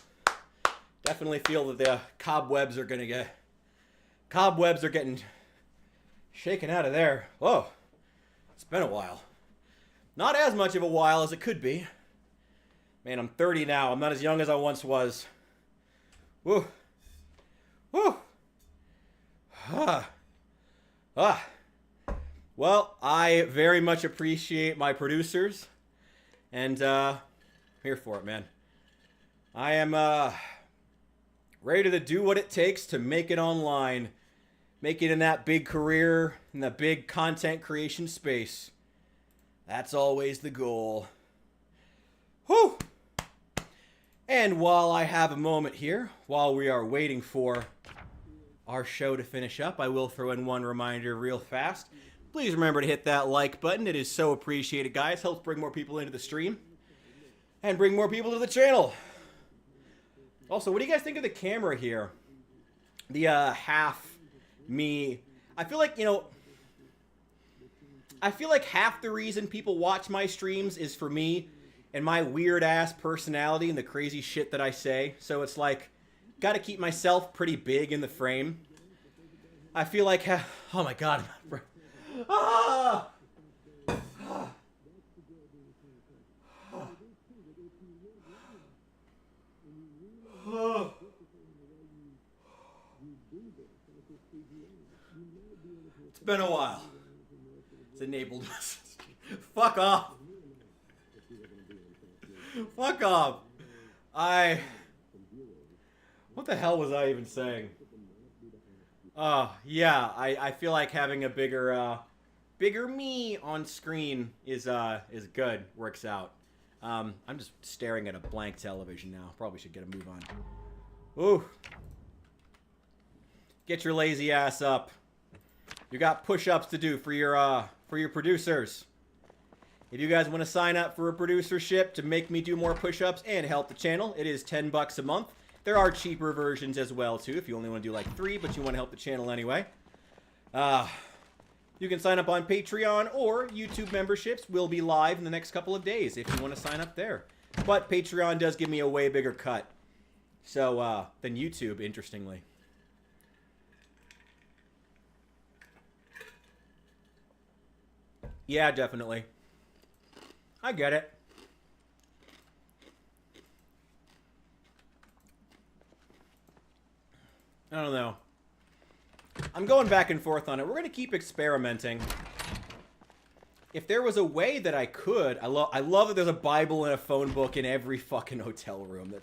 Definitely feel that the cobwebs are getting shaken out of there. Whoa. It's been a while. Not as much of a while as it could be. Man, I'm 30 now. I'm not as young as I once was. Woo. Well, I very much appreciate my producers. And, here for it, man. I am, ready to do what it takes to make it online. Make it in that big career, in that big content creation space. That's always the goal. Whew! And while I have a moment here, while we are waiting for our show to finish up, I will throw in one reminder real fast. Please remember to hit that like button. It is so appreciated, guys. Helps bring more people into the stream and bring more people to the channel. Also, what do you guys think of the camera here? The half me. I feel like, you know, half the reason people watch my streams is for me and my weird-ass personality and the crazy shit that I say. So it's like, gotta keep myself pretty big in the frame. I feel like, oh my god. It's been a while. It's enabled us. Fuck off. Fuck off. What the hell was I even saying? Yeah, I feel like having a bigger me on screen is good. Works out. I'm just staring at a blank television now. Probably should get a move on. Ooh. Get your lazy ass up. You got push-ups to do for your producers. If you guys want to sign up for a producership to make me do more push-ups and help the channel, it is $10 a month. There are cheaper versions as well, too, if you only want to do like 3, but you want to help the channel anyway. You can sign up on Patreon, or YouTube memberships will be live in the next couple of days if you want to sign up there. But Patreon does give me a way bigger cut than YouTube, interestingly. Yeah, definitely. I get it. I don't know. I'm going back and forth on it. We're going to keep experimenting. If there was a way that I could, I love that there's a Bible and a phone book in every fucking hotel room.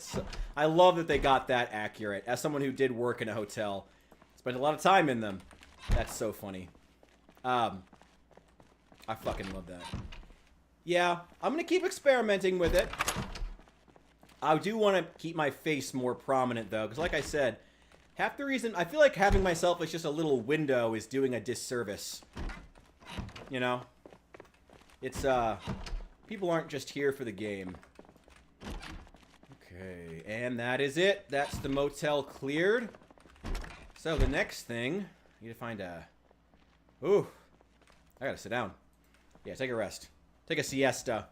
I love that they got that accurate. As someone who did work in a hotel, spent a lot of time in them. That's so funny. I fucking love that. Yeah, I'm going to keep experimenting with it. I do want to keep my face more prominent, though, because like I said, half the reason I feel like having myself as just a little window is doing a disservice. You know? It's, people aren't just here for the game. Okay, and that is it. That's the motel cleared. So the next thing, I need to find a... Ooh, I gotta sit down. Yeah, take a rest. Take a siesta.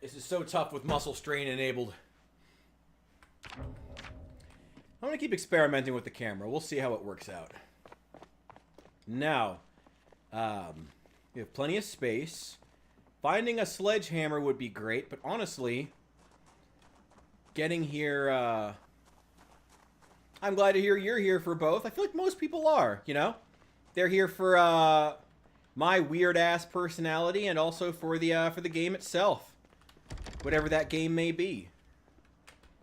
This is so tough with muscle strain enabled. I'm gonna keep experimenting with the camera. We'll see how it works out. Now, we have plenty of space. Finding a sledgehammer would be great, but honestly, getting here, I'm glad to hear you're here for both. I feel like most people are, you know? They're here for, my weird-ass personality and also for the game itself. Whatever that game may be.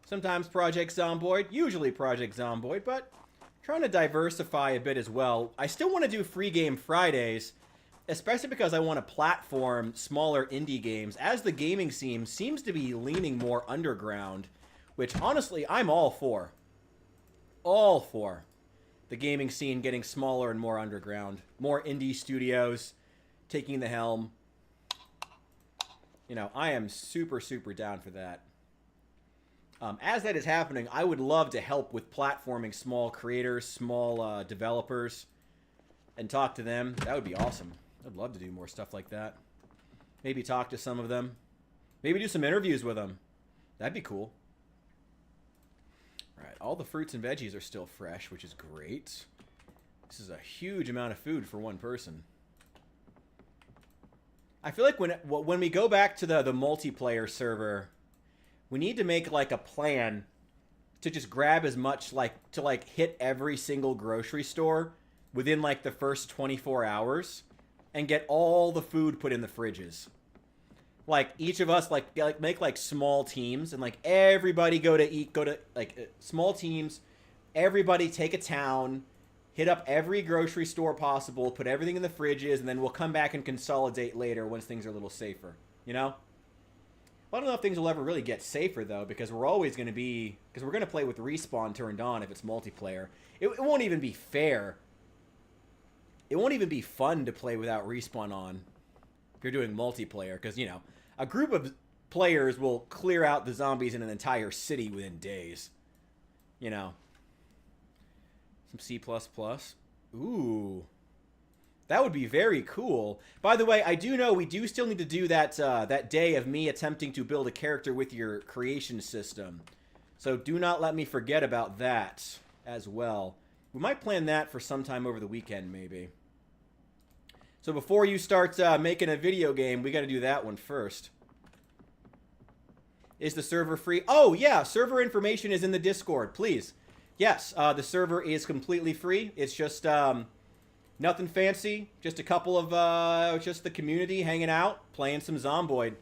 Sometimes Project Zomboid, usually Project Zomboid, but trying to diversify a bit as well. I still want to do Free Game Fridays, especially because I want to platform smaller indie games, as the gaming scene seems to be leaning more underground, which honestly I'm all for. All for the gaming scene getting smaller and more underground. More indie studios taking the helm. You know, I am super, super down for that. As that is happening, I would love to help with platforming small creators, small developers, and talk to them. That would be awesome. I'd love to do more stuff like that. Maybe talk to some of them. Maybe do some interviews with them. That'd be cool. All right, all the fruits and veggies are still fresh, which is great. This is a huge amount of food for one person. I feel like when we go back to the multiplayer server, we need to make like a plan to just grab as much to hit every single grocery store within like the first 24 hours and get all the food put in the fridges. Like each of us make like small teams and like everybody go to small teams, everybody take a town, hit up every grocery store possible, put everything in the fridges, and then we'll come back and consolidate later once things are a little safer. You know? I don't know if things will ever really get safer, though, because we're always going to be... Because we're going to play with respawn turned on if it's multiplayer. It won't even be fair. It won't even be fun to play without respawn on if you're doing multiplayer, because, you know, a group of players will clear out the zombies in an entire city within days. You know? Some C++. Ooh. That would be very cool. By the way, I do know we do still need to do that that day of me attempting to build a character with your creation system. So do not let me forget about that as well. We might plan that for sometime over the weekend, maybe. So before you start making a video game, we got to do that one first. Is the server free? Oh, yeah. Server information is in the Discord, please. Yes, the server is completely free. It's just nothing fancy. Just a couple of, just the community hanging out, playing some Zomboid.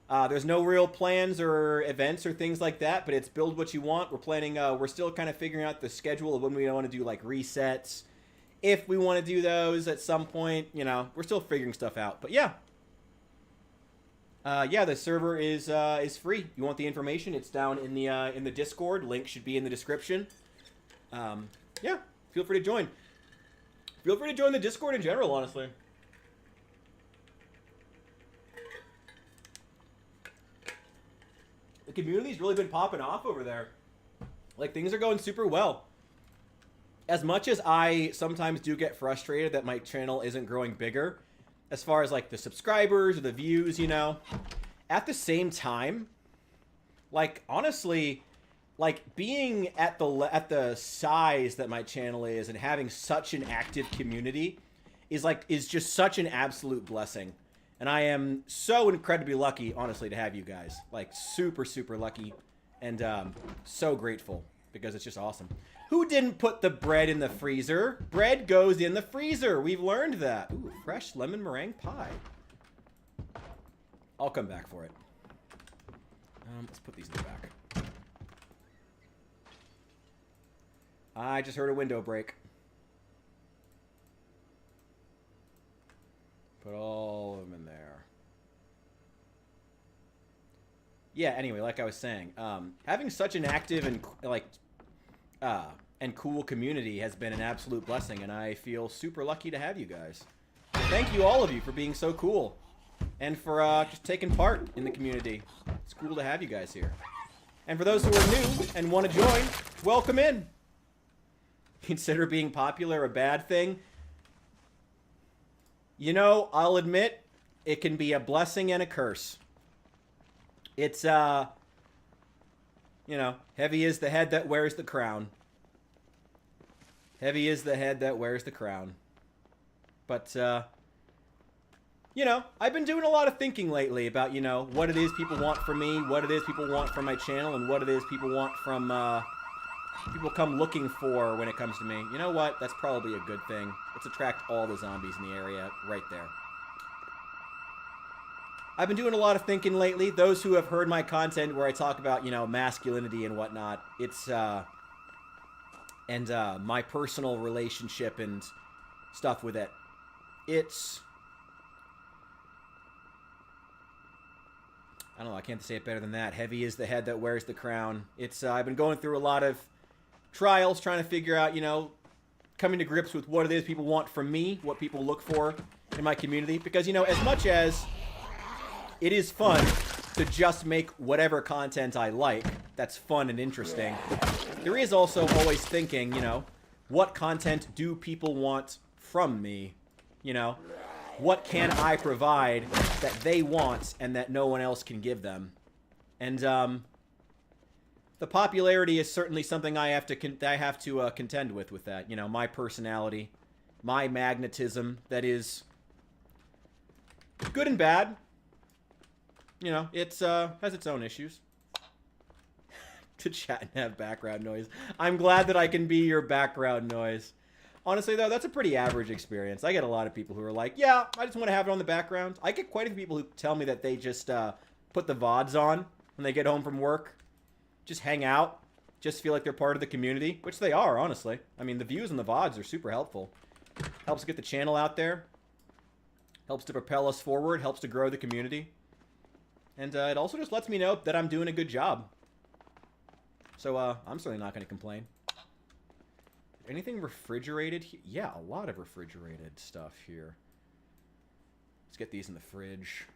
There's no real plans or events or things like that, but it's build what you want. We're planning, we're still kind of figuring out the schedule of when we want to do, like, resets. If we want to do those at some point, you know, we're still figuring stuff out. But, yeah. Yeah, the server is free. You want the information? It's down in the Discord. Link should be in the description. Yeah, feel free to join. Feel free to join the Discord in general, honestly. The community's really been popping off over there. Like, things are going super well. As much as I sometimes do get frustrated that my channel isn't growing bigger, as far as, like, the subscribers or the views, you know, at the same time, like, honestly, like, being at the size that my channel is and having such an active community is just such an absolute blessing. And I am so incredibly lucky, honestly, to have you guys. Like, super, super lucky. And so grateful, because it's just awesome. Who didn't put the bread in the freezer? Bread goes in the freezer. We've learned that. Ooh, fresh lemon meringue pie. I'll come back for it. Let's put these in the back. I just heard a window break. Put all of them in there. Yeah, anyway, like I was saying, having such an active and, like, and cool community has been an absolute blessing, and I feel super lucky to have you guys. Thank you, all of you, for being so cool, and for just taking part in the community. It's cool to have you guys here. And for those who are new and want to join, welcome in. Consider being popular a bad thing? You know, I'll admit, it can be a blessing and a curse. It's, you know, heavy is the head that wears the crown. Heavy is the head that wears the crown. But, you know, I've been doing a lot of thinking lately about, you know, what it is people want from me, what it is people want from my channel, and what it is people want from, people come looking for when it comes to me. You know what? That's probably a good thing. Let's attract all the zombies in the area right there. I've been doing a lot of thinking lately. Those who have heard my content where I talk about, you know, masculinity and whatnot, it's, and my personal relationship and stuff with it. It's, I don't know, I can't say it better than that. Heavy is the head that wears the crown. It's, I've been going through a lot of trials, trying to figure out, you know, coming to grips with what it is people want from me, what people look for in my community. Because, you know, as much as it is fun to just make whatever content I like, that's fun and interesting, there is also always thinking, you know, what content do people want from me? You know, what can I provide that they want and that no one else can give them? And, the popularity is certainly something I have to contend with that. You know, my personality, my magnetism, that is good and bad. You know, it's has its own issues. To chat and have background noise. I'm glad that I can be your background noise. Honestly, though, that's a pretty average experience. I get a lot of people who are like, yeah, I just want to have it on the background. I get quite a few people who tell me that they just put the VODs on when they get home from work. Just hang out, just feel like they're part of the community, which they are, honestly. I mean, the views on the VODs are super helpful. Helps get the channel out there. Helps to propel us forward, helps to grow the community. And it also just lets me know that I'm doing a good job. So, I'm certainly not going to complain. Anything refrigerated? Yeah, a lot of refrigerated stuff here. Let's get these in the fridge.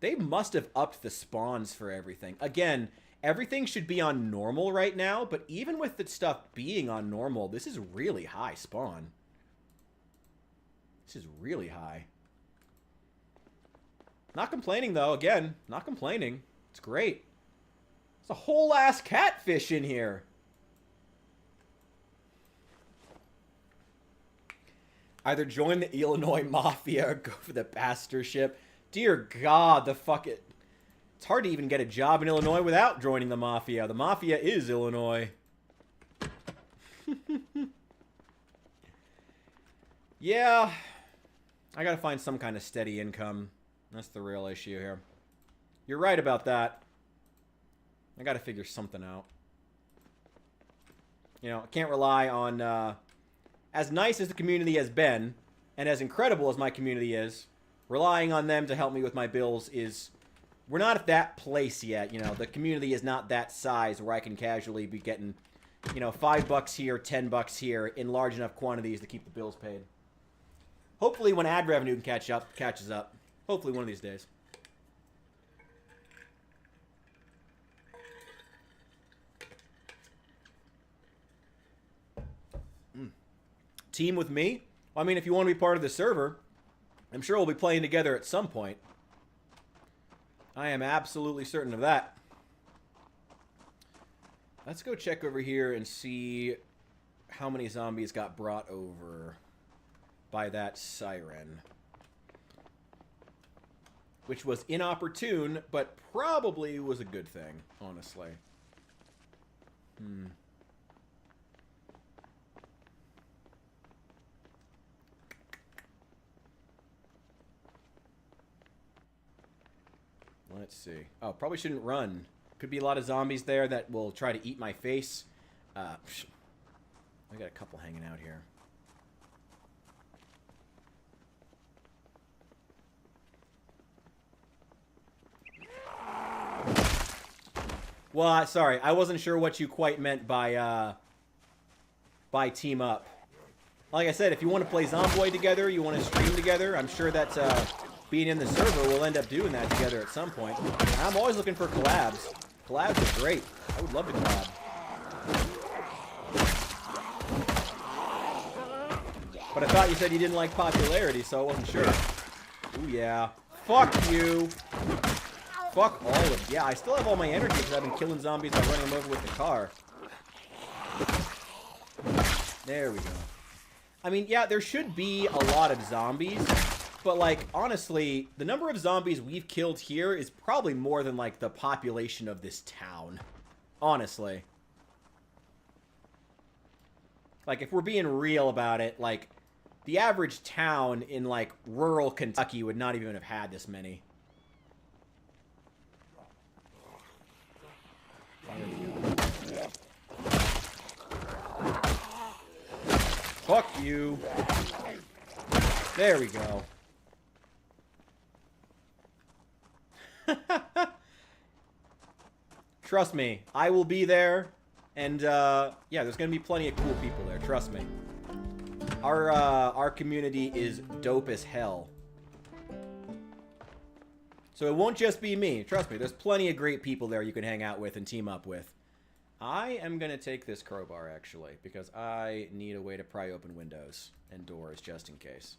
They must have upped the spawns for everything. Again, everything should be on normal right now, but even with the stuff being on normal, this is really high spawn. This is really high. Not complaining, though. Again, not complaining. It's great. There's a whole ass catfish in here. Either join the Illinois Mafia or go for the pastorship. Dear God, the fuck it. It's hard to even get a job in Illinois without joining the Mafia. The Mafia is Illinois. Yeah. I gotta find some kind of steady income. That's the real issue here. You're right about that. I gotta figure something out. You know, I can't rely on, as nice as the community has been, and as incredible as my community is, relying on them to help me with my bills is... We're not at that place yet, you know. The community is not that size where I can casually be getting, you know, $5 here, $10 here in large enough quantities to keep the bills paid. Hopefully when ad revenue catches up. Hopefully one of these days. Team with me? Well, I mean, if you want to be part of the server, I'm sure we'll be playing together at some point. I am absolutely certain of that. Let's go check over here and see how many zombies got brought over by that siren. Which was inopportune, but probably was a good thing, honestly. Let's see. Oh, probably shouldn't run. Could be a lot of zombies there that will try to eat my face. I got a couple hanging out here. Well, sorry. I wasn't sure what you quite meant by team up. Like I said, if you want to play Zomboid together, you want to stream together, I'm sure that being in the server, we'll end up doing that together at some point. I'm always looking for collabs. Collabs are great. I would love to collab. But I thought you said you didn't like popularity, so I wasn't sure. Ooh, yeah. Fuck you. Fuck all of you. Yeah, I still have all my energy because I've been killing zombies by running them over with the car. There we go. I mean, yeah, there should be a lot of zombies. But, like, honestly, the number of zombies we've killed here is probably more than, like, the population of this town. Honestly. Like, if we're being real about it, like, the average town in, like, rural Kentucky would not even have had this many. Fuck you. There we go. Trust me, I will be there, and yeah, there's gonna be plenty of cool people there. Trust me. Our community is dope as hell. So it won't just be me. Trust me, there's plenty of great people there you can hang out with and team up with. I am gonna take this crowbar actually because I need a way to pry open windows and doors just in case.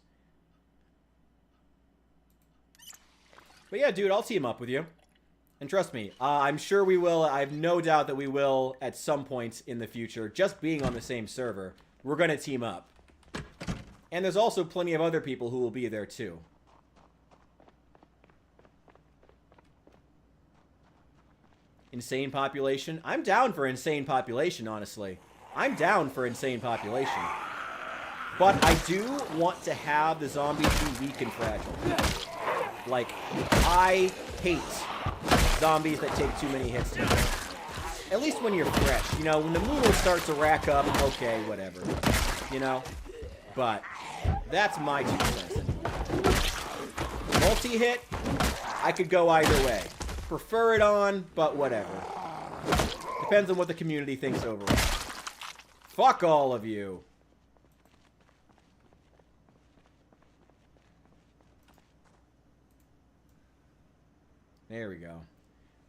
But yeah, dude, I'll team up with you. And trust me, I'm sure we will. I have no doubt that we will at some point in the future. Just being on the same server, we're going to team up. And there's also plenty of other people who will be there too. Insane population? I'm down for insane population, honestly. I'm down for insane population. But I do want to have the zombies be weak and fragile. Like, I hate zombies that take too many hits to kill. At least when you're fresh. You know, when the mood starts to rack up, okay, whatever. You know? But that's my 2 cents. Multi-hit, I could go either way. Prefer it on, but whatever. Depends on what the community thinks overall. Fuck all of you. There we go.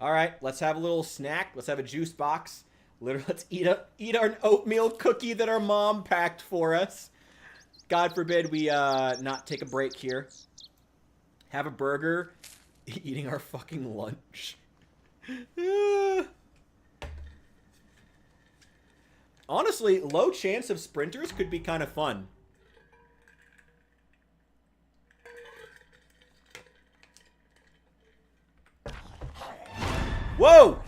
All right, let's have a little snack. Let's have a juice box. Literally, let's eat our oatmeal cookie that our mom packed for us. God forbid we not take a break here. Have a burger. Eating our fucking lunch. Honestly, low chance of sprinters could be kind of fun. Whoa!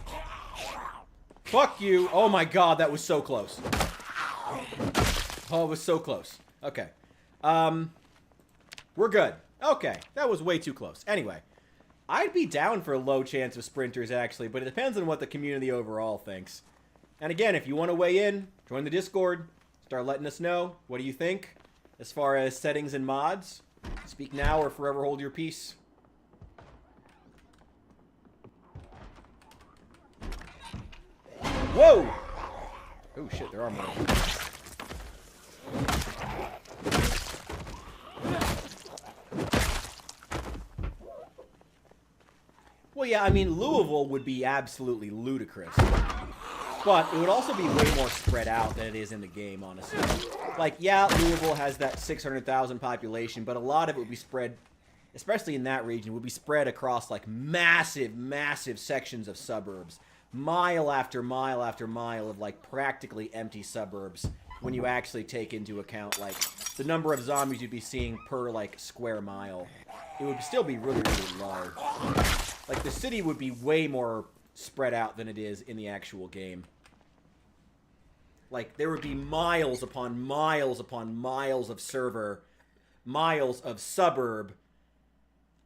Fuck you. Oh my god, that was so close. Oh, it was so close. Okay. We're good. Okay, that was way too close. Anyway, I'd be down for a low chance of sprinters, actually, but it depends on what the community overall thinks. And again, if you want to weigh in, join the Discord. Start letting us know. What do you think? As far as settings and mods, speak now or forever hold your peace. Whoa! Oh shit, there are more. Well, yeah, I mean, Louisville would be absolutely ludicrous. But it would also be way more spread out than it is in the game, honestly. Like, yeah, Louisville has that 600,000 population, but a lot of it would be spread, especially in that region, would be spread across, like, massive, massive sections of suburbs. Mile after mile after mile of, like, practically empty suburbs when you actually take into account, like, the number of zombies you'd be seeing per, like, square mile. It would still be really, really low. Like, the city would be way more spread out than it is in the actual game. Like, there would be miles upon miles upon miles of server, miles of suburb,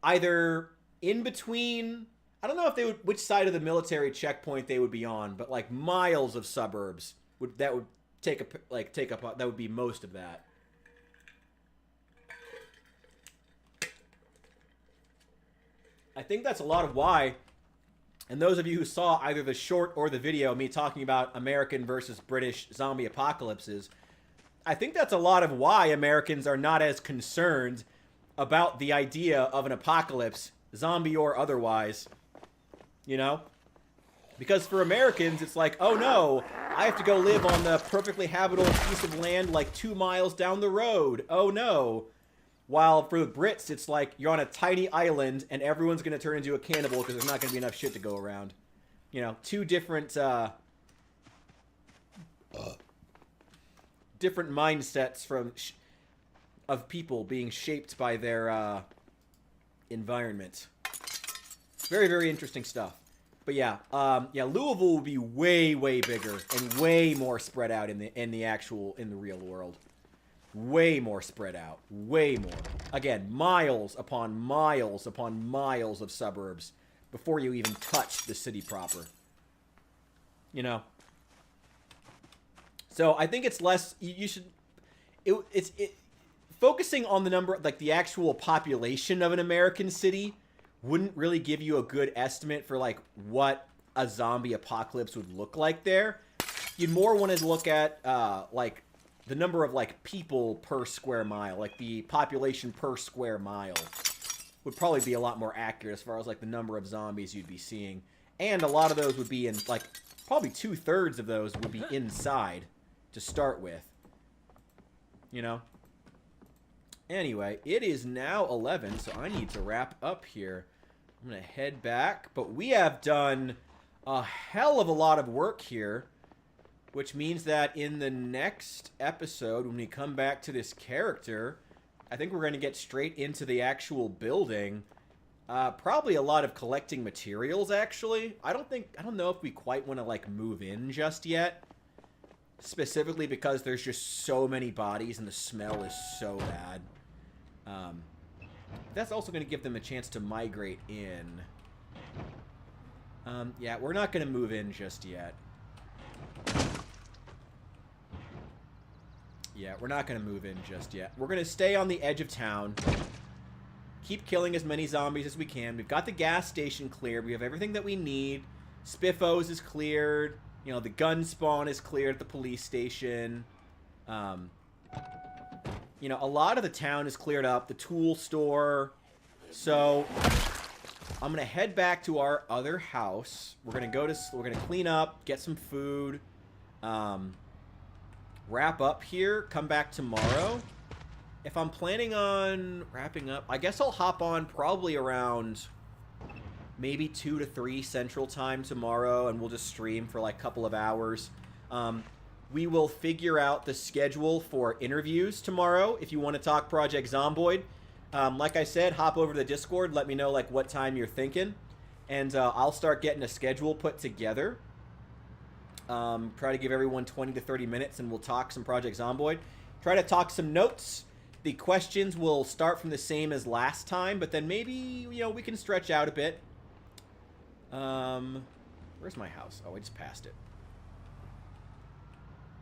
either in between... I don't know if they would, which side of the military checkpoint they would be on, but like miles of suburbs that would take up that would be most of that. I think that's a lot of why, and those of you who saw either the short or the video, me talking about American versus British zombie apocalypses, I think that's a lot of why Americans are not as concerned about the idea of an apocalypse, zombie or otherwise. You know? Because for Americans, it's like, oh no, I have to go live on the perfectly habitable piece of land like 2 miles down the road. Oh no. While for the Brits, it's like you're on a tiny island and everyone's going to turn into a cannibal because there's not going to be enough shit to go around. You know, two different, different mindsets of people being shaped by their, environment. Very, very interesting stuff. But yeah, yeah, Louisville will be way, way bigger and way more spread out in the real world. Way more spread out. Way more. Again, miles upon miles upon miles of suburbs before you even touch the city proper. You know? So I think it's less, you should, focusing on the number, like the actual population of an American city wouldn't really give you a good estimate for like what a zombie apocalypse would look like there. You'd more want to look at like the number of like people per square mile, like the population per square mile would probably be a lot more accurate as far as like the number of zombies you'd be seeing. And a lot of those would be in like probably 2/3 of those would be inside to start with. You know? Anyway, it is now 11, so I need to wrap up here. I'm going to head back, but we have done a hell of a lot of work here, which means that in the next episode, when we come back to this character, I think we're going to get straight into the actual building. Probably a lot of collecting materials, actually. I don't know if we quite want to, like, move in just yet. Specifically because there's just so many bodies and the smell is so bad. That's also going to give them a chance to migrate in. Yeah, we're not going to move in just yet. Yeah, we're not going to move in just yet. We're going to stay on the edge of town. Keep killing as many zombies as we can. We've got the gas station cleared. We have everything that we need. Spiffos is cleared. You know, the gun spawn is cleared at the police station. You know, a lot of the town is cleared up. The tool store. So, I'm going to head back to our other house. We're going to clean up, get some food. Wrap up here. Come back tomorrow. If I'm planning on wrapping up, I guess I'll hop on probably around maybe 2 to 3 Central Time tomorrow, and we'll just stream for like a couple of hours. We will figure out the schedule for interviews tomorrow if you want to talk Project Zomboid. Like I said, hop over to the Discord. Let me know like what time you're thinking. And I'll start getting a schedule put together. Try to give everyone 20 to 30 minutes, and we'll talk some Project Zomboid. Try to talk some notes. The questions will start from the same as last time, but then maybe, you know, we can stretch out a bit. Where's my house? Oh, I just passed it.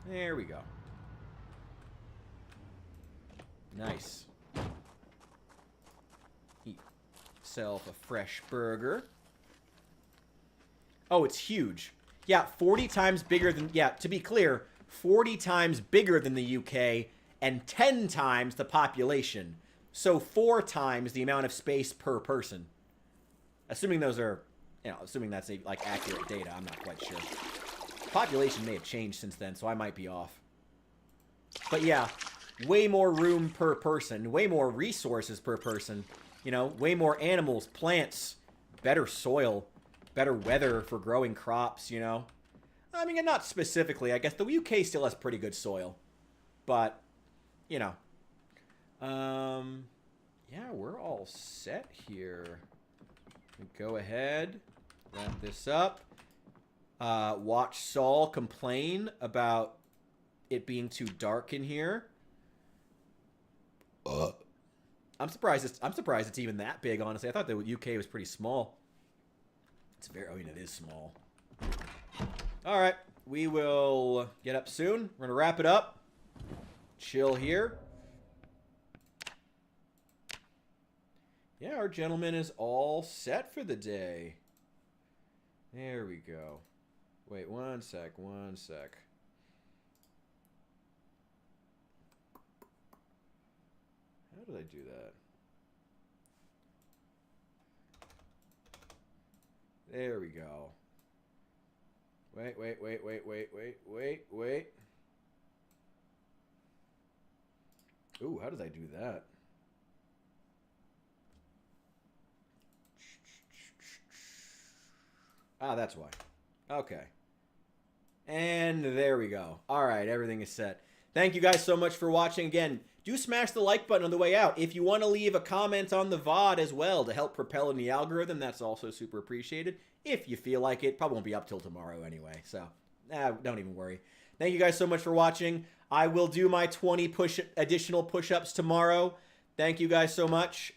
There we go. Nice. Eat yourself a fresh burger. Oh, it's huge. Yeah, 40 times bigger than... Yeah, to be clear, 40 times bigger than the UK and 10 times the population. So 4 times the amount of space per person. Assuming those are... You know, assuming that's, like, accurate data. I'm not quite sure. Population may have changed since then, so I might be off. But yeah, way more room per person. Way more resources per person. You know, way more animals, plants, better soil, better weather for growing crops, you know. I mean, not specifically. I guess the UK still has pretty good soil. But, you know. Yeah, we're all set here. Go ahead. Wrap this up. Watch Saul complain about it being too dark in here. I'm surprised it's even that big, honestly. I thought the UK was pretty small. It's very... I mean, it is small. All right. We will get up soon. We're going to wrap it up. Chill here. Yeah, our gentleman is all set for the day. There we go. Wait, one sec. How did I do that? There we go. Wait. Ooh, how did I do that? Ah, that's why. Okay. And there we go. All right, everything is set. Thank you guys so much for watching. Again, do smash the like button on the way out. If you want to leave a comment on the VOD as well to help propel in the algorithm, that's also super appreciated. If you feel like it. Probably won't be up till tomorrow anyway, so don't even worry. Thank you guys so much for watching. I will do my 20 additional push-ups tomorrow. Thank you guys so much.